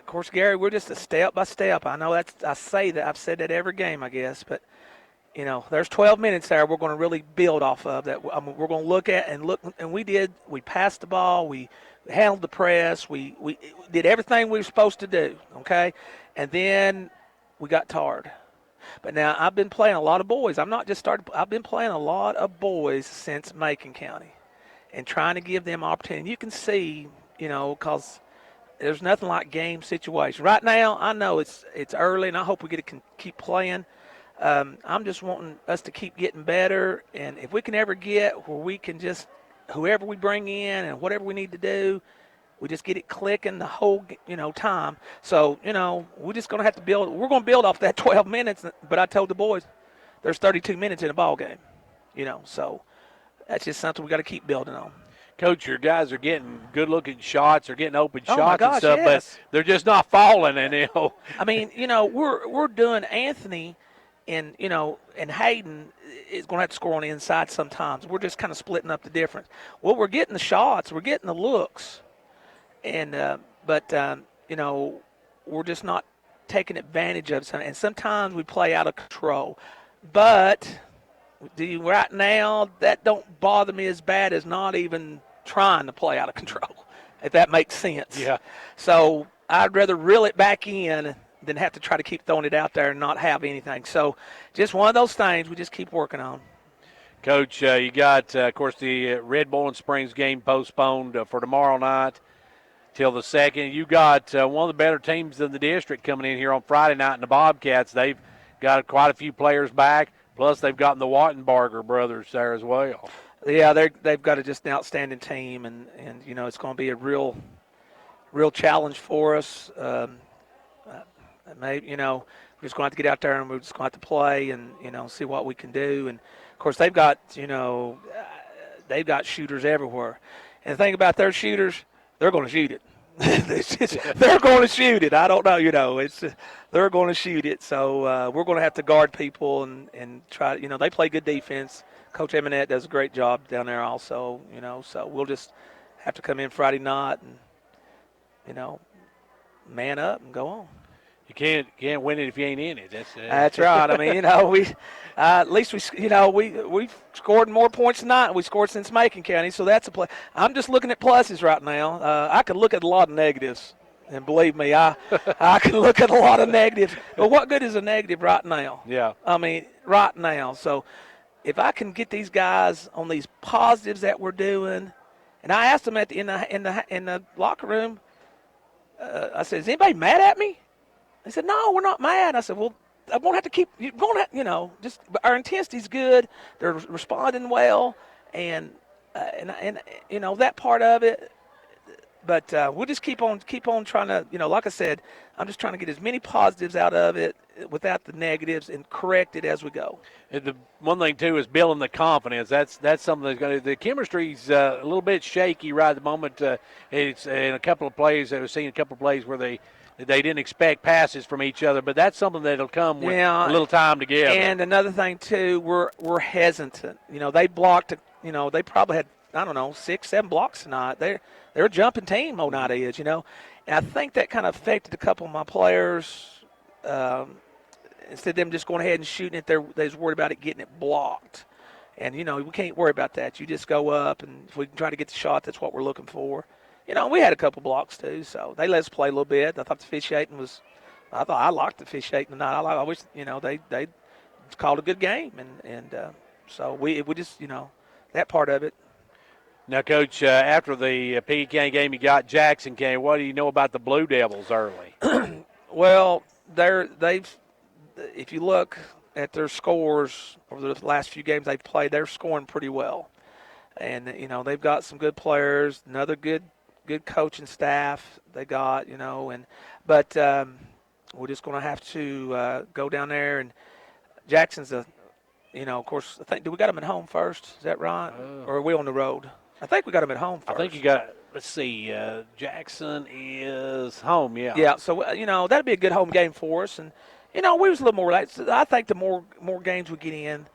course, Gary, we're just a step by step. I know I say that. I've said that every game, I guess. But, there's 12 minutes there we're going to really build off of that. We're going to look at and we did. We passed the ball. We handled the press. We did everything we were supposed to do, okay? And then we got tired. But now I've been playing a lot of boys. I've been playing a lot of boys since Macon County and trying to give them opportunity. You can see, because there's nothing like game situation. Right now, I know it's early, and I hope we get to keep playing. I'm just wanting us to keep getting better, and if we can ever get where we can just, whoever we bring in and whatever we need to do, we just get it clicking the whole, time. So, we're just going to have to build. We're going to build off that 12 minutes, but I told the boys there's 32 minutes in a ball game, so that's just something we got to keep building on. Coach, your guys are getting good-looking shots. They're getting open shots gosh, and stuff, yes. But they're just not falling. And we're doing Anthony, and Hayden is going to have to score on the inside sometimes. We're just kind of splitting up the difference. Well, we're getting the shots, we're getting the looks, and we're just not taking advantage of it. And sometimes we play out of control, but. Right now, that don't bother me as bad as not even trying to play out of control, if that makes sense. Yeah. So I'd rather reel it back in than have to try to keep throwing it out there and not have anything. So just one of those things we just keep working on. Coach, you got, of course, the Red Bowling Springs game postponed for tomorrow night till the 2nd. You got one of the better teams in the district coming in here on Friday night in the Bobcats. They've got quite a few players back. Plus, they've gotten the Wattenbarger brothers there as well. Yeah, they've got just an outstanding team, and it's going to be a real challenge for us. Maybe we we're just going to have to get out there and we're just going to have to play and, see what we can do. And, of course, they've got, they've got shooters everywhere. And the thing about their shooters, they're going to shoot it. They're going to shoot it. I don't know, they're going to shoot it. So we're going to have to guard people and try. They play good defense. Coach Eminette does a great job down there also. So we'll just have to come in Friday night and man up and go on. You can't win it if you ain't in it. That's right. I mean, we at least we scored more points tonight than we scored since Macon County, so that's a play. I'm just looking at pluses right now. I could look at a lot of negatives, and believe me, I can look at a lot of negatives. But what good is a negative right now? Yeah. I mean, right now. So if I can get these guys on these positives that we're doing, and I asked them in the locker room, I said, "Is anybody mad at me?" They said, "No, we're not mad." I said, "Well, I won't have to keep. You're going to, just our intensity's good. They're responding well, and that part of it. But we'll just keep on trying to, like I said, I'm just trying to get as many positives out of it without the negatives and correct it as we go." And the one thing too is building the confidence. That's something that's going to. The chemistry's a little bit shaky right at the moment. It's in a couple of plays. I've seen a couple of plays where they didn't expect passes from each other, but that's something that'll come with a little time together. And another thing too, we're hesitant. They blocked. They probably had 6, 7 blocks tonight. They're a jumping team. Oneida is. And I think that kind of affected a couple of my players. Instead of them just going ahead and shooting it, they was worried about it getting it blocked. And we can't worry about that. You just go up, and if we can try to get the shot, that's what we're looking for. We had a couple blocks too, so they let us play a little bit. I thought the officiating was – I liked the officiating tonight. I wish, they called a good game. And so we just, that part of it. Now, Coach, after the Pekin County game, you got Jackson County. What do you know about the Blue Devils early? Well, if you look at their scores over the last few games they've played, they're scoring pretty well. And, they've got some good players, another good coaching staff they got, but we're just going to have to go down there. And Jackson's of course, do we got them at home first? Is that right? Or are we on the road? I think we got them at home first. I think you got, let's see, Jackson is home, yeah. Yeah, so, that'd be a good home game for us. And, we was a little more relaxed. I think the more games we get in,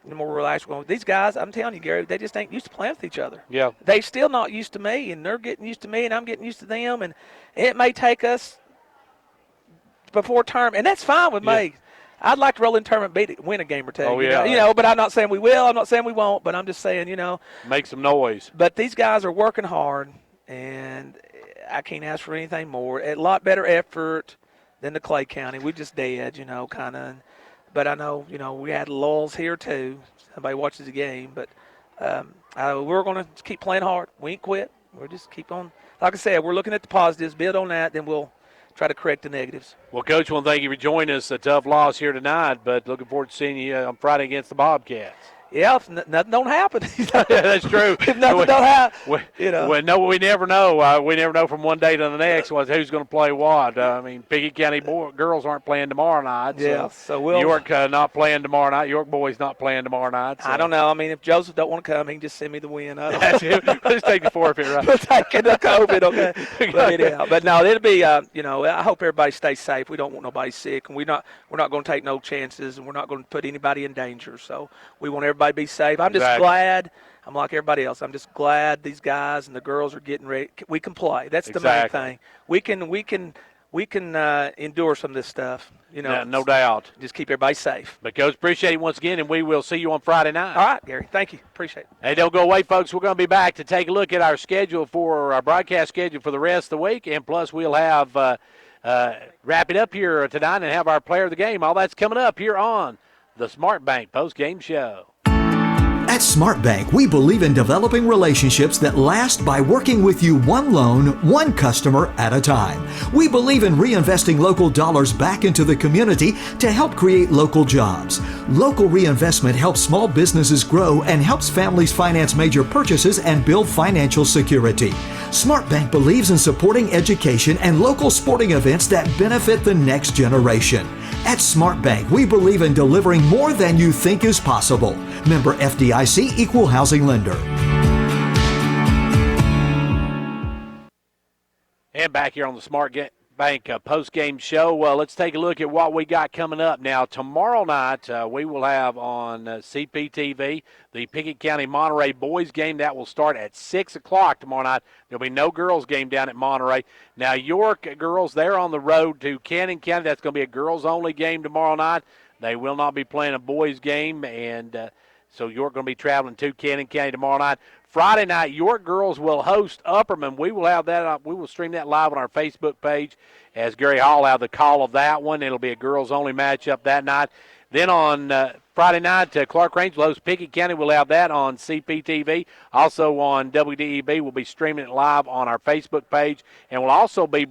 the more relaxed we're going. These guys, I'm telling you, Gary, they just ain't used to playing with each other. Yeah. They still not used to me, and they're getting used to me, and I'm getting used to them. And it may take us before term, and that's fine with me. I'd like to roll in tournament, win a game or two. Oh, yeah. But I'm not saying we will. I'm not saying we won't, but I'm just saying, Make some noise. But these guys are working hard, and I can't ask for anything more. A lot better effort than the Clay County. We just dead, kind of. But I know, we had lulls here too. Somebody watches the game. But we're going to keep playing hard. We ain't quit. We'll just keep on. Like I said, we're looking at the positives, build on that, then we'll try to correct the negatives. Well, Coach, I want to thank you for joining us. A tough loss here tonight, but looking forward to seeing you on Friday against the Bobcats. Yeah, if nothing don't happen. That's true. If nothing don't happen, we never know. We never know from one day to the next who's going to play what. Pekin County girls aren't playing tomorrow night. So we'll York not playing tomorrow night. York boys not playing tomorrow night. So. I don't know. If Joseph don't want to come, he can just send me the win. That's it. Let's take the forfeit, right? We'll take the COVID, okay? But no, it'll be. I hope everybody stays safe. We don't want nobody sick, and we're not going to take no chances, and we're not going to put anybody in danger. So we want everybody to be safe. I'm just glad. I'm like everybody else. I'm just glad these guys and the girls are getting ready. We can play. That's the main thing. We can endure some of this stuff. No doubt. Just keep everybody safe. But Coach, appreciate it once again, and we will see you on Friday night. All right, Gary. Thank you. Appreciate it. Hey, don't go away, folks. We're going to be back to take a look at our schedule for our broadcast schedule for the rest of the week, and plus we'll have wrap it up here tonight and have our player of the game. All that's coming up here on the Smart Bank Post-Game Show. At Smart Bank, we believe in developing relationships that last by working with you one loan, one customer at a time. We believe in reinvesting local dollars back into the community to help create local jobs. Local reinvestment helps small businesses grow and helps families finance major purchases and build financial security. Smart Bank believes in supporting education and local sporting events that benefit the next generation. At Smart Bank, we believe in delivering more than you think is possible. Member FDIC, Equal Housing Lender. And back here on the Smart Bank post-game show, let's take a look at what we got coming up. Now, tomorrow night, we will have on CPTV the Pickett County Monterey boys game. That will start at 6 o'clock tomorrow night. There'll be no girls game down at Monterey. Now, York girls, they're on the road to Cannon County. That's going to be a girls-only game tomorrow night. They will not be playing a boys game, and so York going to be traveling to Cannon County tomorrow night. Friday night, York girls will host Upperman. We will have that up. We will stream that live on our Facebook page as Gary Hall will have the call of that one. It'll be a girls-only matchup that night. Then on Friday night, Clarkrange will host Pickett County. We'll have that on CPTV. Also on WDEB, we'll be streaming it live on our Facebook page, and we'll also be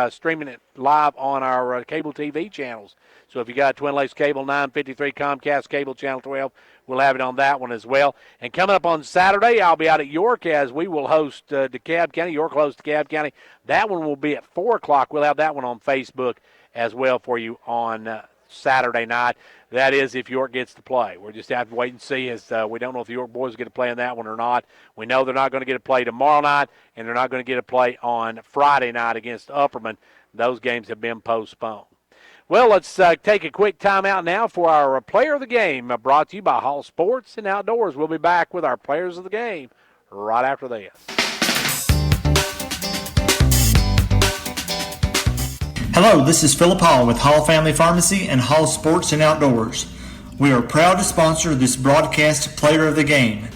streaming it live on our cable TV channels. So if you got Twin Lakes Cable 953, Comcast Cable Channel 12, we'll have it on that one as well. And coming up on Saturday, I'll be out at York as we will host DeKalb County. York will host DeKalb County. That one will be at 4 o'clock. We'll have that one on Facebook as well for you on Saturday night. That is if York gets to play. We'll just have to wait and see as we don't know if the York boys are going to play in that one or not. We know they're not going to get a play tomorrow night, and they're not going to get a play on Friday night against Upperman. Those games have been postponed. Well, let's take a quick timeout now for our Player of the Game, brought to you by Hall Sports and Outdoors. We'll be back with our Players of the Game right after this. Hello, this is Philip Hall with Hall Family Pharmacy and Hall Sports and Outdoors. We are proud to sponsor this broadcast Player of the Game.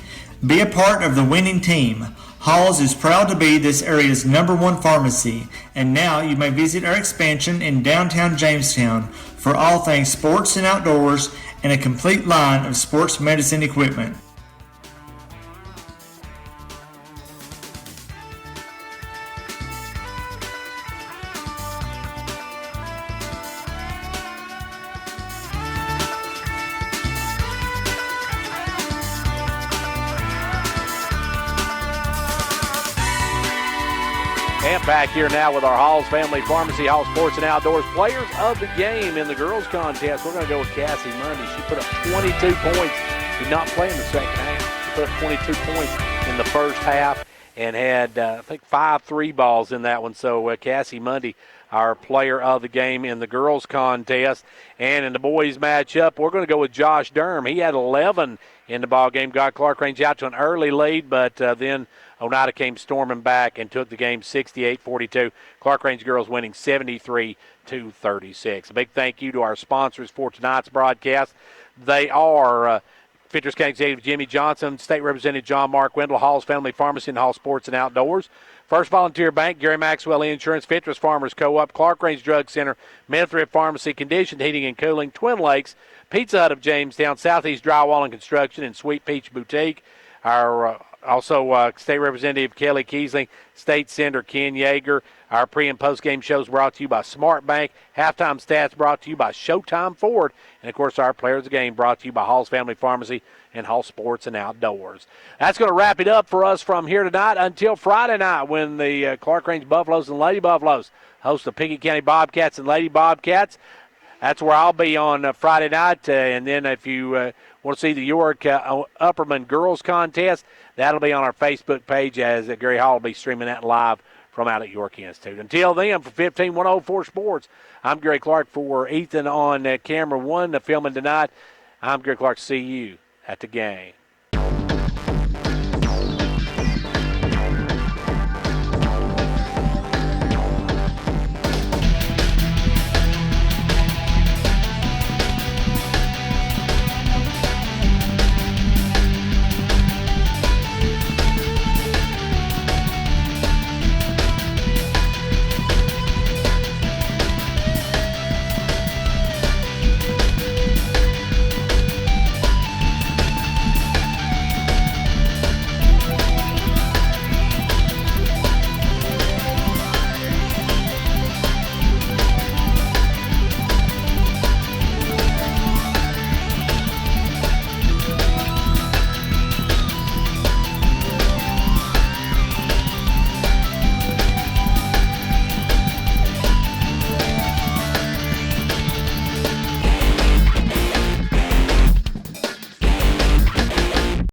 Be a part of the winning team. Halls is proud to be this area's #1 pharmacy, and now you may visit our expansion in downtown Jamestown for all things sports and outdoors and a complete line of sports medicine equipment. And back here now with our Halls Family Pharmacy, Hall Sports and Outdoors Players of the Game in the girls contest. We're going to go with Cassie Mundy. She put up 22 points. Did not play in the second half. She put up 22 points in the first half and had, I think, 5 3 balls in that one. So Cassie Mundy, our Player of the Game in the girls contest. And in the boys matchup, we're going to go with Josh Durham. He had 11 in the ball game, got Clarkrange out to an early lead, but then Oneida came storming back and took the game 68-42. Clarkrange girls winning 73-36. A big thank you to our sponsors for tonight's broadcast. They are Fentress County Executive Jimmy Johnson, State Representative John Mark Wendell, Hall's Family Pharmacy, and Hall Sports and Outdoors. First Volunteer Bank, Gary Maxwell Insurance, Fentress Farmers Co-op, Clarkrange Drug Center, Medthrift Pharmacy, Conditioned Heating and Cooling, Twin Lakes, Pizza Hut of Jamestown, Southeast Drywall and Construction, and Sweet Peach Boutique. Our State Representative Kelly Keesley, State Senator Ken Yeager. Our pre- and post-game shows brought to you by Smart Bank. Halftime stats brought to you by Showtime Ford. And, of course, our Players of the Game brought to you by Hall's Family Pharmacy and Hall Sports and Outdoors. That's going to wrap it up for us from here tonight until Friday night when the Clarkrange Buffaloes and Lady Buffaloes host the Pickett County Bobcats and Lady Bobcats. That's where I'll be on Friday night. And then if you want to see the York Upperman girls contest, that'll be on our Facebook page as Gary Hall will be streaming that live from out at York Institute. Until then, for 15104 Sports, I'm Gary Clark for Ethan on camera one, filming tonight. I'm Gary Clark. See you at the game.